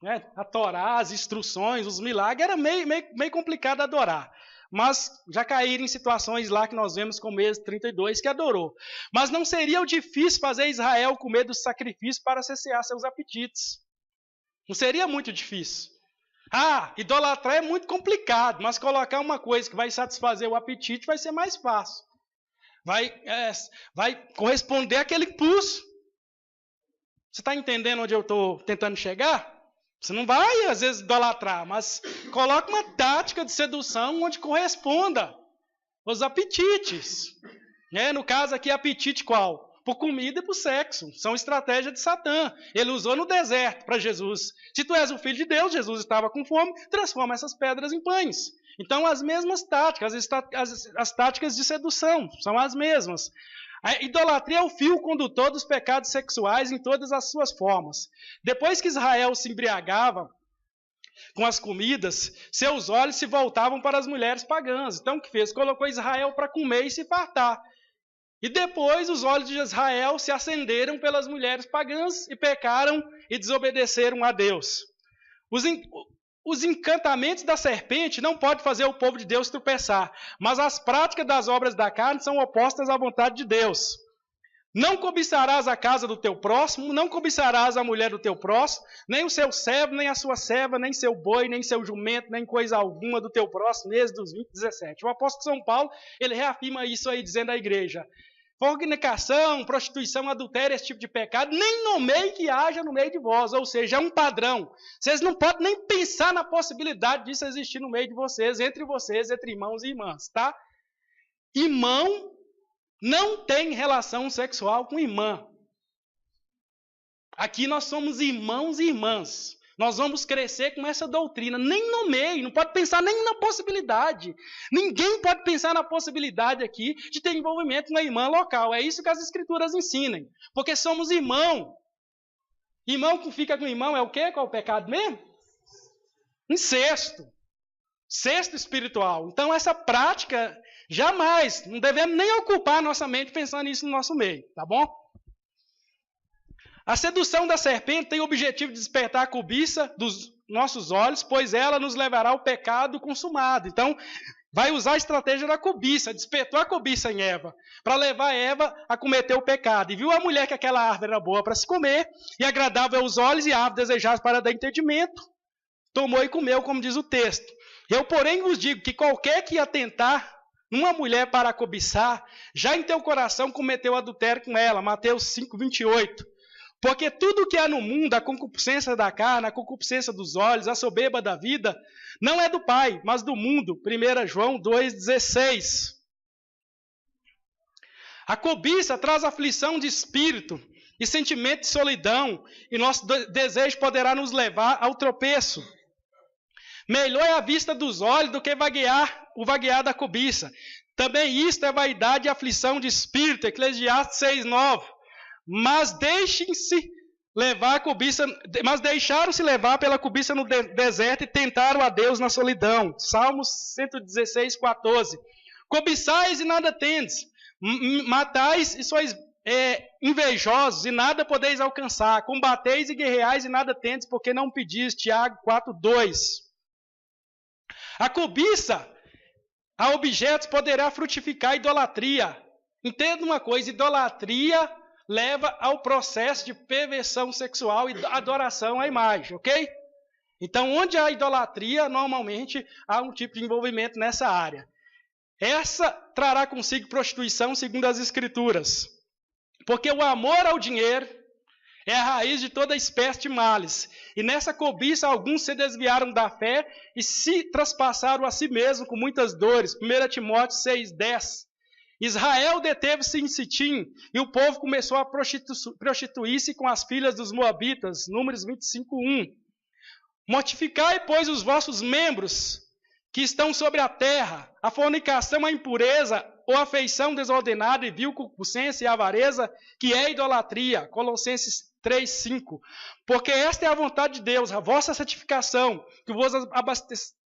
Né? A Torá, as instruções, os milagres, era meio complicado adorar. Mas já caíram em situações lá que nós vemos como Êxodo 32, que adorou. Mas não seria difícil fazer Israel comer do sacrifício para saciar seus apetites. Não seria muito difícil. Idolatrar é muito complicado, mas colocar uma coisa que vai satisfazer o apetite vai ser mais fácil. Vai corresponder àquele impulso. Você está entendendo onde eu estou tentando chegar? Você não vai, às vezes, idolatrar, mas coloca uma tática de sedução onde corresponda aos apetites. No caso aqui, apetite qual? Por comida e por sexo. São estratégias de Satã. Ele usou no deserto para Jesus. Se tu és o filho de Deus, Jesus estava com fome, transforma essas pedras em pães. Então, as mesmas táticas, as táticas de sedução, são as mesmas. A idolatria é o fio condutor dos pecados sexuais em todas as suas formas. Depois que Israel se embriagava com as comidas, seus olhos se voltavam para as mulheres pagãs. Então, o que fez? Colocou Israel para comer e se fartar. E depois os olhos de Israel se acenderam pelas mulheres pagãs e pecaram e desobedeceram a Deus. Os encantamentos da serpente não podem fazer o povo de Deus tropeçar, mas as práticas das obras da carne são opostas à vontade de Deus. Não cobiçarás a casa do teu próximo, não cobiçarás a mulher do teu próximo, nem o seu servo, nem a sua serva, nem seu boi, nem seu jumento, nem coisa alguma do teu próximo. Êxodo 20:17. O apóstolo São Paulo, ele reafirma isso aí, dizendo à igreja: fornicação, prostituição, adultério, esse tipo de pecado, nem nomeie que haja no meio de vós. Ou seja, é um padrão. Vocês não podem nem pensar na possibilidade disso existir no meio de vocês, entre irmãos e irmãs, tá? Irmão não tem relação sexual com irmã. Aqui nós somos irmãos e irmãs. Nós vamos crescer com essa doutrina. Nem nomeie, não pode pensar nem na possibilidade. Ninguém pode pensar na possibilidade aqui de ter envolvimento com a irmã local. É isso que as escrituras ensinam. Porque somos irmão. Irmão que fica com irmão é o quê? Qual é o pecado mesmo? Incesto. Incesto espiritual. Então essa prática, jamais, não devemos nem ocupar a nossa mente pensando nisso no nosso meio. Tá bom? A sedução da serpente tem o objetivo de despertar a cobiça dos nossos olhos, pois ela nos levará ao pecado consumado. Então, vai usar a estratégia da cobiça, despertou a cobiça em Eva, para levar Eva a cometer o pecado. E viu a mulher que aquela árvore era boa para se comer, e agradável aos olhos, e árvore desejável para dar entendimento. Tomou e comeu, como diz o texto. Eu, porém, vos digo que qualquer que atentar numa mulher para cobiçar, já em teu coração cometeu adultério com ela. Mateus 5:28. Porque tudo o que há no mundo, a concupiscência da carne, a concupiscência dos olhos, a soberba da vida, não é do Pai, mas do mundo. 1 João 2,16. A cobiça traz aflição de espírito e sentimento de solidão, e nosso desejo poderá nos levar ao tropeço. Melhor é a vista dos olhos do que o vaguear da cobiça. Também isto é vaidade e aflição de espírito, Eclesiastes 6:9. Mas deixaram-se levar pela cobiça no deserto e tentaram a Deus na solidão. Salmos 116:14. Cobiçais e nada tendes, matais e sois invejosos e nada podeis alcançar, combateis e guerreais e nada tendes, porque não pedis. Tiago 4:2. A cobiça a objetos poderá frutificar a idolatria. Entenda uma coisa, idolatria leva ao processo de perversão sexual e adoração à imagem, ok? Então, onde há idolatria, normalmente há um tipo de envolvimento nessa área. Essa trará consigo prostituição, segundo as Escrituras. Porque o amor ao dinheiro é a raiz de toda espécie de males. E nessa cobiça, alguns se desviaram da fé e se traspassaram a si mesmos com muitas dores. 1 Timóteo 6:10. Israel deteve-se em Sitim e o povo começou a prostituir-se com as filhas dos moabitas. Números 25:1. Mortificai, pois, os vossos membros que estão sobre a terra, a fornicação, a impureza, ou a afeição desordenada e vil concupiscência e avareza, que é idolatria. Colossenses 3:5. Porque esta é a vontade de Deus, a vossa santificação, que vos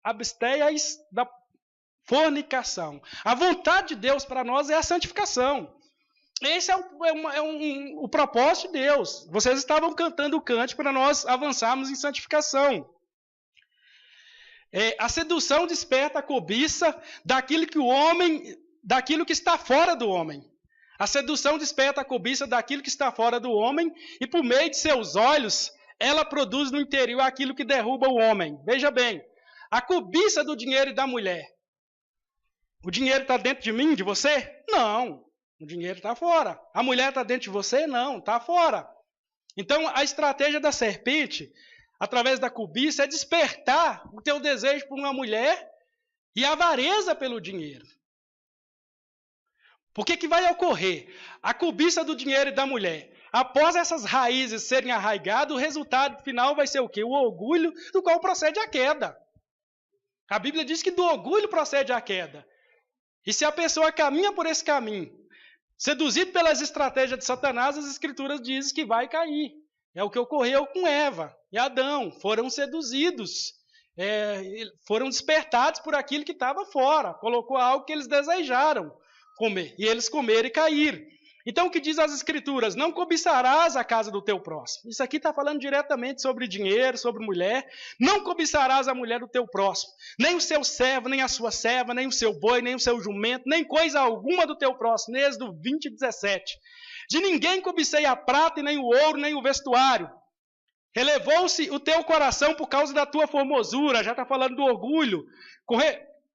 abstenhais da fornicação. A vontade de Deus para nós é a santificação. Esse é o propósito de Deus. Vocês estavam cantando o cântico para nós avançarmos em santificação. A sedução desperta a cobiça daquilo que está fora do homem. A sedução desperta a cobiça daquilo que está fora do homem e por meio de seus olhos, ela produz no interior aquilo que derruba o homem. Veja bem, a cobiça do dinheiro e da mulher. O dinheiro está dentro de mim, de você? Não, o dinheiro está fora. A mulher está dentro de você? Não, está fora. Então, a estratégia da serpente, através da cobiça, é despertar o teu desejo por uma mulher e a avareza pelo dinheiro. Por que vai ocorrer? A cobiça do dinheiro e da mulher. Após essas raízes serem arraigadas, o resultado final vai ser o quê? O orgulho, do qual procede a queda. A Bíblia diz que do orgulho procede a queda. E se a pessoa caminha por esse caminho, seduzido pelas estratégias de Satanás, as Escrituras dizem que vai cair. É o que ocorreu com Eva e Adão. Foram seduzidos, foram despertados por aquilo que estava fora. Colocou algo que eles desejaram comer. E eles comeram e caíram. Então, o que diz as Escrituras? Não cobiçarás a casa do teu próximo. Isso aqui está falando diretamente sobre dinheiro, sobre mulher. Não cobiçarás a mulher do teu próximo. Nem o seu servo, nem a sua serva, nem o seu boi, nem o seu jumento, nem coisa alguma do teu próximo. Êxodo 20:17. De ninguém cobicei a prata, e nem o ouro, nem o vestuário. Relevou-se o teu coração por causa da tua formosura. Já está falando do orgulho.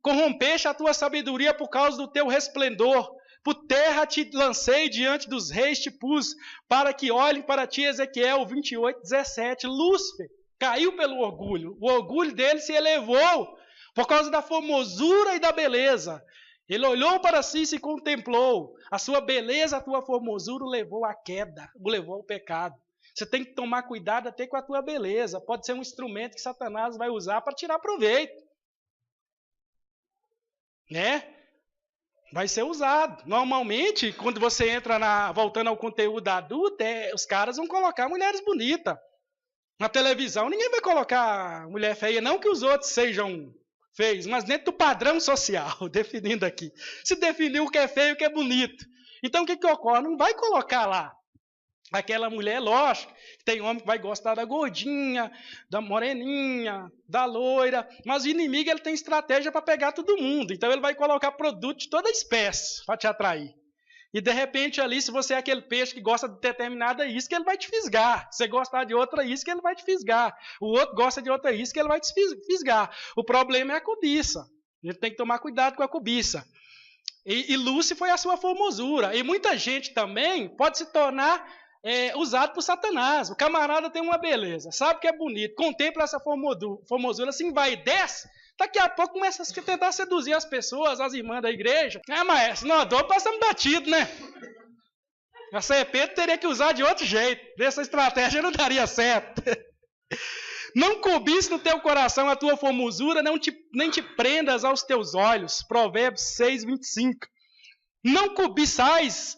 Corrompeste a tua sabedoria por causa do teu resplendor. Por terra te lancei, diante dos reis te pus, para que olhem para ti. Ezequiel 28:17. Lúcifer caiu pelo orgulho. O orgulho dele se elevou por causa da formosura e da beleza. Ele olhou para si e se contemplou. A sua beleza, a tua formosura o levou à queda, o levou ao pecado. Você tem que tomar cuidado até com a tua beleza. Pode ser um instrumento que Satanás vai usar para tirar proveito. Né? Vai ser usado. Normalmente, quando você entra voltando ao conteúdo adulto, os caras vão colocar mulheres bonitas. Na televisão, ninguém vai colocar mulher feia, não que os outros sejam feios, mas dentro do padrão social, definindo aqui. Se definiu o que é feio e o que é bonito. Então, o que ocorre? Não vai colocar lá aquela mulher, lógico, tem homem que vai gostar da gordinha, da moreninha, da loira, mas o inimigo ele tem estratégia para pegar todo mundo, então ele vai colocar produto de toda espécie para te atrair. E de repente ali, se você é aquele peixe que gosta de determinada isca, ele vai te fisgar. Se você gostar de outra isca, ele vai te fisgar. O outro gosta de outra isca, ele vai te fisgar. O problema é a cobiça. A gente tem que tomar cuidado com a cobiça. E Lúcifer foi a sua formosura. E muita gente também pode se tornar usado por Satanás. O camarada tem uma beleza, sabe que é bonito, contempla essa formosura, se envaidece, Daqui a pouco começa a tentar seduzir as pessoas, as irmãs da igreja. Mas se não adora, passamos batido, né? A serpente teria que usar de outro jeito. Essa estratégia não daria certo. Não cobice no teu coração a tua formosura, nem te prendas aos teus olhos. Provérbios 6, 25. Não cobiçais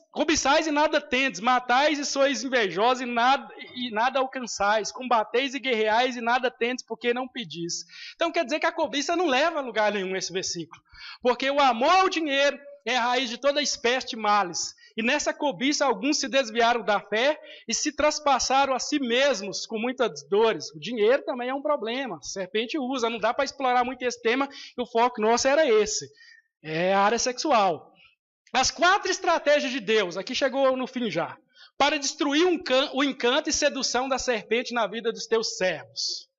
e nada tendes, matais e sois invejosos e nada alcançais, combateis e guerreais e nada tendes, porque não pedis. Então quer dizer que a cobiça não leva a lugar nenhum esse versículo, porque o amor ao dinheiro é a raiz de toda espécie de males, e nessa cobiça alguns se desviaram da fé e se traspassaram a si mesmos com muitas dores. O dinheiro também é um problema, a serpente usa, não dá para explorar muito esse tema, e o foco nosso era esse, é a área sexual. As 4 estratégias de Deus, aqui chegou no fim já, para destruir o encanto e sedução da serpente na vida dos teus servos.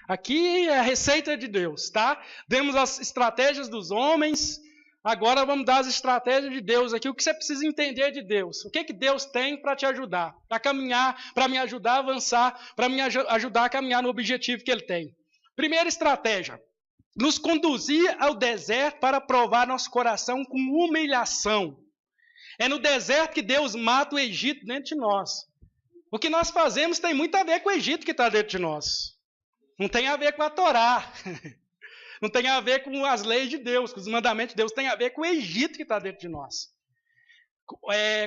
Aqui é a receita de Deus, tá? Demos as estratégias dos homens, agora vamos dar as estratégias de Deus aqui. O que você precisa entender de Deus? O que Deus tem para te ajudar? A caminhar, para me ajudar a avançar, para me ajudar a caminhar no objetivo que Ele tem. Primeira estratégia. Nos conduzir ao deserto para provar nosso coração com humilhação. É no deserto que Deus mata o Egito dentro de nós. O que nós fazemos tem muito a ver com o Egito que está dentro de nós. Não tem a ver com a Torá. Não tem a ver com as leis de Deus, com os mandamentos de Deus. Tem a ver com o Egito que está dentro de nós.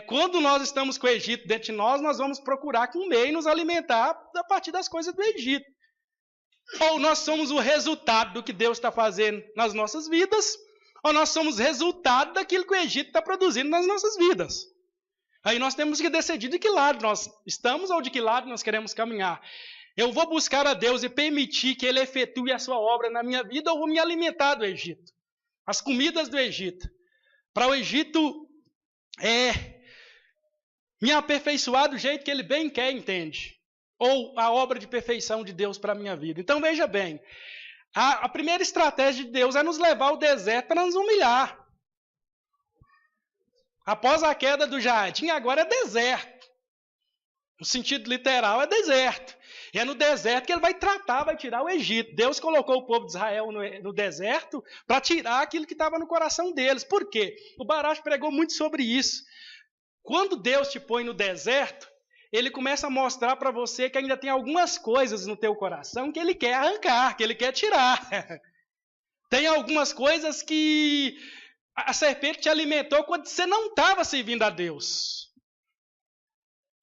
Quando nós estamos com o Egito dentro de nós, nós vamos procurar comer e nos alimentar a partir das coisas do Egito. Ou nós somos o resultado do que Deus está fazendo nas nossas vidas, ou nós somos resultado daquilo que o Egito está produzindo nas nossas vidas. Aí nós temos que decidir de que lado nós estamos ou de que lado nós queremos caminhar. Eu vou buscar a Deus e permitir que Ele efetue a sua obra na minha vida, ou vou me alimentar do Egito. As comidas do Egito. Para o Egito me aperfeiçoar do jeito que Ele bem quer, entende? Ou a obra de perfeição de Deus para a minha vida. Então veja bem, a primeira estratégia de Deus é nos levar ao deserto para nos humilhar. Após a queda do jardim, agora é deserto. No sentido literal, é deserto. E é no deserto que Ele vai tratar, vai tirar o Egito. Deus colocou o povo de Israel no deserto para tirar aquilo que estava no coração deles. Por quê? O Baracho pregou muito sobre isso. Quando Deus te põe no deserto, Ele começa a mostrar para você que ainda tem algumas coisas no teu coração que Ele quer arrancar, que Ele quer tirar. Tem algumas coisas que a serpente te alimentou quando você não estava servindo a Deus.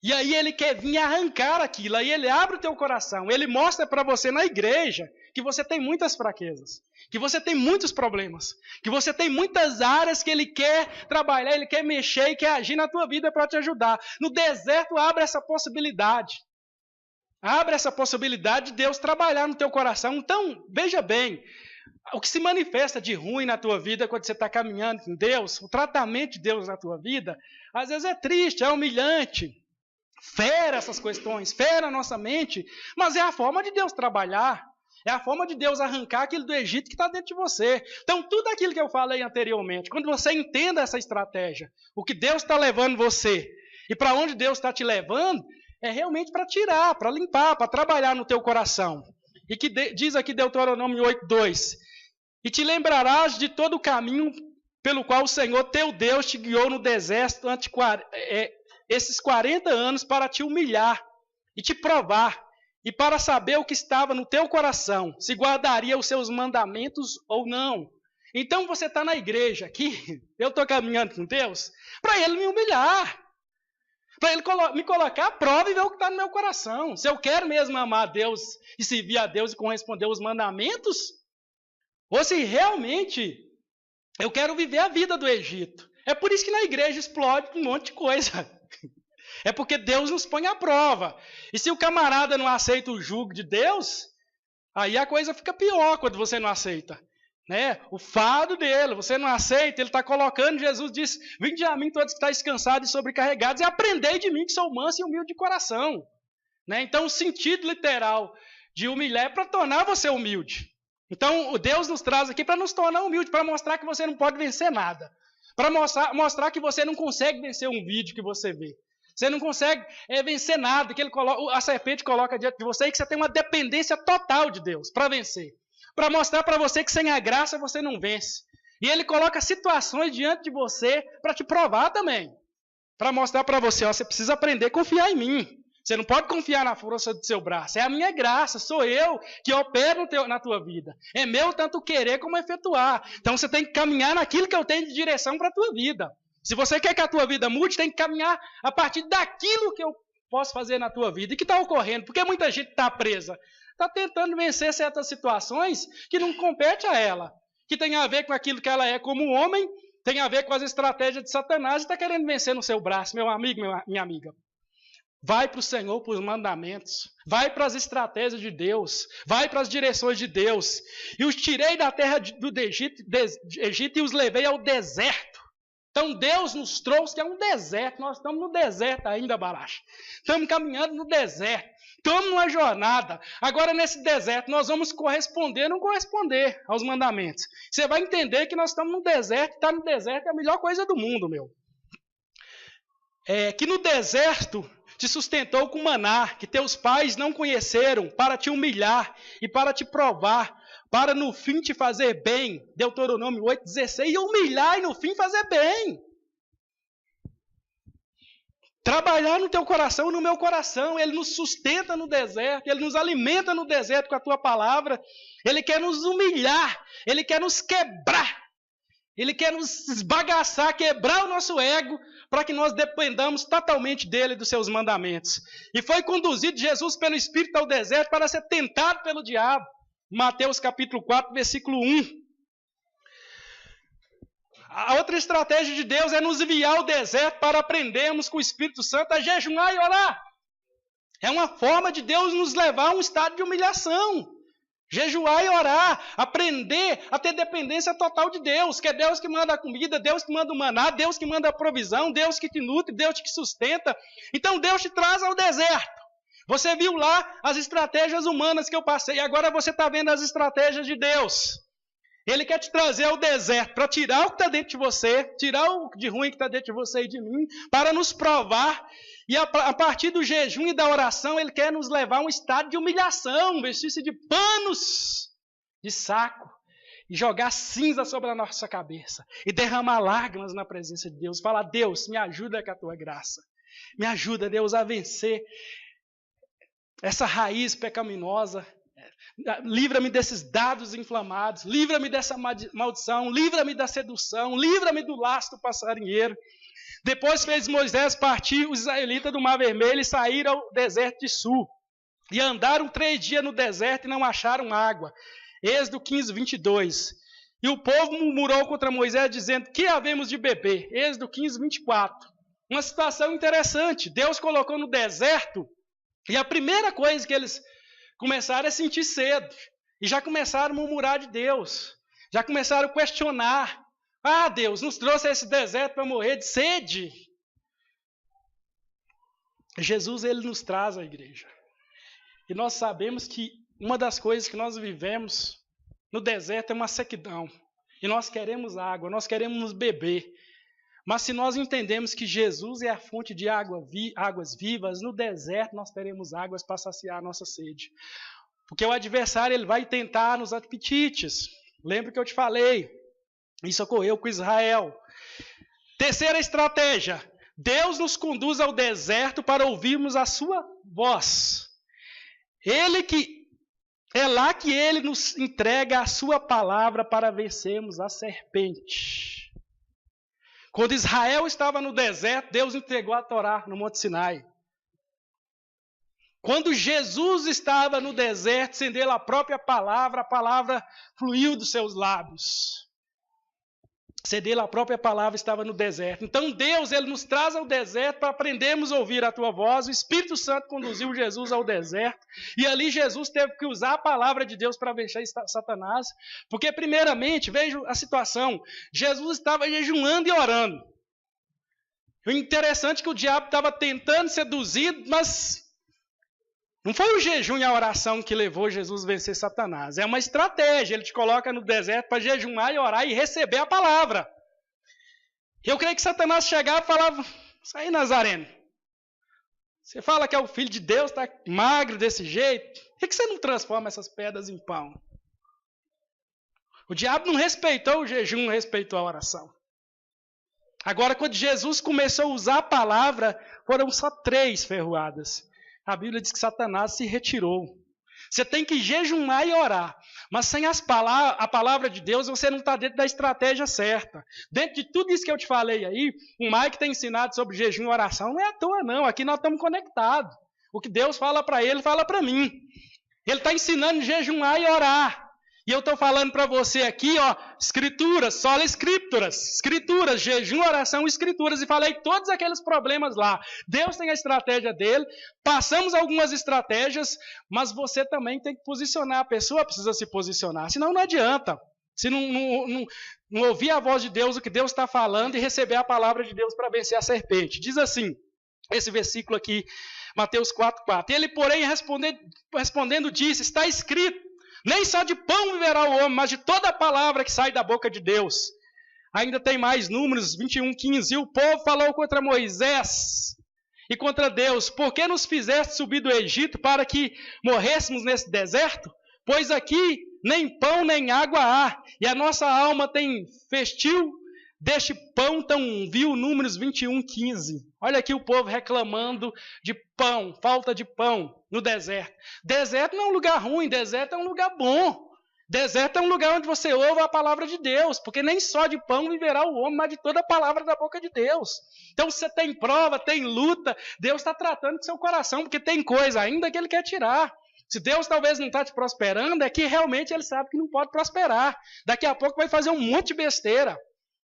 E aí Ele quer vir arrancar aquilo, aí Ele abre o teu coração, Ele mostra para você na igreja que você tem muitas fraquezas, que você tem muitos problemas, que você tem muitas áreas que Ele quer trabalhar, Ele quer mexer e quer agir na tua vida para te ajudar. No deserto abre essa possibilidade. Abre essa possibilidade de Deus trabalhar no teu coração. Então, veja bem, o que se manifesta de ruim na tua vida quando você está caminhando com Deus, o tratamento de Deus na tua vida, às vezes é triste, é humilhante, fere essas questões, fere a nossa mente, mas é a forma de Deus trabalhar. É a forma de Deus arrancar aquilo do Egito que está dentro de você. Então, tudo aquilo que eu falei anteriormente, quando você entenda essa estratégia, o que Deus está levando você e para onde Deus está te levando, é realmente para tirar, para limpar, para trabalhar no teu coração. E que diz aqui Deuteronômio 8:2, e te lembrarás de todo o caminho pelo qual o Senhor teu Deus te guiou no deserto esses 40 anos para te humilhar e te provar, e para saber o que estava no teu coração, se guardaria os seus mandamentos ou não. Então você está na igreja aqui, eu estou caminhando com Deus, para Ele me humilhar, para Ele me colocar à prova e ver o que está no meu coração. Se eu quero mesmo amar a Deus e servir a Deus e corresponder aos mandamentos, ou se realmente eu quero viver a vida do Egito. É por isso que na igreja explode um monte de coisa. É porque Deus nos põe à prova. E se o camarada não aceita o jugo de Deus, aí a coisa fica pior quando você não aceita. Né? O fardo dele, você não aceita, ele está colocando, Jesus diz, vinde a mim todos que estáis cansados e sobrecarregados e aprendei de mim que sou manso e humilde de coração. Né? Então o sentido literal de humilhar é para tornar você humilde. Então Deus nos traz aqui para nos tornar humilde, para mostrar que você não pode vencer nada. Para mostrar que você não consegue vencer um vídeo que você vê. Você não consegue vencer nada, que a serpente coloca diante de você e que você tem uma dependência total de Deus para vencer. para mostrar para você que sem a graça você não vence. E ele coloca situações diante de você para te provar também. Para mostrar para você, ó, você precisa aprender a confiar em mim. Você não pode confiar na força do seu braço. É a minha graça, sou eu que opero na tua vida. É meu tanto querer como efetuar. Então você tem que caminhar naquilo que eu tenho de direção para a tua vida. Se você quer que a tua vida mude, tem que caminhar a partir daquilo que eu posso fazer na tua vida. E que está ocorrendo? Porque muita gente está presa. Está tentando vencer certas situações que não compete a ela. Que tem a ver com aquilo que ela é como homem, tem a ver com as estratégias de Satanás e está querendo vencer no seu braço, meu amigo, minha amiga. Vai para o Senhor, para os mandamentos. Vai para as estratégias de Deus. Vai para as direções de Deus. E os tirei da terra do Egito e os levei ao deserto. Então Deus nos trouxe, que é um deserto. Nós estamos no deserto ainda, Baracha. Estamos caminhando no deserto. Estamos numa jornada. Agora, nesse deserto, nós vamos corresponder ou não corresponder aos mandamentos. Você vai entender que nós estamos no deserto. Estar no deserto é a melhor coisa do mundo, meu. Que no deserto te sustentou com maná, que teus pais não conheceram, para te humilhar e para te provar, para no fim te fazer bem. Deuteronômio 8,16. E humilhar e no fim fazer bem. Trabalhar no teu coração e no meu coração. Ele nos sustenta no deserto, Ele nos alimenta no deserto com a tua palavra. Ele quer nos humilhar, Ele quer nos quebrar. Ele quer nos esbagaçar, quebrar o nosso ego, para que nós dependamos totalmente dele e dos seus mandamentos. E foi conduzido Jesus pelo Espírito ao deserto para ser tentado pelo diabo. Mateus capítulo 4, versículo 1. A outra estratégia de Deus é nos enviar ao deserto para aprendermos com o Espírito Santo a jejuar e orar. É uma forma de Deus nos levar a um estado de humilhação. Jejuar e orar, aprender a ter dependência total de Deus, que é Deus que manda a comida, Deus que manda o maná, Deus que manda a provisão, Deus que te nutre, Deus que sustenta. Então Deus te traz ao deserto. Você viu lá as estratégias humanas que eu passei, agora você está vendo as estratégias de Deus. Ele quer te trazer ao deserto para tirar o que está dentro de você, tirar o de ruim que está dentro de você e de mim, para nos provar. E a partir do jejum e da oração, Ele quer nos levar a um estado de humilhação, vestir-se de panos de saco e jogar cinza sobre a nossa cabeça e derramar lágrimas na presença de Deus. Falar, Deus, me ajuda com a Tua graça. Me ajuda, Deus, a vencer essa raiz pecaminosa. Livra-me desses dados inflamados, livra-me dessa maldição, livra-me da sedução, livra-me do laço do passarinheiro. Depois fez Moisés partir os israelitas do Mar Vermelho e saíram ao deserto de Sul. E andaram 3 dias no deserto e não acharam água. Êxodo 15, 22. E o povo murmurou contra Moisés, dizendo, que havemos de beber? Êxodo 15, 24. Uma situação interessante. Deus colocou no deserto, e a primeira coisa que eles começaram a sentir sede. E já começaram a murmurar de Deus. Já começaram a questionar. Ah, Deus, nos trouxe a esse deserto para morrer de sede. Jesus, Ele nos traz à igreja. E nós sabemos que uma das coisas que nós vivemos no deserto é uma sequidão. E nós queremos água, nós queremos beber. Mas se nós entendemos que Jesus é a fonte de águas vivas, no deserto nós teremos águas para saciar a nossa sede. Porque o adversário ele vai tentar nos apetites. Lembra que eu te falei? Isso ocorreu com Israel. Terceira estratégia. Deus nos conduz ao deserto para ouvirmos a sua voz. É lá que Ele nos entrega a sua palavra para vencermos a serpente. Quando Israel estava no deserto, Deus entregou a Torá no Monte Sinai. Quando Jesus estava no deserto, sem dele a palavra fluiu dos seus lábios. Sem dele a própria palavra estava no deserto. Então Deus, Ele nos traz ao deserto para aprendermos a ouvir a tua voz. O Espírito Santo conduziu Jesus ao deserto. E ali Jesus teve que usar a palavra de Deus para vencer Satanás. Porque primeiramente, veja a situação. Jesus estava jejuando e orando. O interessante é que o diabo estava tentando seduzir, mas não foi o jejum e a oração que levou Jesus a vencer Satanás. É uma estratégia. Ele te coloca no deserto para jejuar e orar e receber a palavra. Eu creio que Satanás chegava e falava, isso aí, Nazareno. Você fala que é o Filho de Deus, está magro desse jeito. Por que você não transforma essas pedras em pão? O diabo não respeitou o jejum, não respeitou a oração. Agora, quando Jesus começou a usar a palavra, foram só 3 ferroadas. A Bíblia diz que Satanás se retirou. Você tem que jejumar e orar. Mas sem a palavra de Deus, você não está dentro da estratégia certa. Dentro de tudo isso que eu te falei aí, o Mike tem ensinado sobre jejum e oração. Não é à toa, não. Aqui nós estamos conectados. O que Deus fala para ele, fala para mim. Ele está ensinando a jejumar e orar. E eu estou falando para você aqui, ó, escrituras, sola escrituras. Escrituras, jejum, oração, escrituras. E falei todos aqueles problemas lá. Deus tem a estratégia dele. Passamos algumas estratégias, mas você também tem que posicionar. A pessoa precisa se posicionar, senão não adianta. Se não ouvir a voz de Deus, o que Deus está falando, e receber a palavra de Deus para vencer a serpente. Diz assim, esse versículo aqui, Mateus 4:4. Ele, porém, respondendo, disse, está escrito, nem só de pão viverá o homem, mas de toda a palavra que sai da boca de Deus. Ainda tem mais Números 21:15. E o povo falou contra Moisés e contra Deus, por que nos fizeste subir do Egito para que morrêssemos nesse deserto? Pois aqui nem pão nem água há, e a nossa alma tem festio deste pão tão vil. Números 21:15. Olha aqui o povo reclamando de pão, falta de pão no deserto. Deserto não é um lugar ruim, deserto é um lugar bom. Deserto é um lugar onde você ouve a palavra de Deus, porque nem só de pão viverá o homem, mas de toda a palavra da boca de Deus. Então, se você tem prova, tem luta, Deus está tratando com seu coração, porque tem coisa ainda que Ele quer tirar. Se Deus talvez não está te prosperando, é que realmente Ele sabe que não pode prosperar. Daqui a pouco vai fazer um monte de besteira.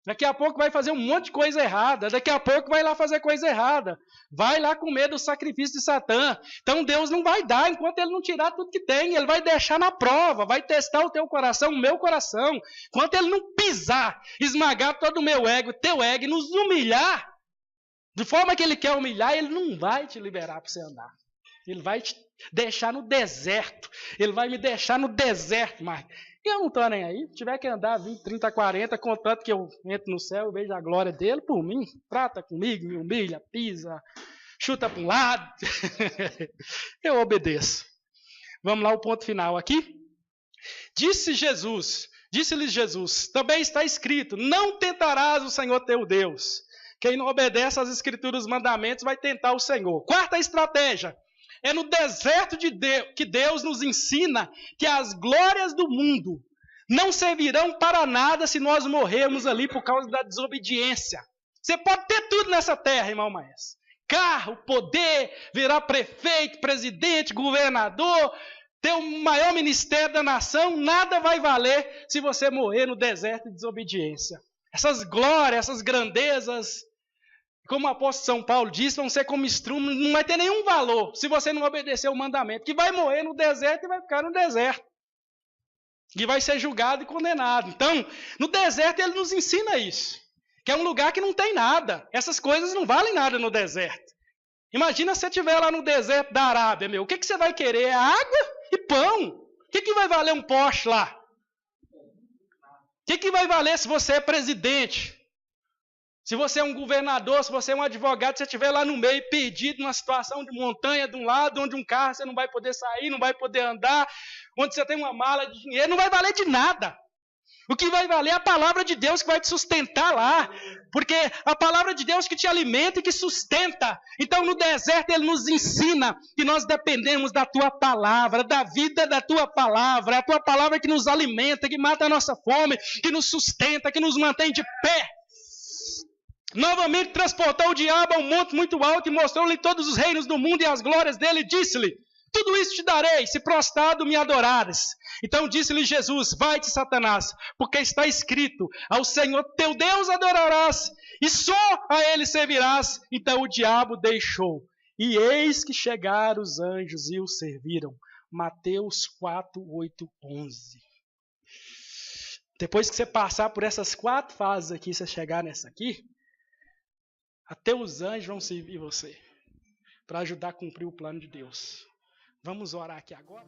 Daqui a pouco vai fazer um monte de coisa errada. Daqui a pouco vai lá fazer coisa errada. Vai lá comer do sacrifício de Satã. Então Deus não vai dar enquanto Ele não tirar tudo que tem. Ele vai deixar na prova. Vai testar o teu coração, o meu coração. Enquanto Ele não pisar, esmagar todo o meu ego, teu ego, e nos humilhar, de forma que Ele quer humilhar, Ele não vai te liberar para você andar. Ele vai te deixar no deserto. Ele vai me deixar no deserto, mas eu não estou nem aí. Se tiver que andar 20, 30, 40, contanto que eu entro no céu e vejo a glória dele, por mim, trata comigo, me humilha, pisa, chuta para um lado. Eu obedeço. Vamos lá, o ponto final aqui. Disse-lhe Jesus, também está escrito, não tentarás o Senhor teu Deus. Quem não obedece às escrituras e os mandamentos vai tentar o Senhor. Quarta estratégia. É no deserto de Deus que Deus nos ensina que as glórias do mundo não servirão para nada se nós morrermos ali por causa da desobediência. Você pode ter tudo nessa terra, irmão Maes. Carro, poder, virar prefeito, presidente, governador, ter o maior ministério da nação, nada vai valer se você morrer no deserto de desobediência. Essas glórias, essas grandezas, como o apóstolo São Paulo disse, vão ser como estrumo, não vai ter nenhum valor se você não obedecer o mandamento, que vai morrer no deserto e vai ficar no deserto. E vai ser julgado e condenado. Então, no deserto ele nos ensina isso, que é um lugar que não tem nada. Essas coisas não valem nada no deserto. Imagina se você estiver lá no deserto da Arábia, meu, o que você vai querer? É água e pão. O que vai valer um Porsche lá? O que vai valer se você é presidente? Se você é um governador, se você é um advogado, se você estiver lá no meio perdido, numa situação de montanha de um lado, onde um carro você não vai poder sair, não vai poder andar, onde você tem uma mala de dinheiro, não vai valer de nada. O que vai valer é a palavra de Deus que vai te sustentar lá, porque a palavra de Deus que te alimenta e que sustenta. Então no deserto Ele nos ensina que nós dependemos da Tua palavra, da vida da Tua palavra, é a Tua palavra que nos alimenta, que mata a nossa fome, que nos sustenta, que nos mantém de pé. Novamente transportou o diabo a um monte muito alto e mostrou-lhe todos os reinos do mundo e as glórias dele, e disse-lhe, tudo isso te darei, se prostrado me adorares. Então disse-lhe Jesus, vai-te Satanás, porque está escrito, ao Senhor teu Deus adorarás, e só a Ele servirás. Então o diabo deixou, e eis que chegaram os anjos e o serviram. Mateus 4, 8, 11. Depois que você passar por essas 4 fases aqui, você chegar nessa aqui, até os anjos vão servir você para ajudar a cumprir o plano de Deus. Vamos orar aqui agora?